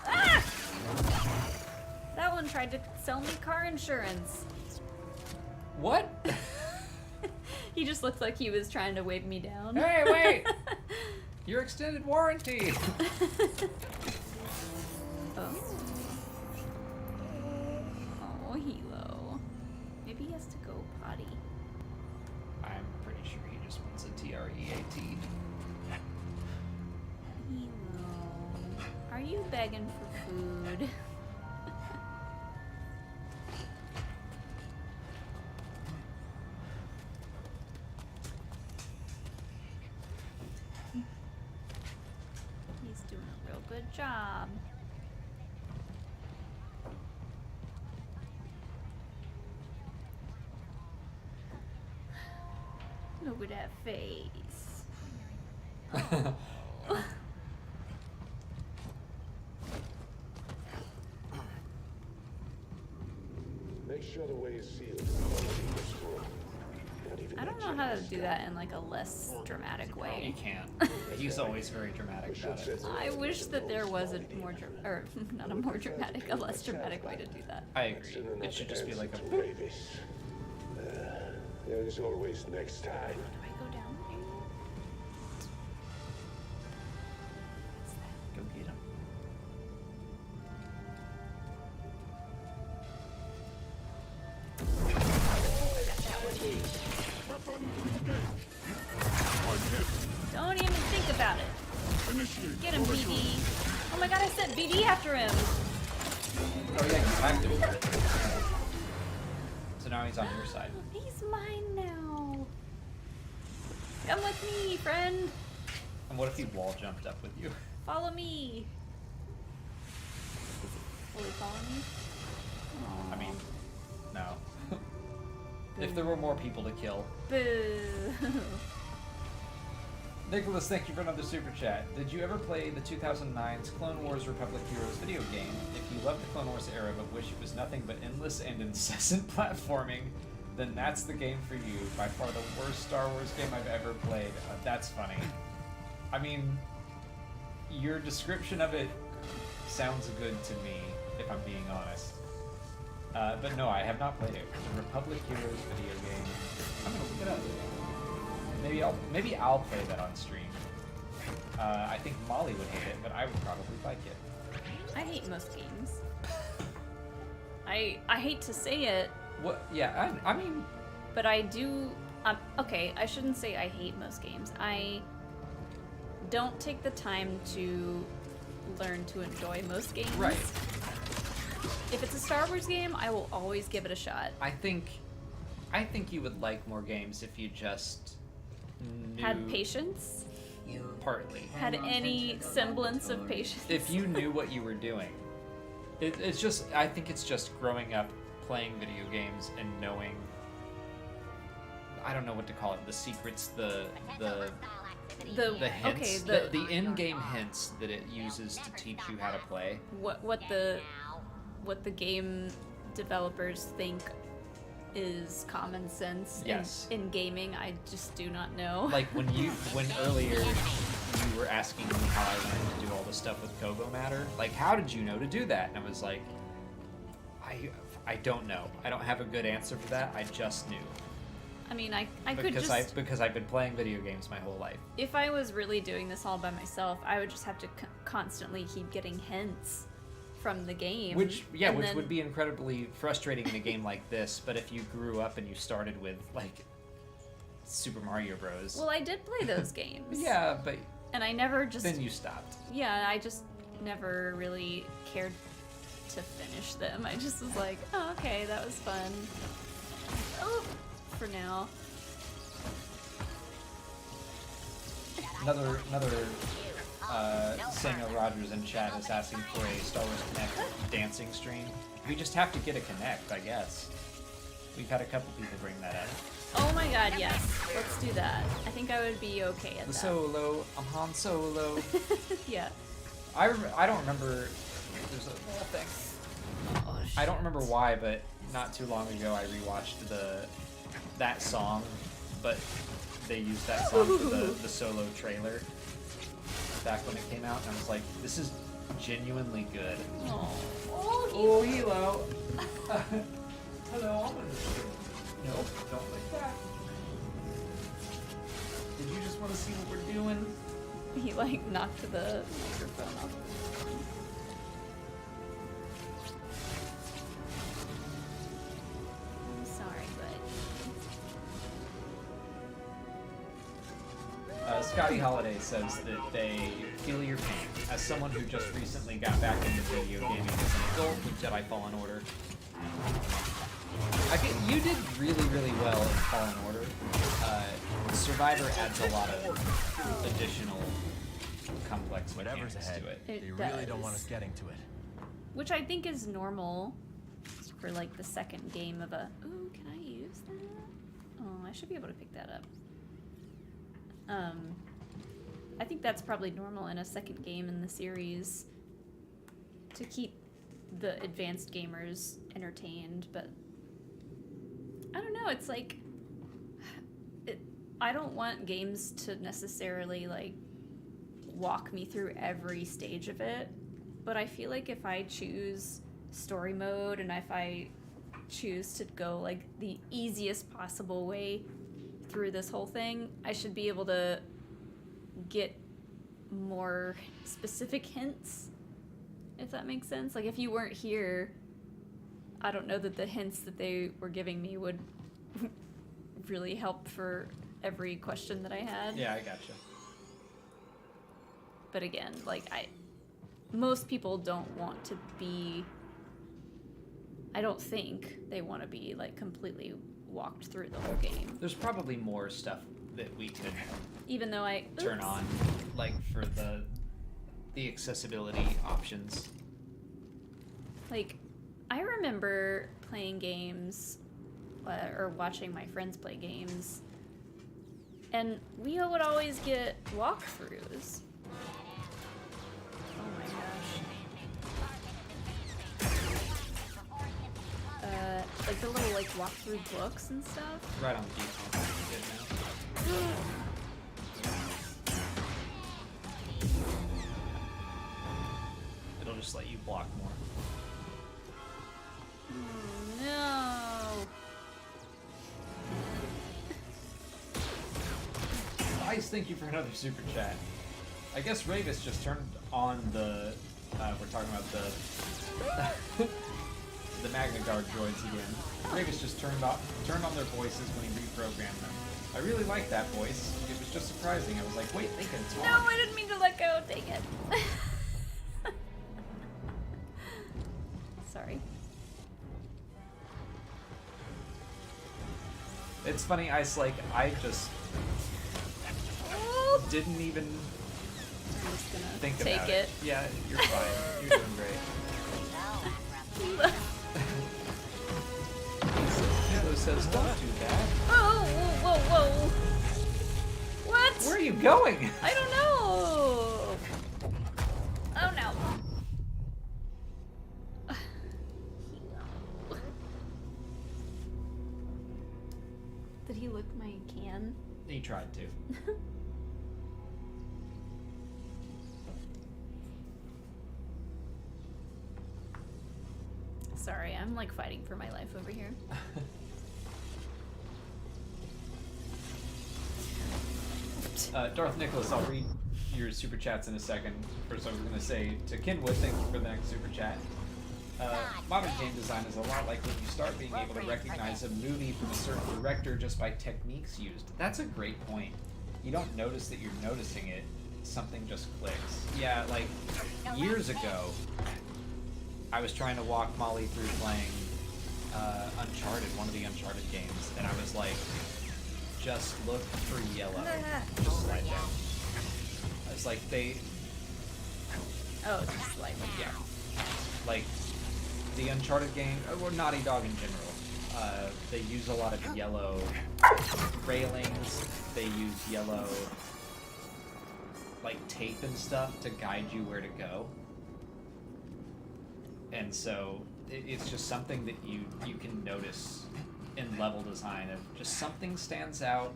Ah! That one tried to sell me car insurance. What? He just looked like he was trying to wave me down. Hey, wait! Your extended warranty! Oh. Oh, Hilo. Maybe he has to go potty. I'm pretty sure he just wants a TREAT. Hilo. Are you begging for food? He's doing a real good job. Look at that face. Make sure the way is sealed. I don't know how to do that in like a less dramatic You way. can't. He's always very dramatic about it. I wish that there was a more, or not a more dramatic, a less dramatic way to do that. I agree. It should just be like a. Ravis. There is always next time. Do I go down there? Go get him. Don't even think about it. Get him, BD. Oh my god, I sent BD after him. Oh yeah, you hacked him. So now he's on your side. He's mine now. Come with me, friend. And what if he wall jumped up with you? Follow me. Will he follow me? Aw. I mean, no. If there were more people to kill. Boo. Nicholas, thank you for another super chat. Did you ever play the 2009's Clone Wars Republic Heroes video game? If you loved the Clone Wars era but wish it was nothing but endless and incessant platforming, then that's the game for you. By far the worst Star Wars game I've ever played. That's funny. I mean, your description of it sounds good to me, if I'm being honest. But no, I have not played it. The Republic Heroes video game. I'm gonna look it up. Maybe I'll play that on stream. I think Molly would hate it, but I would probably like it. I hate most games. I hate to say it. What? Yeah, I mean. But I do. Okay, I shouldn't say I hate most games. I don't take the time to learn to enjoy most games. Right. If it's a Star Wars game, I will always give it a shot. I think you would like more games if you just knew. Had patience. Partly. Had any semblance of patience. If you knew what you were doing. It's just. I think it's just growing up playing video games and knowing. I don't know what to call it. The secrets. The hints. Okay. The in-game hints that it uses to teach you how to play. What the game developers think is common sense in gaming, I just do not know. Like when earlier you were asking me how I learned to do all the stuff with Kobo Matter, like how did you know to do that? And I was like, I don't know. I don't have a good answer for that. I just knew. I mean, I could just... Because I've been playing video games my whole life. If I was really doing this all by myself, I would just have to constantly keep getting hints from the game. Which would be incredibly frustrating in a game like this, but if you grew up and you started with, like, Super Mario Bros. Well, I did play those games. Yeah, but And I never just... Then you stopped. Yeah, I just never really cared to finish them. I just was like, oh, okay, that was fun. Oh, for now. Another Samuel Rogers in chat is asking for a Star Wars Connect dancing stream. We just have to get a Connect, I guess. We've had a couple people bring that up. Oh my god, yes. Let's do that. I think I would be okay at The that. Solo, I'm Han Solo. Yeah. I don't remember. There's a whole thing. Oh, I don't remember why, but not too long ago I rewatched that song, but they used that song for the Solo trailer back when it came out, and I was like, this is genuinely good. Oh, hello. Hello, I'm gonna nope, don't like that. Did you just want to see what we're doing? He like knocked the microphone off. I'm sorry, but Scotty Holiday says that they feel your pain. As someone who just recently got back into video gaming as an adult with Jedi Fallen Order, I think you did really, really well in Fallen Order. Survivor adds a lot of additional complex Whatever's mechanics ahead, to it. they really don't want us getting to it. which I think is normal for like the second game of a. Ooh, can I use that? Oh, I should be able to pick that up. I think that's probably normal in a second game in the series to keep the advanced gamers entertained, but I don't know, it's like I don't want games to necessarily like walk me through every stage of it, but I feel like if I choose story mode and if I choose to go like the easiest possible way through this whole thing, I should be able to get more specific hints, if that makes sense. Like if you weren't here, I don't know that the hints that they were giving me would really help for every question that I had. Yeah, I gotcha. But again, like most people don't want to be, I don't think they want to be like completely walked through the whole game. There's probably more stuff that we could Even though I turn on, like for the accessibility options. Like, I remember playing games or watching my friends play games, and we would always get walkthroughs. Oh my gosh. Like the little like walkthrough books and stuff. Right on the default. Good now. It'll just let you block more. No. Nice, thank you for another super chat. I guess Ravis just turned on the. We're talking about the the Magna Guard droids again. Ravis just turned on their voices when he reprogrammed them. I really like that voice. It was just surprising. I was like, wait, they can talk. No, I didn't mean to let go. Dang it. Sorry. It's funny, I just didn't even I'm just gonna think take about it. Yeah, you're fine. You're doing great. Halo says, don't do that. Oh, whoa, whoa, whoa. What? Where are you going? I don't know. Oh no. Did he lick my can? He tried to. Sorry, I'm like fighting for my life over here. Darth Nicholas, I'll read your super chats in a second. First, I was going to say to Kinwood, thank you for the next super chat. Modern game design is a lot like when you start being able to recognize a movie from a certain director just by techniques used. That's a great point. You don't notice that you're noticing it something just clicks. Yeah, like years ago, I was trying to walk Molly through playing Uncharted, one of the Uncharted games, and I was like, just look for yellow. Just slide down. I was like, Oh, just like yeah. Like, the Uncharted game, or Naughty Dog in general, they use a lot of yellow railings, they use yellow, like, tape and stuff to guide you where to go. And so, it's just something that you can notice in level design of just something stands out,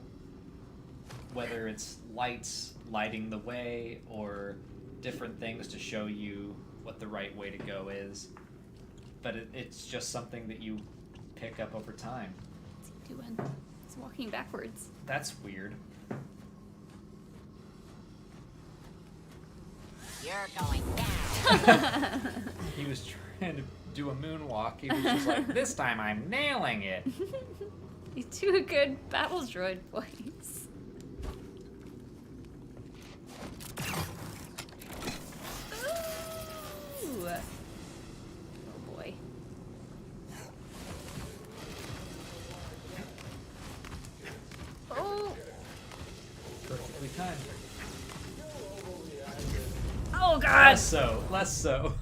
whether it's lights lighting the way or different things to show you what the right way to go is. But it's just something that you pick up over time. What's he doing? He's walking backwards. That's weird. You're going down. He was trying to do a moonwalk. He was just like, this time I'm nailing it. You do a good battle droid voice. Ooh. Oh boy. Oh. Perfectly timed. Oh god. Less so. Less so.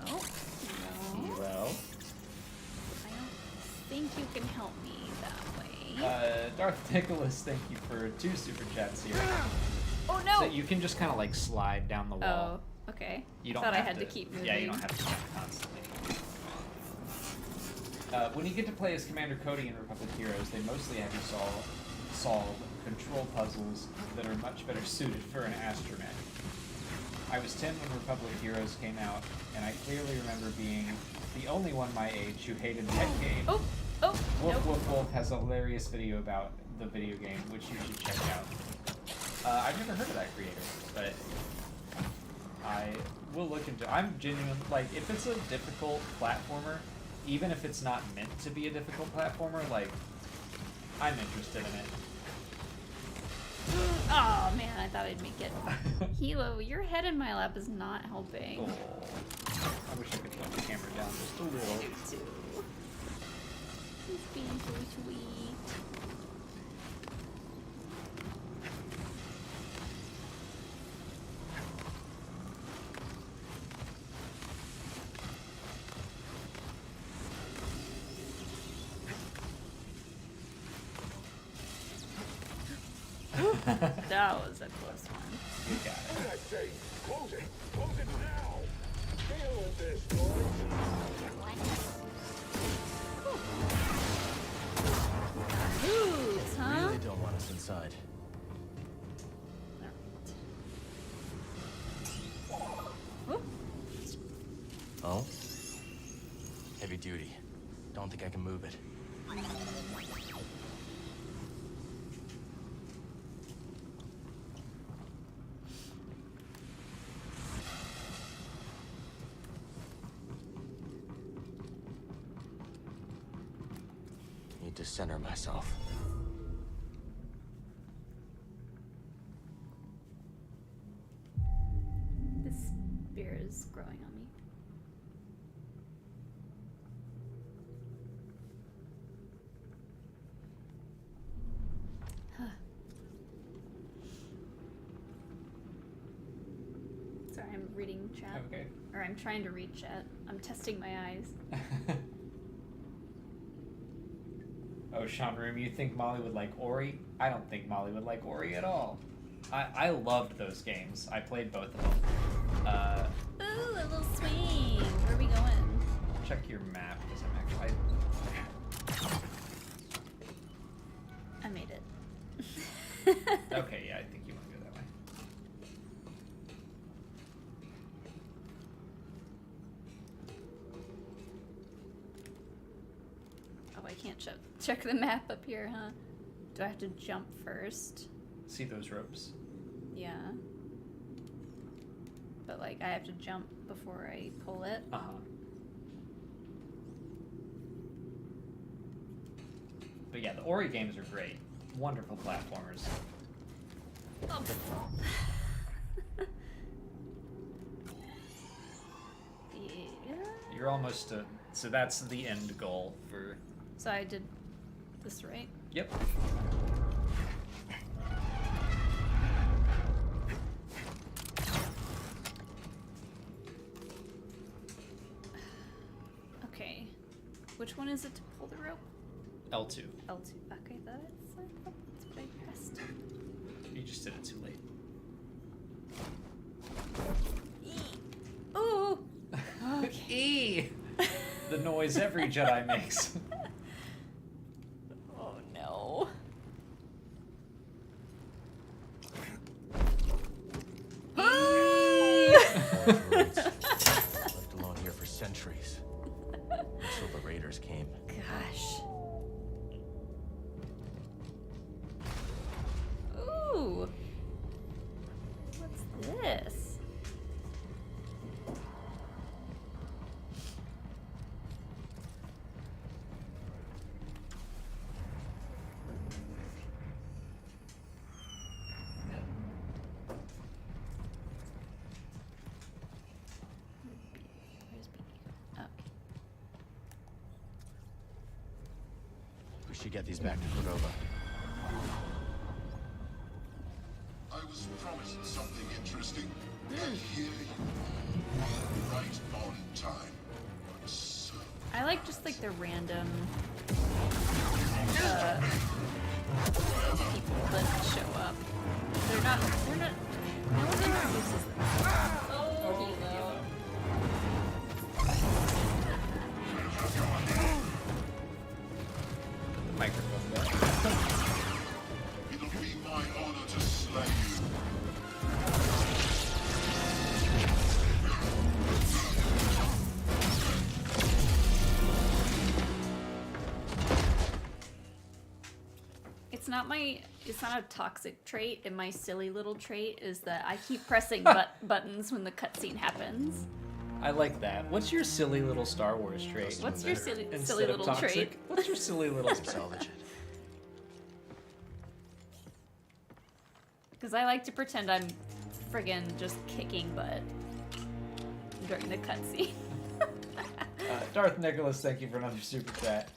Oh. No. Well. I don't think you can help me that way. Darth Nicholas, thank you for 2 super chats here. Oh no! So you can just kind of like slide down the wall. Oh, okay. You don't thought I have had to keep moving. Yeah, you don't have to jump constantly. When you get to play as Commander Cody in Republic Heroes, they mostly have you solve control puzzles that are much better suited for an astromech. I was 10 when Republic Heroes came out, and I clearly remember being the only one my age who hated that game. Oh! Oh! Wolf Nope. Wolf Wolf has a hilarious video about the video game, which you should check out. I've never heard of that creator, but I will look into. I'm genuine. Like, if it's a difficult platformer, even if it's not meant to be a difficult platformer, like, I'm interested in it. Oh man, I thought I'd make it. Hilo, your head in my lap is not helping. Oh, I wish I could turn the camera down just a little. I do too. He's being so sweet. That was a close one. You got it. I say, close it. Close it now. Deal with this, boys. Moves, huh? Really don't want us inside. Alright. Oh? Heavy duty. Don't think I can move it. Need to center myself. This spear is growing on me. Huh. Sorry, I'm reading chat. Okay. Or I'm trying to read chat. I'm testing my eyes. Oh, Sean Room, you think Molly would like Ori? I don't think Molly would like Ori at all. I loved those games. I played both of them. Ooh, a little swing. Where are we going? Check your map, because I'm actually... I made it. Okay, yeah, I think you want to go that way. Oh, I can't check the map up here, huh? Do I have to jump first? See those ropes? Yeah. But, like, I have to jump before I pull it? Uh-huh. But yeah, the Ori games are great. wonderful platformers. Oh. Yeah. You're almost so that's the end goal for. So I did this right? Yep. Okay. Which one is it to pull the rope? L2. L2. Okay, that's what I pressed. You just did it too late. Ooh! Okay. E! The noise every Jedi makes. Oh no. Left alone here for centuries. Until the raiders came. Gosh. Ooh. What's this? Where's B? Oh, okay. We should get these back to Cordova. I was promised something interesting, and here you are, right on time. So I like just like the random people that show up. They're not, no one introduces them. Oh, Hilo. Microphone there. it'll be my honor to slay you. It's not a toxic trait, and my silly little trait is that I keep pressing buttons when the cutscene happens. I like that. What's your silly little Star Wars trait? What's your silly Instead of little toxic, trait? What's your silly little trait? Salvage it. Because I like to pretend I'm friggin' just kicking butt during the cutscene. Darth Nicholas, thank you for another super chat.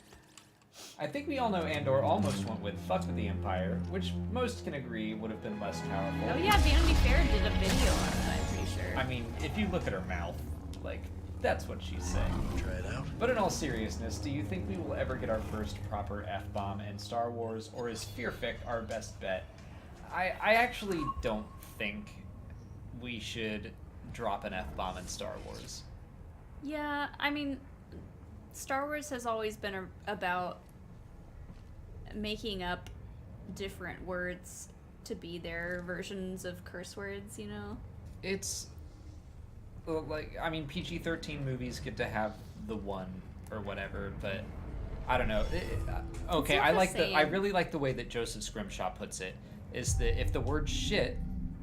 I think we all know Andor almost went with fuck with the Empire, which most can agree would have been less powerful. Oh yeah, Vanity Fair did a video on that, I'm pretty sure. I mean, if you look at her mouth, like, that's what she's saying. Try it out. But in all seriousness, do you think we will ever get our first proper F-bomb in Star Wars, or is Fearfic our best bet? I actually don't think we should drop an F-bomb in Star Wars. Yeah, I mean, Star Wars has always been about making up different words to be their versions of curse words, you know? It's like, I mean, PG-13 movies get to have the one or whatever, but I don't know. Okay, I really like the way that Joseph Scrimshaw puts it, is that if the word shit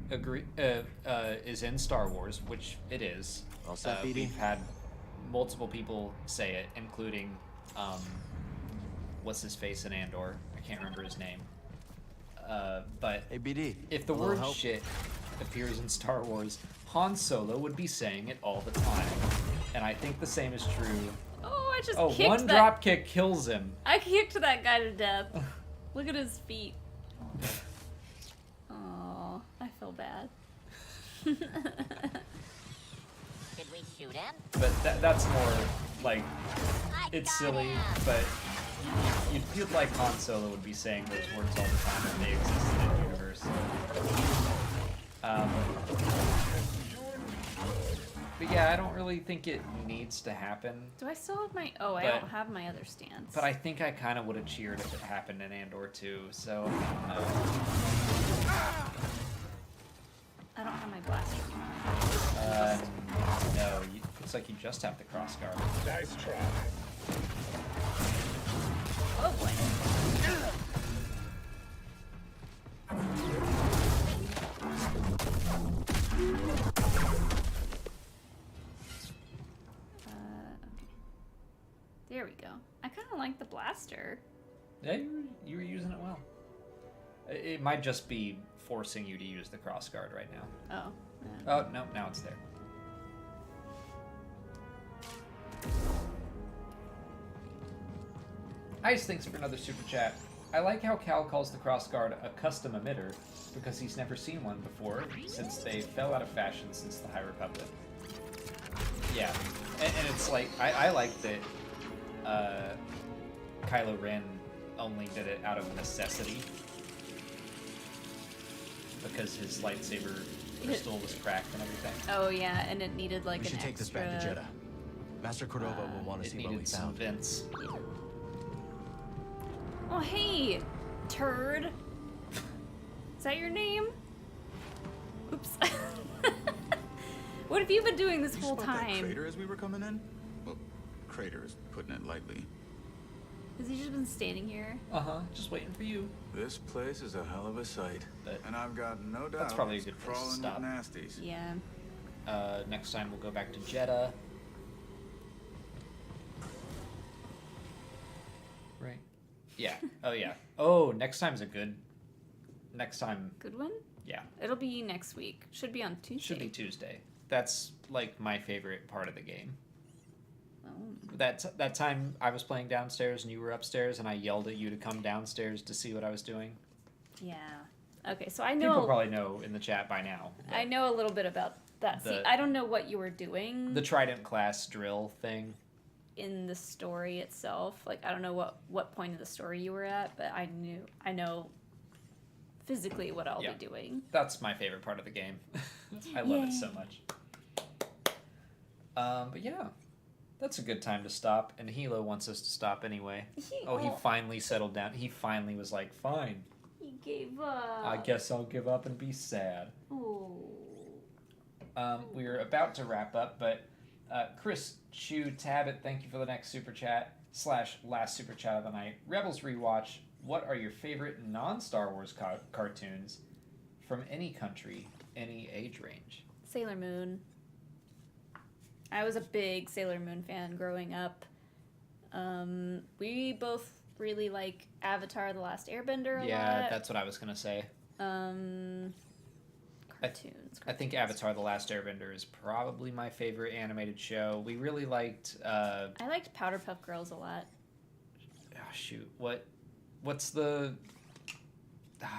is in Star Wars, which it is, we've had multiple people say it, including what's his face in Andor? I can't remember his name. But hey, BD, if the word shit appears in Star Wars, Han Solo would be saying it all the time. And I think the same is true. Oh, I just kicked one drop kick kills him. I kicked that guy to death. Look at his feet. Oh, I feel bad. Did we shoot him? But that's more like, it's silly, but you'd feel like Han Solo would be saying those words all the time if they existed in the universe. But yeah, I don't really think it needs to happen. Do I still have my... Oh, I don't have my other stance. But I think I kind of would have cheered if it happened in Andor too, so... I don't have my blaster. No, looks like you just have the crossguard. Nice try. Oh boy. There we go. I kind of like the blaster. Yeah, you were using it well. It might just be forcing you to use the cross guard right now. Oh. Yeah. Oh, no, now it's there. Ice, thanks for another super chat. I like how Cal calls the cross guard a custom emitter because he's never seen one before since they fell out of fashion since the High Republic. Yeah, and it's like, I like that Kylo Ren only did it out of necessity because his lightsaber crystal was cracked and everything. Oh yeah, and it needed like We an should take this back to Jedi. Master Cordova will want to see what we Some found. vents. Oh hey, turd. Is that your name? Oops. What have you been doing this whole That time? crater as we were coming in? Well, crater is putting it lightly. Has he just been standing here? Just waiting for you. This place is a hell of a sight, and I've got no doubt That's probably a it's good place to crawling stop. with nasties. Yeah. Next time we'll go back to Jeddah. Right. Yeah. Oh yeah. Oh, next time's a good. Next time. Good one? Yeah. It'll be next week. Should be on Tuesday. Should be Tuesday. That's like my favorite part of the game. Oh. That time I was playing downstairs and you were upstairs and I yelled at you to come downstairs to see what I was doing. Yeah. Okay, so I know. People probably know in the chat by now. I know a little bit about that. See, I don't know what you were doing. The Trident class drill thing. In the story itself, like I don't know what point of the story you were at, but I know physically what I'll be doing. That's my favorite part of the game. I love it so much. But yeah, that's a good time to stop. And Hilo wants us to stop anyway. He finally settled down. He finally was like, fine. He gave up. I guess I'll give up and be sad. Oh. We're about to wrap up, but Chris Chu Tabit, thank you for the next super chat / last super chat of the night. Rebels Rewatch, what are your favorite non-Star Wars cartoons from any country, any age range? Sailor Moon. I was a big Sailor Moon fan growing up. We both really like Avatar: The Last Airbender a lot. Yeah, that's what I was gonna say. Cartoons. I think Avatar: The Last Airbender is probably my favorite animated show. We really liked. I liked Powderpuff Girls a lot. Oh, shoot, what's the?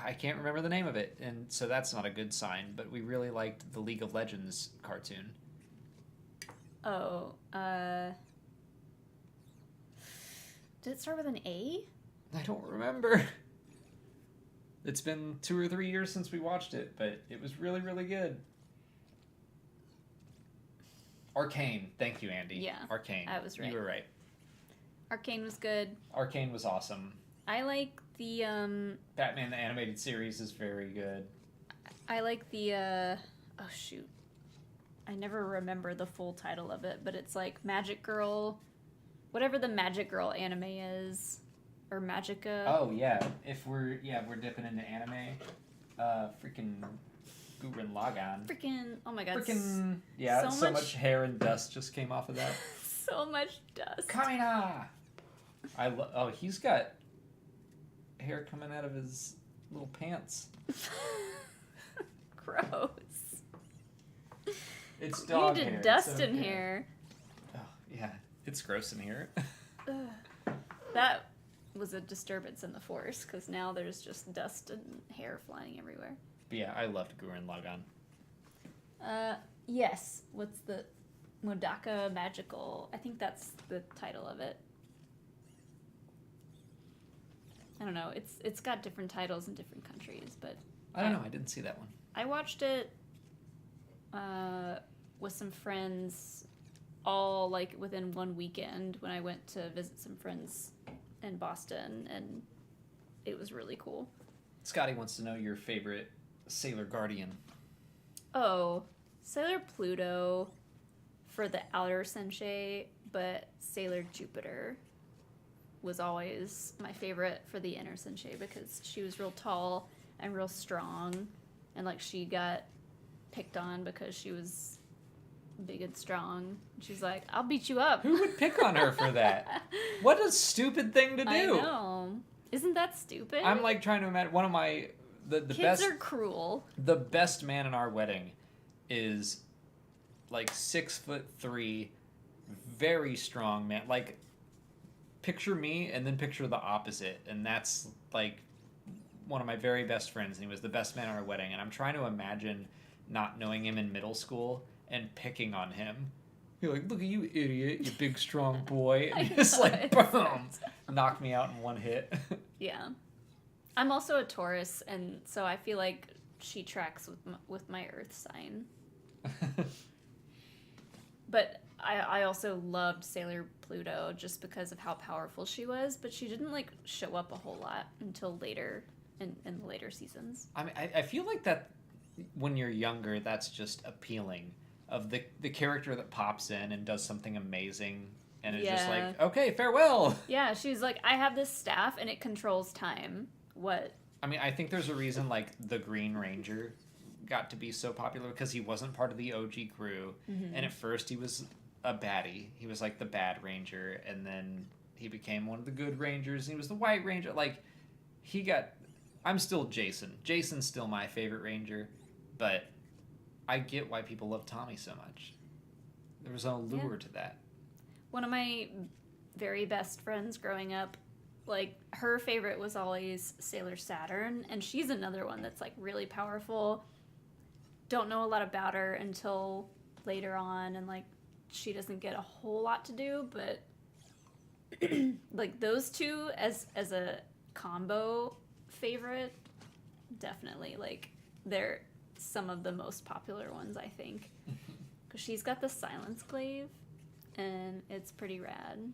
I can't remember the name of it, and so that's not a good sign. But we really liked the League of Legends cartoon. Oh, did it start with an A? I don't remember. It's been 2 or 3 years since we watched it, but it was really, really good. Arcane. Thank you, Andy. Yeah. Arcane. I was right. You were right. Arcane was good. Arcane was awesome. I like the Batman the Animated Series is very good. I like the oh shoot. I never remember the full title of it, but it's like Magic Girl, whatever the Magic Girl anime is, or Magica. Oh yeah, if we're dipping into anime, freaking Gurren Lagann. Freaking oh my god. Freaking yeah, so much hair and dust just came off of that. So much dust. Kamina. Oh, he's got hair coming out of his little pants. Gross. It's dog you hair. did dust It's in okay. here. Oh, yeah. It's gross in here. That was a disturbance in the Force, because now there's just dust and hair flying everywhere. But yeah, I loved Gurren Lagann. Yes. What's the Modaka Magical? I think that's the title of it. I don't know. It's got different titles in different countries, but I don't know. I didn't see that one. I watched it with some friends, all like within one weekend when I went to visit some friends in Boston, and it was really cool. Scotty wants to know your favorite Sailor Guardian. Oh, Sailor Pluto for the outer Sensei, but Sailor Jupiter was always my favorite for the inner Sensei because she was real tall and real strong, and like she got picked on because she was big and strong. She's like, I'll beat you up. Who would pick on her for that? What a stupid thing to do. I know. Isn't that stupid? I'm like trying to imagine one of my The Kids best are cruel. The best man in our wedding is like 6'3", very strong man. Like, picture me and then picture the opposite, and that's like one of my very best friends, and he was the best man at our wedding. And I'm trying to imagine not knowing him in middle school and picking on him. You're like, look at you, idiot, you big strong boy, and just like boom, knocked me out in one hit. Yeah, I'm also a Taurus, and so I feel like she tracks with my Earth sign. But I also loved Sailor Pluto just because of how powerful she was, but she didn't like show up a whole lot until later in the later seasons. I mean, I feel like that when you're younger, that's just appealing, of the character that pops in and does something amazing, and it's just like, okay, farewell. Yeah, she's like, I have this staff and it controls time. What? I mean, I think there's a reason like the Green Ranger got to be so popular, because he wasn't part of the OG crew, and at first he was a baddie. He was like the bad ranger, and then he became one of the good rangers, and he was the white ranger. Like, he got... I'm still Jason. Jason's still my favorite ranger, but I get why people love Tommy so much. There was an allure to that. One of my very best friends growing up, like, her favorite was always Sailor Saturn, and she's another one that's like really powerful. Don't know a lot about her until later on, and like she doesn't get a whole lot to do, but like those two as a combo favorite, definitely, like, they're some of the most popular ones, I think, because she's got the silence glaive and it's pretty rad.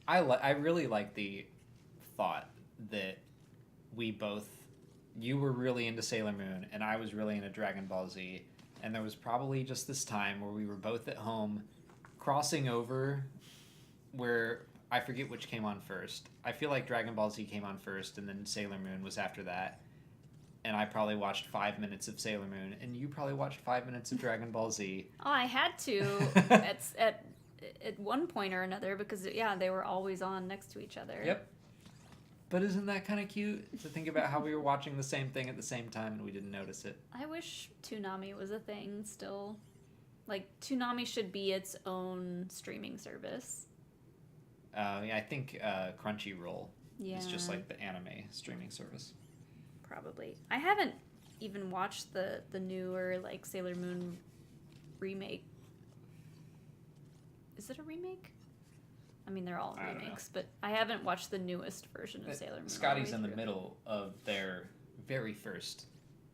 I really like the thought that you were really into Sailor Moon and I was really into Dragon Ball Z, and there was probably just this time where we were both at home crossing over, where I forget which came on first. I feel like Dragon Ball Z came on first, and then Sailor Moon was after that. And I probably watched 5 minutes of Sailor Moon, and you probably watched 5 minutes of Dragon Ball Z. Oh, I had to at one point or another, because yeah, they were always on next to each other. Yep. But isn't that kind of cute to think about how we were watching the same thing at the same time and we didn't notice it? I wish Toonami was a thing still. Like, Toonami should be its own streaming service. Yeah, I think Crunchyroll is just like the anime streaming service. Probably. I haven't even watched the newer, like, Sailor Moon remake. Is it a remake? I mean, they're all remakes, but I haven't watched the newest version of Sailor Moon. Scotty's in the middle of their very first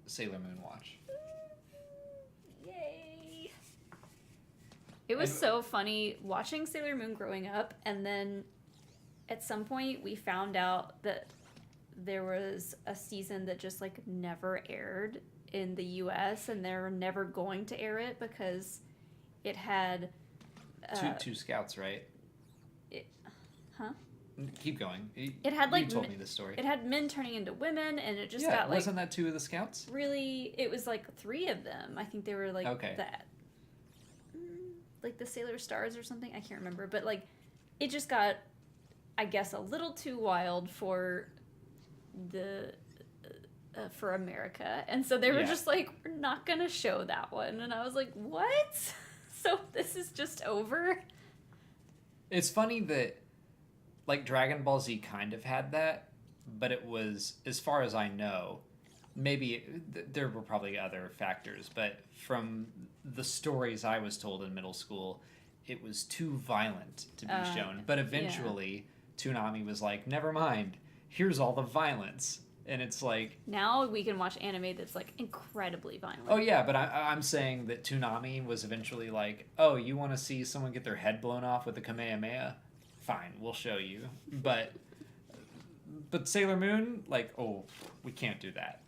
Sailor Moon watch. Yay! It was so funny watching Sailor Moon growing up, and then at some point we found out that there was a season that just like never aired in the US, and they're never going to air it because it had two scouts, right? Huh? Keep going. It had like you told me this story. It had men turning into women, and it just got like, wasn't that 2 of the scouts? Really, it was like 3 of them. I think they were like that, like the Sailor Stars or something. I can't remember, but like it just got, I guess, a little too wild for the for America, and so they were just like, we're not gonna show that one, and I was like, what? So this is just over? It's funny that, like, Dragon Ball Z kind of had that, but it was, as far as I know, maybe there were probably other factors, but from the stories I was told in middle school, it was too violent to be shown. But eventually, Toonami was like, never mind, here's all the violence. And it's like... Now we can watch anime that's, like, incredibly violent. Oh, yeah, but I'm saying that Toonami was eventually like, oh, you want to see someone get their head blown off with a Kamehameha? Fine, we'll show you. But Sailor Moon, like, oh, we can't do that.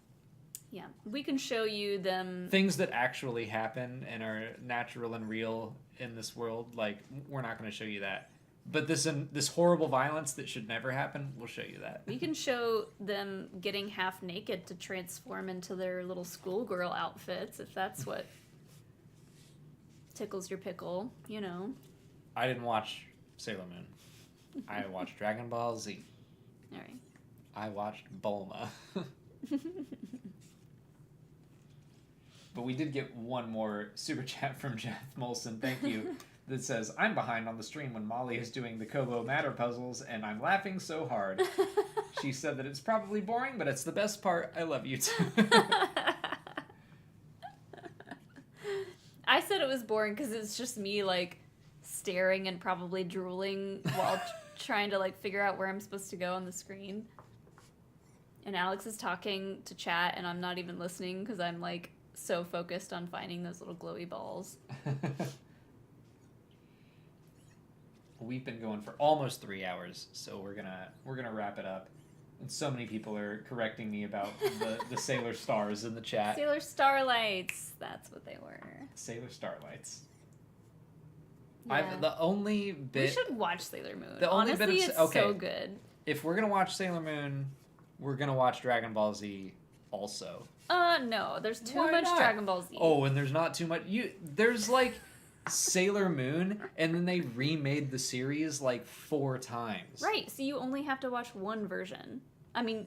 Yeah, we can show you them... Things that actually happen and are natural and real in this world, like, we're not going to show you that. But this horrible violence that should never happen, we'll show you that. We can show them getting half naked to transform into their little schoolgirl outfits, if that's what tickles your pickle, you know. I didn't watch Sailor Moon. I watched Dragon Ball Z. All right. I watched Bulma. But we did get one more super chat from Jeff Molson, thank you, that says, I'm behind on the stream when Mollie is doing the Kobo Matter puzzles, and I'm laughing so hard. She said that it's probably boring, but it's the best part. I love you too. I said it was boring because it's just me, like, staring and probably drooling while trying to, like, figure out where I'm supposed to go on the screen. And Alex is talking to chat, and I'm not even listening because I'm, like, so focused on finding those little glowy balls. We've been going for almost 3 hours, so we're gonna wrap it up. And so many people are correcting me about the Sailor Stars in the chat. Sailor Starlights, that's what they were. Sailor Starlights. Yeah. The only bit... We should watch Sailor Moon. The only Honestly, bit of, it's okay, so good. If we're gonna watch Sailor Moon, we're gonna watch Dragon Ball Z also. No, there's too Why much not? Dragon Ball Z. Oh, and there's not too much. There's like Sailor Moon, and then they remade the series like 4 times. Right, so you only have to watch one version. I mean,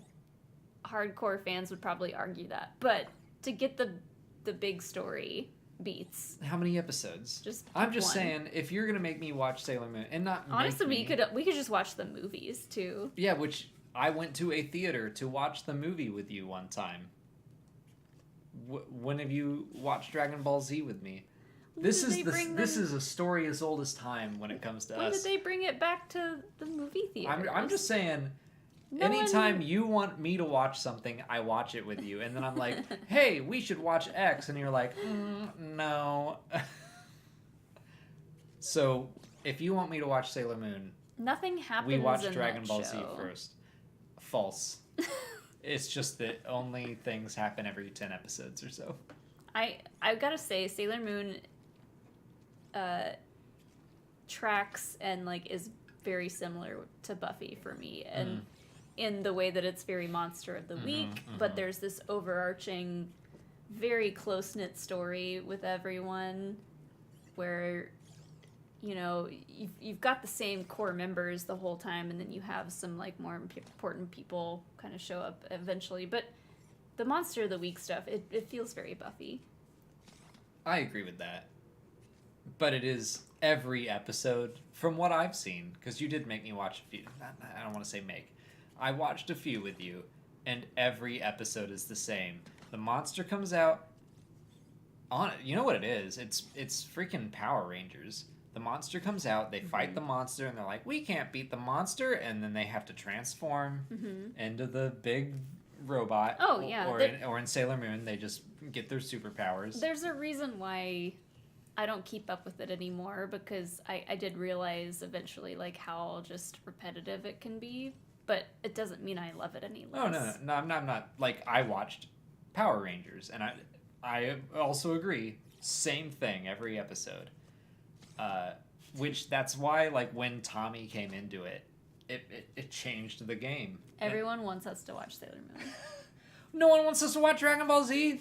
hardcore fans would probably argue that, but to get the big story beats. How many episodes? I'm just saying, if you're gonna make me watch Sailor Moon, and not honestly, make we could just watch the movies too. Yeah, which I went to a theater to watch the movie with you one time. When have you watched Dragon Ball Z with me? This is a story as old as time when it comes to when us. When did they bring it back to the movie theater? I'm just saying, anytime you want me to watch something, I watch it with you. And then I'm like, hey, we should watch X. And you're like, no. So, if you want me to watch Sailor Moon, nothing happens we watch in Dragon that Ball show. Z first. False. It's just that only things happen every 10 episodes or so. I've got to say, Sailor Moon tracks and like is very similar to Buffy for me, and in the way that it's very monster of the week, but there's this overarching, very close-knit story with everyone where, you know, you've got the same core members the whole time, and then you have some like more important people kind of show up eventually, but the monster of the week stuff, it feels very Buffy. I agree with that. But it is every episode from what I've seen, because you did make me watch a few. I don't want to say make. I watched a few with you, and every episode is the same. The monster comes out. You know what it is? It's freaking Power Rangers. The monster comes out, they fight the monster, and they're like, we can't beat the monster, and then they have to transform into the big robot. Oh, yeah. Or in Sailor Moon, they just get their superpowers. There's a reason why I don't keep up with it anymore, because I did realize eventually like how just repetitive it can be, but it doesn't mean I love it any less. Oh, no, I'm not, like, I watched Power Rangers, and I also agree, same thing every episode. Which that's why, like, when Tommy came into it changed the game. Everyone wants us to watch Sailor Moon. No one wants us to watch Dragon Ball Z.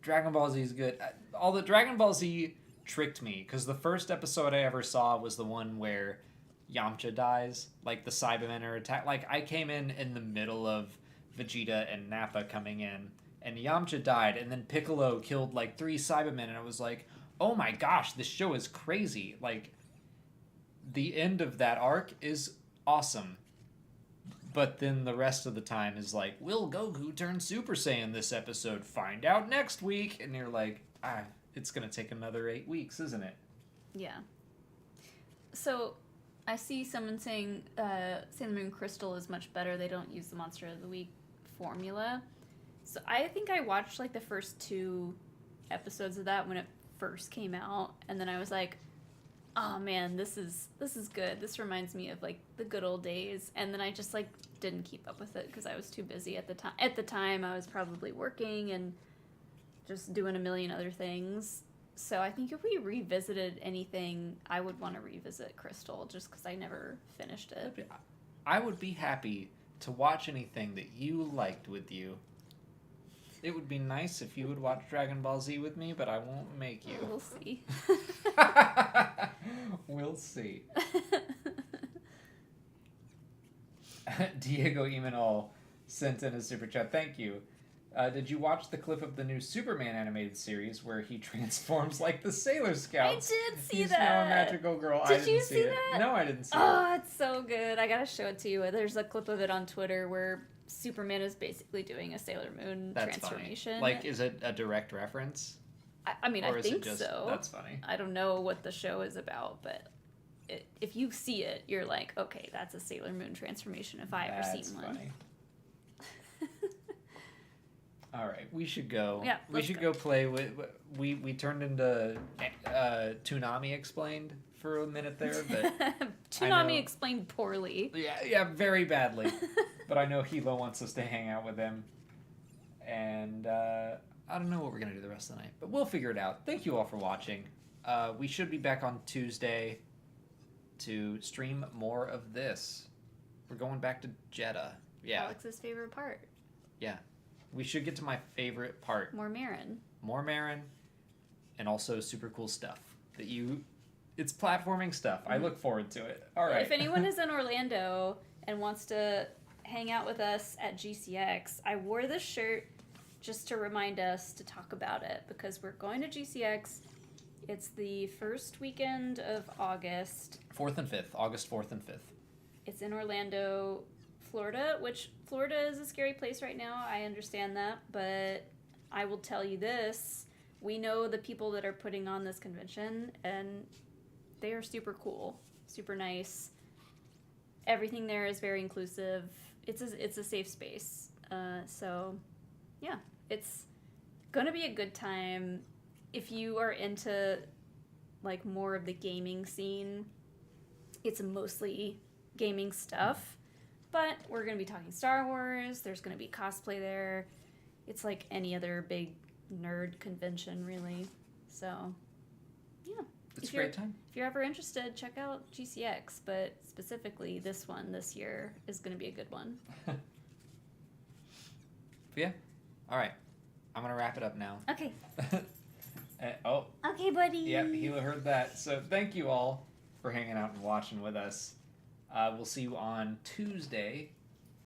Dragon Ball Z is good. All the Dragon Ball Z tricked me, because the first episode I ever saw was the one where Yamcha dies, like the Cybermen are attacked. Like, I came in the middle of Vegeta and Nappa coming in, and Yamcha died, and then Piccolo killed like 3 Cybermen, and I was like, oh my gosh, this show is crazy. Like, the end of that arc is awesome. But then the rest of the time is like, will Goku turn Super Saiyan this episode? Find out next week. And you're like, it's going to take another 8 weeks, isn't it? Yeah. So, I see someone saying Sailor Moon Crystal is much better. They don't use the Monster of the Week formula. So, I think I watched like the first 2 episodes of that when it first came out, and then I was like, oh man, this is good. This reminds me of like the good old days. And then I just like didn't keep up with it because I was too busy at the time. At the time, I was probably working and just doing a million other things. So I think if we revisited anything, I would want to revisit Crystal, just because I never finished it. I would be happy to watch anything that you liked with you. It would be nice if you would watch Dragon Ball Z with me, but I won't make you. We'll see. We'll see. Diego Imanol sent in a super chat. Thank you. Did you watch the clip of the new Superman animated series where he transforms like the Sailor Scouts? I did see He's that. now a magical girl. Did I didn't you see see it. that? No, I didn't see it. Oh, it's so good. I gotta show it to you. There's a clip of it on Twitter where Superman is basically doing a Sailor Moon That's transformation. funny. Like, is it a direct reference? I mean, Or I is it think just- so. that's funny. I don't know what the show is about, but if you see it, you're like, okay, that's a Sailor Moon transformation if I ever That's seen one. funny. All right, we should go. Yeah, we let's should go. go play with. We turned into Toonami explained for a minute there, but Toonami explained poorly. yeah, very badly. But I know Hilo wants us to hang out with him, and I don't know what we're gonna do the rest of the night, but we'll figure it out. Thank you all for watching. We should be back on Tuesday to stream more of this. We're going back to Jeddah. Yeah, Alex's favorite part. yeah. We should get to my favorite part. More Marin. More Marin, and also super cool stuff that you. It's platforming stuff. I look forward to it. All right. If anyone is in Orlando and wants to hang out with us at GCX, I wore this shirt just to remind us to talk about it because we're going to GCX. It's the first weekend of August. 4th and 5th, August 4th and 5th. It's in Orlando, Florida, which Florida is a scary place right now. I understand that, but I will tell you this. We know the people that are putting on this convention, and they are super cool, super nice. Everything there is very inclusive. It's a safe space. So, yeah, it's going to be a good time. If you are into, like, more of the gaming scene, it's mostly gaming stuff. But we're going to be talking Star Wars. There's going to be cosplay there. It's like any other big nerd convention, really. So, yeah. It's a great time. If you're ever interested, check out GCX. But specifically, this one this year is going to be a good one. Yeah. All right. I'm going to wrap it up now. Okay. Oh. Okay, buddy. Yep, Hila heard that. So thank you all for hanging out and watching with us. We'll see you on Tuesday